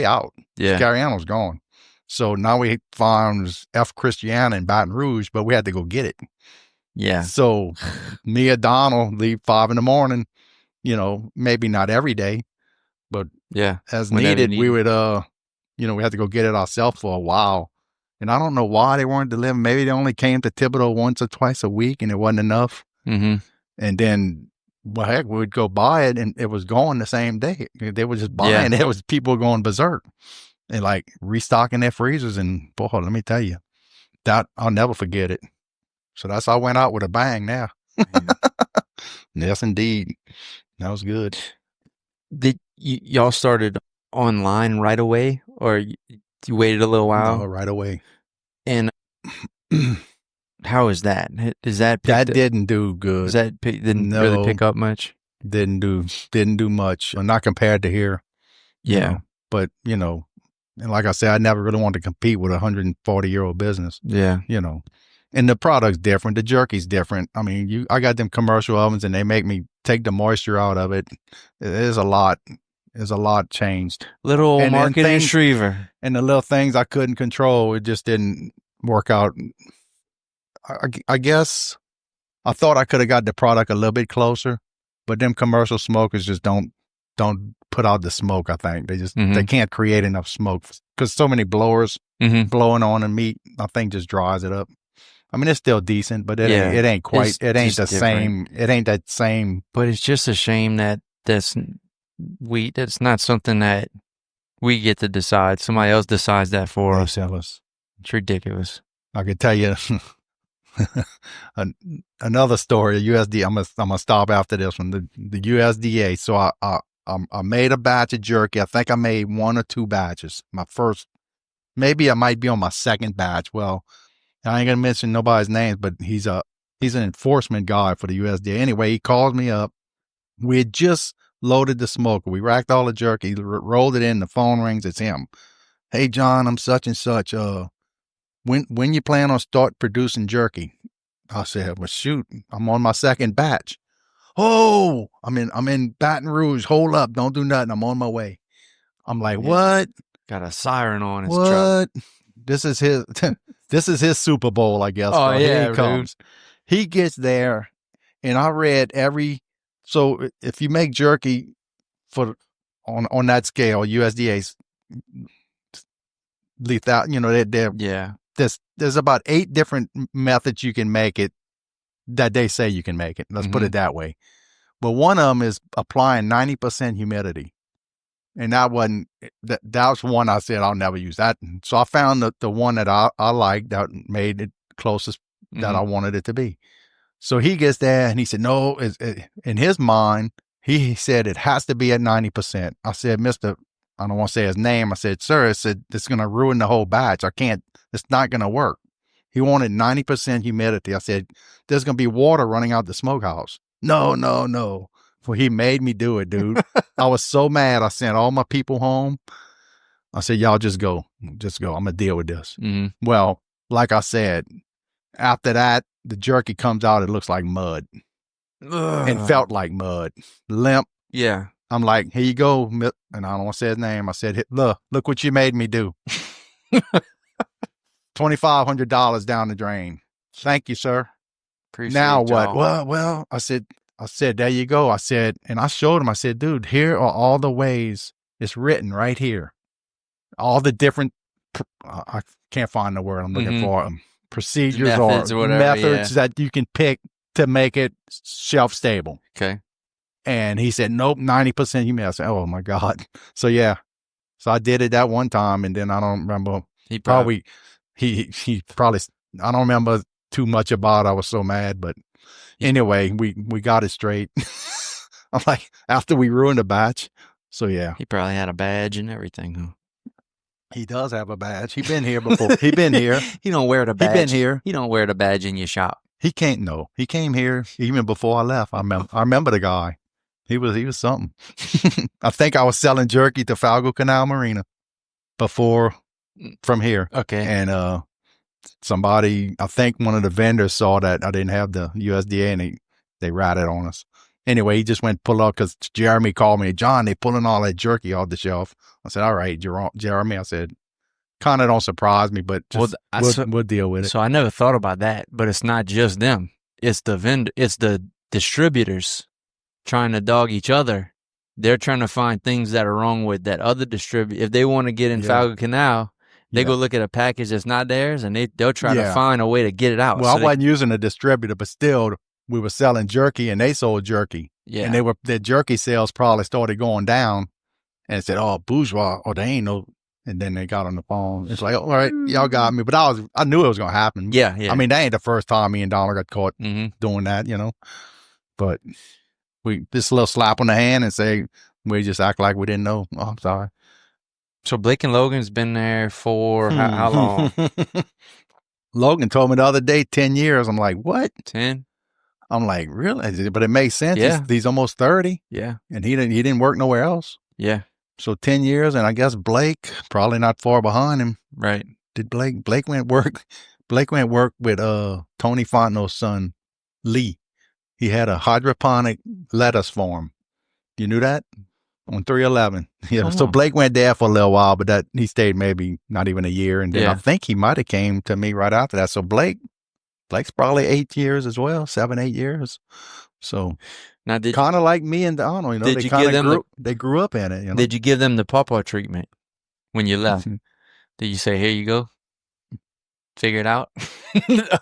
S2: out. Yeah. Scariano's gone. So now we found F. Christiana in Baton Rouge, but we had to go get it. Yeah. So me and Donald leave 5 a.m, maybe not every day, but as needed, we would, we had to go get it ourselves for a while. And I don't know why they weren't delivering. Maybe they only came to Thibodaux once or twice a week and it wasn't enough. And then, well, heck, we would go buy it and it was gone the same day. They were just buying. There was people going berserk and like restocking their freezers. And boy, let me tell you, that I'll never forget it. So that's how I went out with a bang now. Yes, indeed. That was good.
S1: Did y'all started online right away or you waited a little while?
S2: No, right away.
S1: And how is that? Is that
S2: didn't do good?
S1: Didn't really pick up much?
S2: Didn't do much. Not compared to here.
S1: Yeah.
S2: But, and like I said, I never really wanted to compete with a 140-year-old business. Yeah. And the product's different. The jerky's different. I mean, I got them commercial ovens and they make me take the moisture out of it. There's a lot. There's a lot changed.
S1: Little market in Shriever.
S2: And the little things I couldn't control, it just didn't work out I guess I thought I could have got the product a little bit closer, but them commercial smokers just don't put out the smoke. I think they can't create enough smoke because so many blowers blowing on the meat. I think just dries it up. I mean, it's still decent, but it ain't quite. It ain't the same. It ain't that same.
S1: But it's just a shame that that's not something that we get to decide. Somebody else decides that for us. It's ridiculous.
S2: I could tell you another story. USDA. I'm gonna stop after this one. The USDA. So I made a batch of jerky. I think I made 1 or 2 batches. My first, maybe I might be on my second batch. Well, I ain't gonna mention nobody's names, but he's an enforcement guy for the USDA. Anyway, he calls me up. We had just loaded the smoker. We racked all the jerky, rolled it in. The phone rings. It's him. Hey, John, I'm such and such. When you plan on start producing jerky? I said, well, shoot, I'm on my second batch. Oh, I'm in Baton Rouge. Hold up, don't do nothing. I'm on my way. I'm like, what?
S1: Got a siren on his
S2: what?
S1: truck.
S2: This is his Super Bowl, I guess.
S1: Oh,
S2: Here he comes.
S1: Dude.
S2: He gets there, and I read so if you make jerky on that scale, USDA's lethal, there's about 8 different methods you can make it that they say you can make it. Let's put it that way. But one of them is applying 90% humidity. And that was one I said I'll never use that. So I found the one that I liked that made it closest that I wanted it to be. So he gets there and he said, no, in his mind, he said it has to be at 90%. I said, Mr. I don't want to say his name. I said, sir, it's going to ruin the whole batch. It's not going to work. He wanted 90% humidity. I said, there's going to be water running out the smokehouse. No. Well, he made me do it, dude. I was so mad. I sent all my people home. I said, y'all just go. I'm going to deal with this. Well, like I said, after that, the jerky comes out. It looks like mud. And felt like mud. Limp.
S1: Yeah.
S2: I'm like, here you go. And I don't want to say his name. I said, look what you made me do. $2,500 down the drain. Thank you, sir.
S1: Appreciate
S2: now what?
S1: Y'all.
S2: Well, I said, there you go. I said, and I showed him, I said, dude, here are all the ways it's written right here. All the different, I can't find the word I'm looking for. Procedures or methods that you can pick to make it shelf stable.
S1: Okay.
S2: And he said, nope, 90% humidity. I said, oh my God. So yeah. So I did it that one time, and then I don't remember. He probably, I don't remember too much about it. I was so mad, but anyway, we got it straight. I'm like, after we ruined the batch. So yeah.
S1: He probably had a badge and everything, huh?
S2: He does have a badge. He been here before. He been here.
S1: He don't wear the badge.
S2: He been here.
S1: He don't wear the badge in your shop.
S2: He can't know. He came here even before I left. I remember the guy. He was something. I think I was selling jerky to Falgo Canal Marina before from here.
S1: Okay.
S2: And somebody, I think one of the vendors saw that I didn't have the USDA, and they ratted on us. Anyway, he just went pull up because Jeremy called me, John, they pulling all that jerky off the shelf. I said, all right, Jeremy. I said, kind of don't surprise me, but just, we'll deal with it.
S1: So I never thought about that, but it's not just them. It's the vendor. It's the distributors trying to dog each other. They're trying to find things that are wrong with that other distributor. If they want to get in Falgo Canal, they go look at a package that's not theirs, and they'll try to find a way to get it out.
S2: Well, I wasn't using a distributor, but still, we were selling jerky, and they sold jerky.
S1: Yeah.
S2: And their jerky sales probably started going down, and said, oh, Bourgeois, they ain't no. And then they got on the phone. It's like, all right, y'all got me. But I knew it was going to happen.
S1: Yeah.
S2: I mean, that ain't the first time me and Donald got caught doing that, But this little slap on the hand and say, we just act like we didn't know. Oh, I'm sorry.
S1: So Blake and Logan's been there for how long?
S2: Logan told me the other day, 10 years. I'm like, what?
S1: 10?
S2: I'm like, really? But it makes sense.
S1: Yeah.
S2: He's almost 30.
S1: Yeah.
S2: And he didn't work nowhere else.
S1: Yeah.
S2: So 10 years, and I guess Blake, probably not far behind him.
S1: Right.
S2: Did Blake went work with Tony Fontenot's son, Lee. He had a hydroponic lettuce farm. You knew that? On 311. Yeah. So Blake went there for a little while, but he stayed maybe not even a year. And then I think he might have came to me right after that. So Blake Blake's probably 8 years as well, 7, 8 years. So
S1: Now,
S2: kind of like me and Donald,
S1: did
S2: they
S1: you
S2: kind
S1: give them
S2: of they grew up in it.
S1: Did you give them the pawpaw treatment when you left? Did you say, "Here you go, figure it out"?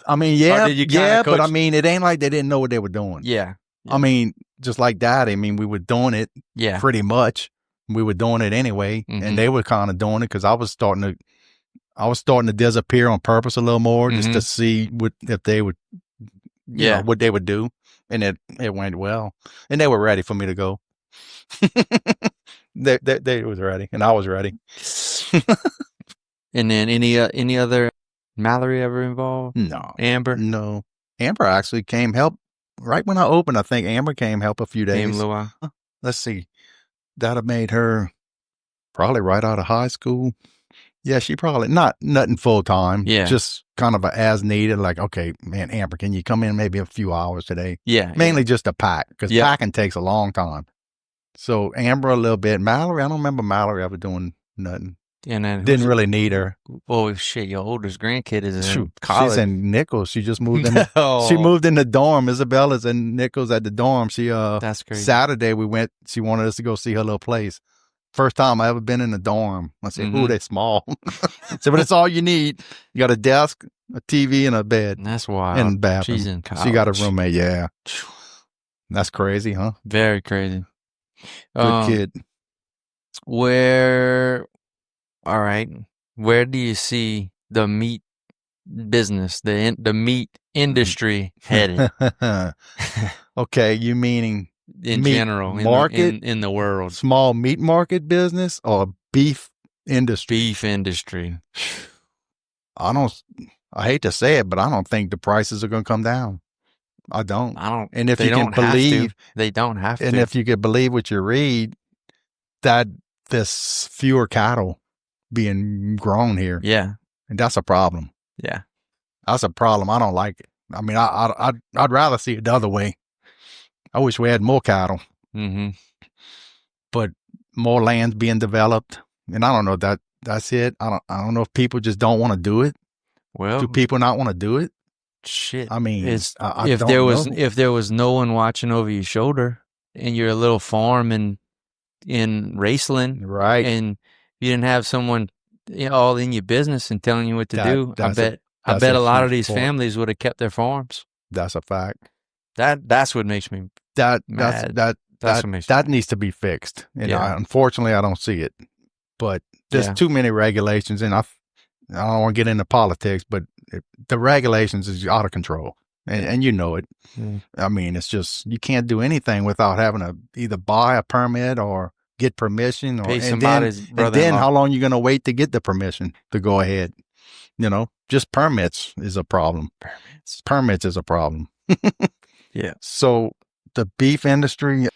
S2: I mean, but I mean, it ain't like they didn't know what they were doing.
S1: Yeah.
S2: I mean, just like that. I mean, we were doing it.
S1: Yeah.
S2: Pretty much, we were doing it anyway, and they were kind of doing it because I was starting to disappear on purpose a little more just to see if they would, you know, what they would do, and it went well, and they were ready for me to go. They was ready, and I was ready.
S1: And then any other Mallory ever involved?
S2: No.
S1: Amber?
S2: No. Amber actually came help right when I opened. I think Amber came help a few days.
S1: Came a little while.
S2: Let's see. That have made her probably right out of high school. Yeah, she probably nothing full time.
S1: Yeah.
S2: Just kind of as needed. Like, okay, man, Amber, can you come in maybe a few hours today?
S1: Yeah.
S2: Mainly just to pack because packing takes a long time. So Amber a little bit. Mallory, I don't remember Mallory ever doing nothing.
S1: And then
S2: didn't really need her.
S1: Oh shit! Your oldest grandkid is in college.
S2: She's in Nichols. She just moved in. She moved in the dorm. Isabella's in Nichols at the dorm. She
S1: that's crazy.
S2: Saturday we went. She wanted us to go see her little place. First time I ever been in a dorm. I said, "Ooh, they're small." I said, "But it's all you need. You got a desk, a TV, and a bed.
S1: And that's wild.
S2: And a bathroom."
S1: She's in college.
S2: She got a roommate. Yeah, that's crazy, huh?
S1: Very crazy.
S2: Good kid.
S1: All right. Where do you see the meat business, the meat industry headed?
S2: Okay, you meaning
S1: in general,
S2: market
S1: in the world,
S2: small meat market business or beef industry?
S1: Beef industry.
S2: I hate to say it, but I don't think the prices are going to come down. I don't. And if you can believe,
S1: they don't have to.
S2: And if you could believe what you read, that there's fewer cattle being grown here.
S1: Yeah.
S2: And that's a problem.
S1: Yeah.
S2: That's a problem. I don't like it. I mean, I'd rather see it the other way. I wish we had more cattle. But more land's being developed. And I don't know if that's it. I don't know if people just don't want to do it.
S1: Well,
S2: do people not want to do it?
S1: Shit.
S2: I mean,
S1: if there was no one watching over your shoulder and you're a little farm in Raceland,
S2: right?
S1: And you didn't have someone all in your business and telling you what to do, I bet a lot of these families would have kept their farms.
S2: That's a fact.
S1: That's what makes me mad.
S2: That needs to be fixed. And unfortunately, I don't see it. But there's too many regulations, and I don't want to get into politics, but the regulations is out of control, and you know it. I mean, it's just you can't do anything without having to either buy a permit or get permission, or
S1: pay somebody's brother-in-law.
S2: And then how long you going to wait to get the permission to go ahead? Just permits is a problem. Permits is a problem.
S1: Yeah.
S2: So the beef industry,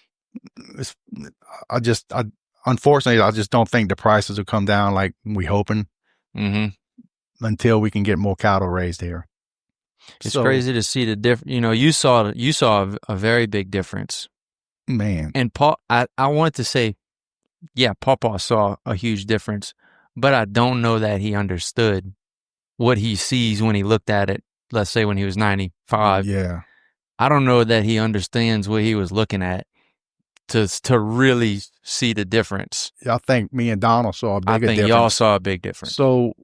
S2: unfortunately, I just don't think the prices will come down like we hoping until we can get more cattle raised here.
S1: It's crazy to see the difference. You saw a very big difference,
S2: man.
S1: And Paul, I wanted to say, yeah, Papa saw a huge difference, but I don't know that he understood what he sees when he looked at it. Let's say when he was 95.
S2: Yeah.
S1: I don't know that he understands what he was looking at to really see the difference.
S2: I think me and Donald saw a big difference. I think
S1: y'all saw a big difference.
S2: So,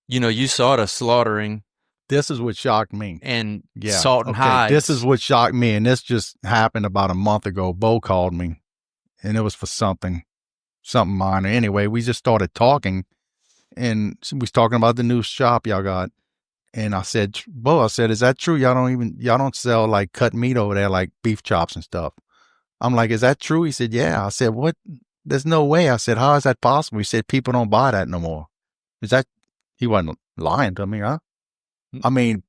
S1: you saw the slaughtering.
S2: This is what shocked me.
S1: And salt and hides.
S2: This is what shocked me. And this just happened about a month ago. Bo called me, and it was for something minor. Anyway, we just started talking, and we was talking about the new shop y'all got. And I said, Bo, is that true? Y'all don't sell like cut meat over there, like beef chops and stuff. I'm like, is that true? He said, yeah. I said, what? There's no way. I said, how is that possible? He said, people don't buy that no more. He wasn't lying to me, huh? I mean,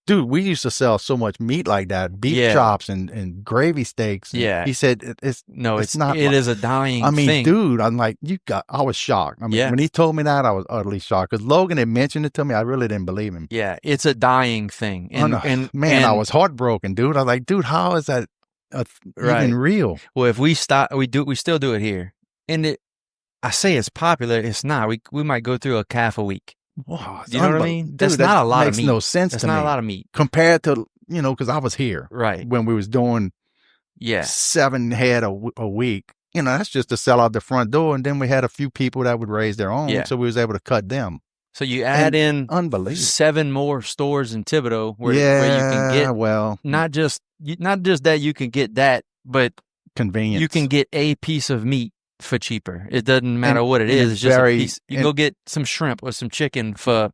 S2: dude, we used to sell so much meat like that, beef chops and gravy steaks. And he said, it's not.
S1: It is a dying thing.
S2: I mean, dude, I'm like, I was shocked. I mean, when he told me that, I was utterly shocked because Logan had mentioned it to me. I really didn't believe him.
S1: Yeah, it's a dying thing.
S2: I was heartbroken, dude. I was like, dude, how is that even real?
S1: Well, if we stop, we still do it here. And I say it's popular. It's not. We might go through a calf a week.
S2: Wow,
S1: You know what I mean?
S2: Dude,
S1: That's
S2: that
S1: not a lot of
S2: makes
S1: meat.
S2: no sense
S1: That's
S2: to
S1: not
S2: me
S1: a lot of meat.
S2: compared to, because I was here
S1: Right.
S2: when we was doing
S1: Yeah.
S2: 7 head a week. That's just to sell out the front door. And then we had a few people that would raise their own.
S1: Yeah.
S2: So we was able to cut them.
S1: So you add in
S2: unbelievable
S1: 7 more stores in Thibodaux where you can get not just that you can get that, but
S2: convenience.
S1: you can get a piece of meat for cheaper. It doesn't matter what it is. It's just a piece. You can go get some shrimp or some chicken for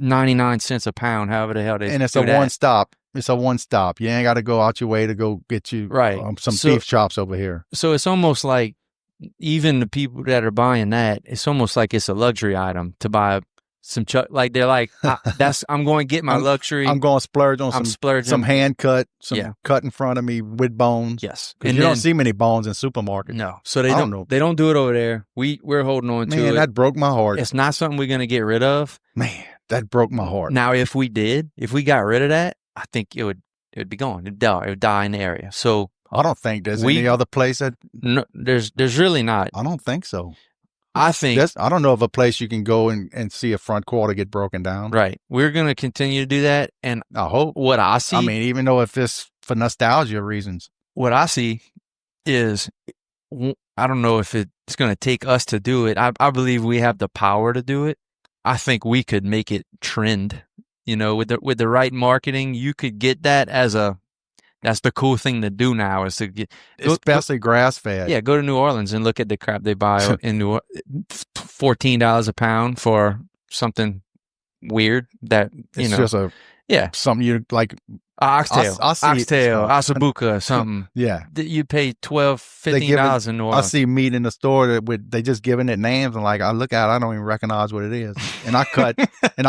S1: 99 cents a pound, however the hell they do that.
S2: And it's a one-stop. It's a one-stop. You ain't got to go out your way to go get you some beef chops over here.
S1: So it's almost like even the people that are buying that, it's almost like it's a luxury item to buy some like they're like, I'm going to get my luxury.
S2: I'm going to splurge on some hand cut, cut in front of me with bones.
S1: Yes.
S2: And you don't see many bones in supermarkets.
S1: No. So they don't do it over there. We're holding on to it.
S2: Man, that broke my heart.
S1: It's not something we're going to get rid of.
S2: Man, that broke my heart.
S1: Now, if we got rid of that, I think it would be gone. It would die in the area. So
S2: I don't think there's any other place that.
S1: No, there's really not.
S2: I don't think so.
S1: I think
S2: I don't know of a place you can go and see a front quarter get broken down.
S1: Right. We're going to continue to do that, and
S2: I hope
S1: what I see.
S2: I mean, even though if it's for nostalgia reasons,
S1: what I see is, I don't know if it's going to take us to do it. I believe we have the power to do it. I think we could make it trend. With the right marketing, you could get that as that's the cool thing to do now is to get,
S2: especially grass fed.
S1: Yeah, go to New Orleans and look at the crap they buy in $14 a pound for something weird that
S2: it's just something you like.
S1: Oxtail, ossobuco, something.
S2: Yeah,
S1: you pay $12-$15 in New Orleans.
S2: I see meat in the store they just giving it names, and like I look at it, I don't even recognize what it is. And I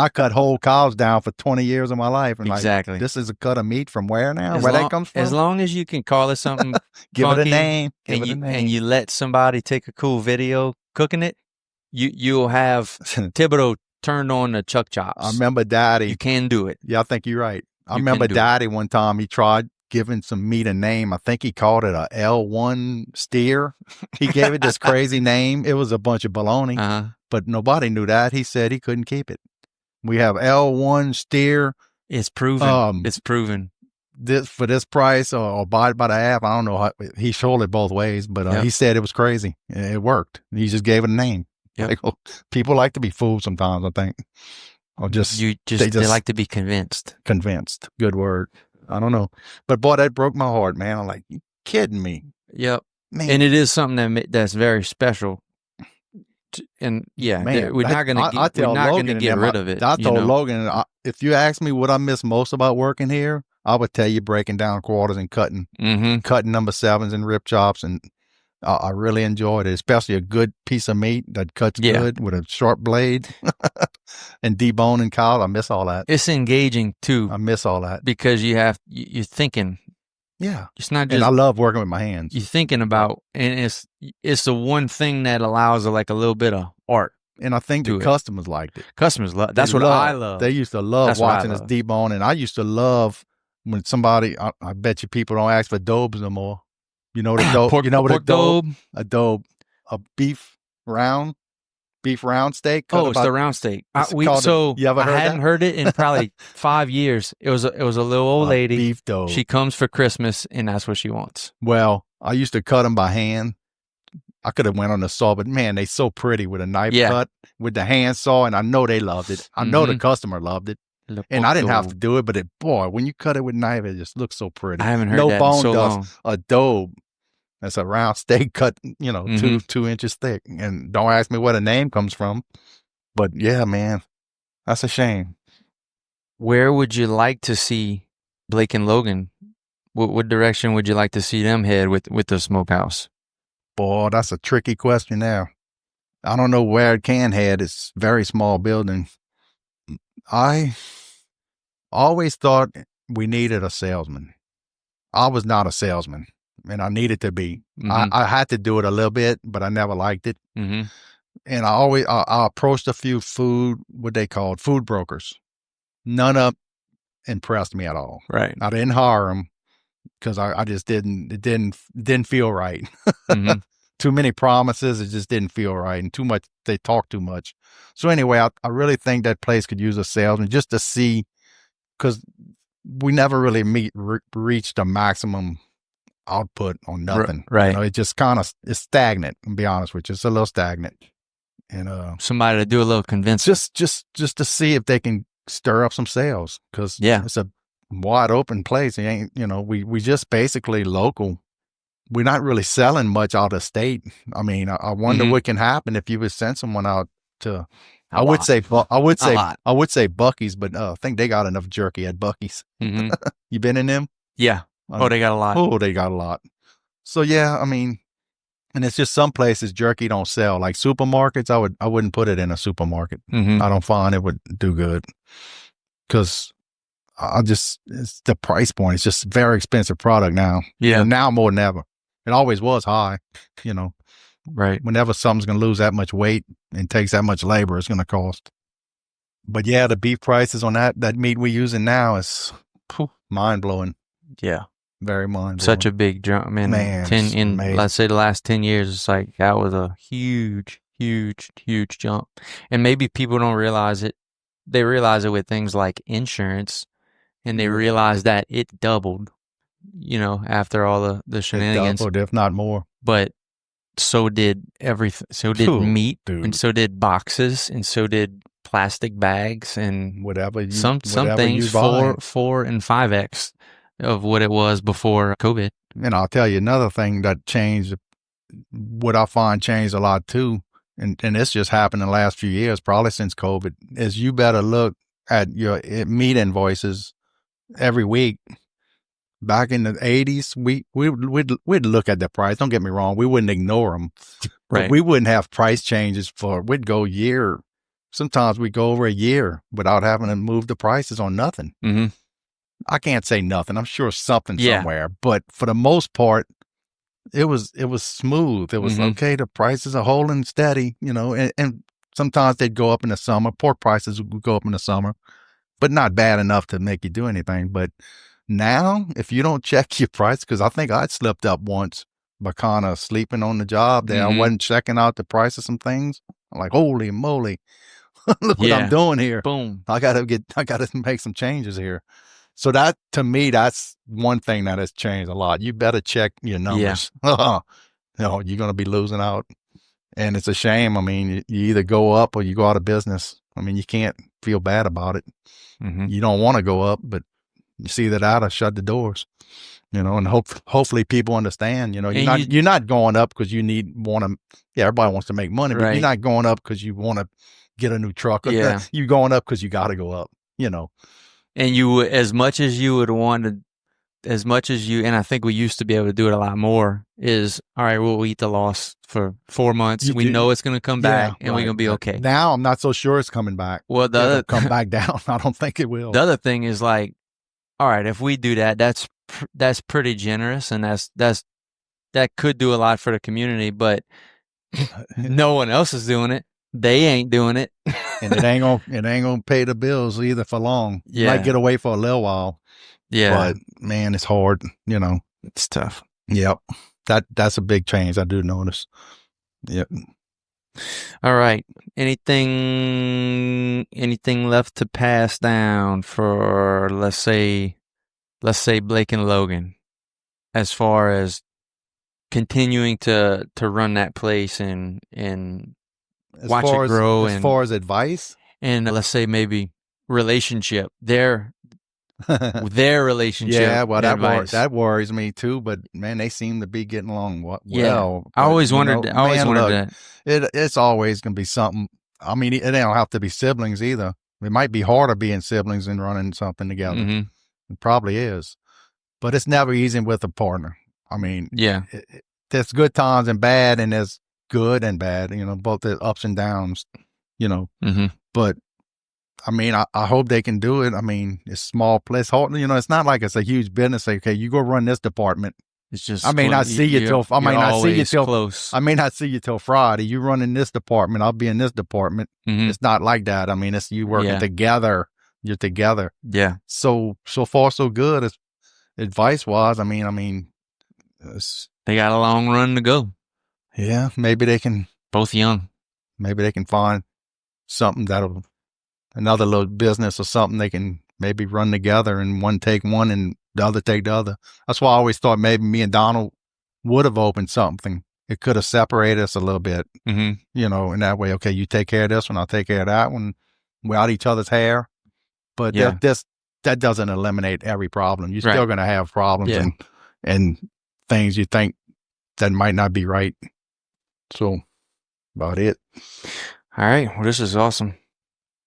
S2: cut whole cows down for 20 years of my life, and
S1: exactly.
S2: This is a cut of meat from where now? Where that comes from?
S1: As long as you can call it something,
S2: give it a name,
S1: and you let somebody take a cool video cooking it, you'll have Thibodaux turned on the chuck chops.
S2: I remember Daddy.
S1: You can do it.
S2: Yeah, I think you're right. I remember Daddy one time, he tried giving some meat a name. I think he called it a L1 steer. He gave it this crazy name. It was a bunch of baloney, but nobody knew that. He said he couldn't keep it. We have L1 steer.
S1: It's proven. It's proven.
S2: For this price or buy it by the half. I don't know. He sold it both ways, but he said it was crazy. It worked. He just gave it a name. Yep. Like, people like to be fooled sometimes, I think. Or they
S1: like to be convinced.
S2: Convinced. Good word. I don't know. But boy, that broke my heart, man. I'm like, you kidding me?
S1: Yep. Man. And it is something that's very special. And man, we're not going to get rid of it.
S2: I told Logan, if you ask me what I miss most about working here, I would tell you breaking down quarters and cutting number 7s and rib chops. And I really enjoyed it, especially a good piece of meat that cuts good with a sharp blade and deboning cows. I miss all that.
S1: It's engaging too.
S2: I miss all that
S1: because you're thinking.
S2: Yeah,
S1: it's not just.
S2: And I love working with my hands.
S1: You're thinking about, and it's the one thing that allows like a little bit of art.
S2: And I think the customers liked it.
S1: Customers love. That's what I love.
S2: They used to love watching us debone, and I used to love when somebody. I bet you people don't ask for dobes no more. You know what a dobe? You know what a dobe? A dobe, a beef round steak.
S1: It's the round steak. I hadn't heard it in probably 5 years. It was a little old lady.
S2: Beef dobe.
S1: She comes for Christmas, and that's what she wants.
S2: Well, I used to cut them by hand. I could have went on the saw, but man, they so pretty with a knife cut with the hand saw, and I know they loved it. I know the customer loved it. And I didn't have to do it, but when you cut it with a knife, it just looks so pretty.
S1: I haven't heard that in so long.
S2: A dobe. That's a round steak cut, 2 inches thick. And don't ask me where the name comes from. But yeah, man, that's a shame.
S1: Where would you like to see Blake and Logan? What direction would you like to see them head with the smokehouse?
S2: Boy, that's a tricky question there. I don't know where it can head. It's a very small building. I always thought we needed a salesman. I was not a salesman. And I needed to be. I had to do it a little bit, but I never liked it. And I approached a few what they called food brokers. None of them impressed me at all.
S1: Right.
S2: I didn't hire them because I just it didn't feel right. too many promises. It just didn't feel right, and too much. They talk too much. So anyway, I really think that place could use a salesman just to see, because we never really reached a maximum output on nothing.
S1: Right.
S2: You know, it just kind of is stagnant. To be honest with you, it's a little stagnant. And
S1: somebody to do a little convincing,
S2: just to see if they can stir up some sales, because it's a wide open place. It ain't, you know, we just basically local. We're not really selling much out of state. I mean, I wonder what can happen if you would send someone out to. I would say Buc-ee's, but I think they got enough jerky at Buc-ee's. You been in them?
S1: Yeah. Oh, they got a lot.
S2: Oh, they got a lot. So yeah, I mean, and it's just some places jerky don't sell. Like supermarkets, I wouldn't put it in a supermarket. I don't find it would do good, because it's the price point. It's just a very expensive product now.
S1: Yeah.
S2: And now more than ever. It always was high, you know.
S1: Right.
S2: Whenever something's going to lose that much weight and takes that much labor, it's going to cost. But yeah, the beef prices on that meat we're using now is mind blowing.
S1: Yeah.
S2: Very mind blowing.
S1: Such a big jump. Man, let's say the last 10 years, it's like that was a huge, huge, huge jump. And maybe people don't realize it. They realize it with things like insurance, and they realize that it doubled, you know, after all the shenanigans.
S2: It doubled, if not more.
S1: But so did everything. So did meat,
S2: dude.
S1: And so did boxes, and so did plastic bags, and
S2: whatever.
S1: Some things 4 and 5x of what it was before COVID.
S2: And I'll tell you another thing that changed. What I find changed a lot too, and this just happened in the last few years, probably since COVID, is you better look at your meat invoices every week. Back in the 80s, we'd look at the price. Don't get me wrong, we wouldn't ignore them, but we wouldn't have price changes we'd go year. Sometimes we'd go over a year without having to move the prices on nothing. I can't say nothing. I'm sure something somewhere, but for the most part, it was smooth. It was okay. The prices are holding steady, you know, and sometimes they'd go up in the summer. Pork prices would go up in the summer, but not bad enough to make you do anything. But now, if you don't check your price, because I think I'd slipped up once by kind of sleeping on the job there. I wasn't checking out the price of some things. I'm like, holy moly, look what I'm doing here.
S1: Boom.
S2: I gotta make some changes here. So that, to me, that's one thing that has changed a lot. You better check your numbers. You know, you're going to be losing out. And it's a shame. I mean, you either go up or you go out of business. I mean, you can't feel bad about it. You don't want to go up, but you see that out or shut the doors, you know, and hopefully people understand, you know, you're not going up because everybody wants to make money, but you're not going up because you want to get a new truck. You're going up because you got to go up, you know.
S1: And you, as much as you would want to, and I think we used to be able to do it a lot more, is, all right, we'll eat the loss for 4 months. We know it's going to come back, and we're going to be okay.
S2: Now I'm not so sure it's coming back.
S1: Well,
S2: it'll come back down. I don't think it will.
S1: The other thing is like, all right, if we do that, that's pretty generous, and that could do a lot for the community, but no one else is doing it. They ain't doing it.
S2: And it ain't gonna pay the bills either for long. You might get away for a little while.
S1: Yeah.
S2: But man, it's hard, you know.
S1: It's tough.
S2: Yep. That's a big change, I do notice. Yep.
S1: All right. Anything left to pass down for, let's say Blake and Logan, as far as continuing to run that place and watch it grow,
S2: as far as advice,
S1: and let's say maybe relationship, their relationship.
S2: Yeah, well, that worries me too. But man, they seem to be getting along well.
S1: Yeah, I always wondered. That.
S2: It's always going to be something. I mean, it don't have to be siblings either. It might be harder being siblings and running something together. It probably is, but it's never easy with a partner. I mean, there's good times and bad, and there's good and bad, you know, both the ups and downs, you know. But I mean, I hope they can do it. I mean, it's small place, you know. It's not like it's a huge business. Okay, you go run this department.
S1: It's just
S2: I may not see you till
S1: close.
S2: I may not see you till Friday. You run in this department, I'll be in this department. It's not like that. I mean, it's you working together. You're together.
S1: Yeah.
S2: So far so good. As advice wise, I mean,
S1: they got a long run to go.
S2: Yeah, maybe they can
S1: Both young.
S2: find something another little business or something they can maybe run together and one take one and the other take the other. That's why I always thought maybe me and Donald would have opened something. It could have separated us a little bit,
S1: Mm-hmm.
S2: in that way. Okay, you take care of this one, I'll take care of that one. We're out each other's hair. But
S1: Yeah.
S2: that doesn't eliminate every problem. You're
S1: Right.
S2: still going to have problems
S1: Yeah.
S2: and things you think that might not be right. So, about it.
S1: All right. Well, this is awesome.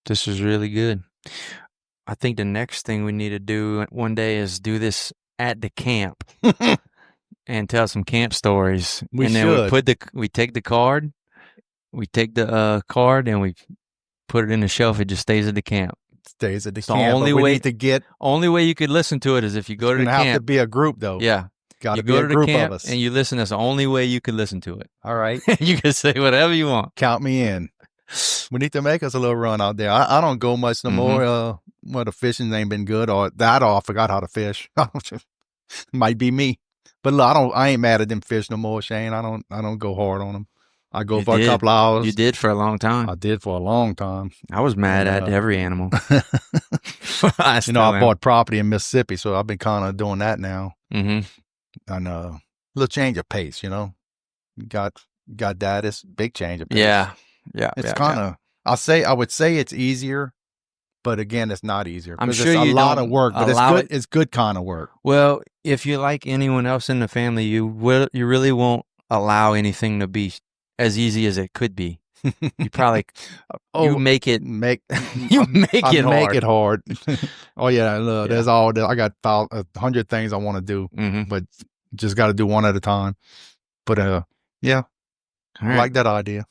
S1: This is really good. I think the next thing we need to do one day is do this at the camp and tell some camp stories.
S2: We
S1: and then
S2: should.
S1: we take the card, and we put it in the shelf. It just stays at the camp.
S2: Stays at the
S1: So
S2: camp.
S1: only
S2: But we
S1: way
S2: need to get.
S1: only way you could listen to it is if you go to the
S2: It's gonna have
S1: camp.
S2: to be a group though.
S1: Yeah.
S2: Got to
S1: You
S2: be
S1: go
S2: a
S1: to the
S2: group
S1: camp
S2: of us.
S1: and you listen. That's the only way you can listen to it.
S2: All right.
S1: You can say whatever you want.
S2: Count me in. We need to make us a little run out there. I don't go much no more. Well, the fishing ain't been good or that, or I forgot how to fish. Might be me. But look, I ain't mad at them fish no more, Shane. I don't go hard on them. I go for a couple hours.
S1: You did for a long time.
S2: I did for a long time.
S1: I was mad at every animal.
S2: I bought property in Mississippi, so I've been kind of doing that now.
S1: Mm-hmm.
S2: And a little change of pace, Got that. It's big change of pace.
S1: Yeah.
S2: It's kind of. I would say it's easier, but again, it's not easier.
S1: I'm sure
S2: it's a
S1: you
S2: lot
S1: don't
S2: of work, but it's
S1: allow
S2: good. It's good kind of work.
S1: Well, if you like anyone else in the family, you really won't allow anything to be as easy as it could be. You probably you make it
S2: hard. Oh yeah, look, there's all. I got 100 things I want to do, but just got to do one at a time. But yeah,
S1: all right.
S2: I like that idea.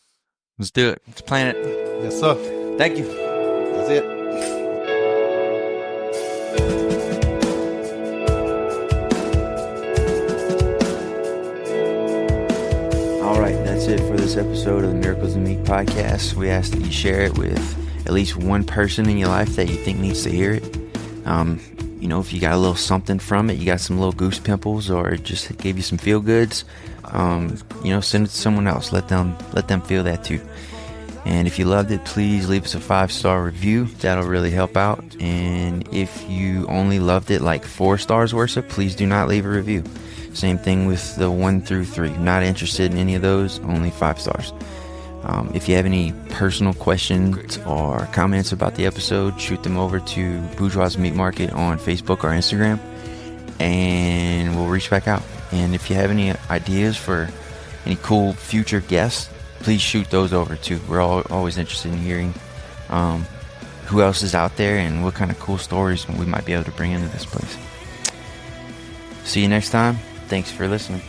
S1: Let's do it. Let's plan it.
S2: Yes, sir.
S1: Thank you.
S2: That's it.
S1: All right, that's it for this episode of the Miracles of Meat podcast. We ask that you share it with at least one person in your life that you think needs to hear it. If you got a little something from it, you got some little goose pimples, or it just gave you some feel goods, send it to someone else. Let them feel that too. And if you loved it, please leave us a 5-star review. That'll really help out. And if you only loved it like 4 stars worth, please do not leave a review. Same thing with the 1 through 3. Not interested in any of those, only 5 stars. If you have any personal questions or comments about the episode, shoot them over to Bourgeois Meat Market on Facebook or Instagram, and we'll reach back out. And if you have any ideas for any cool future guests, please shoot those over too. We're always interested in hearing who else is out there and what kind of cool stories we might be able to bring into this place. See you next time. Thanks for listening.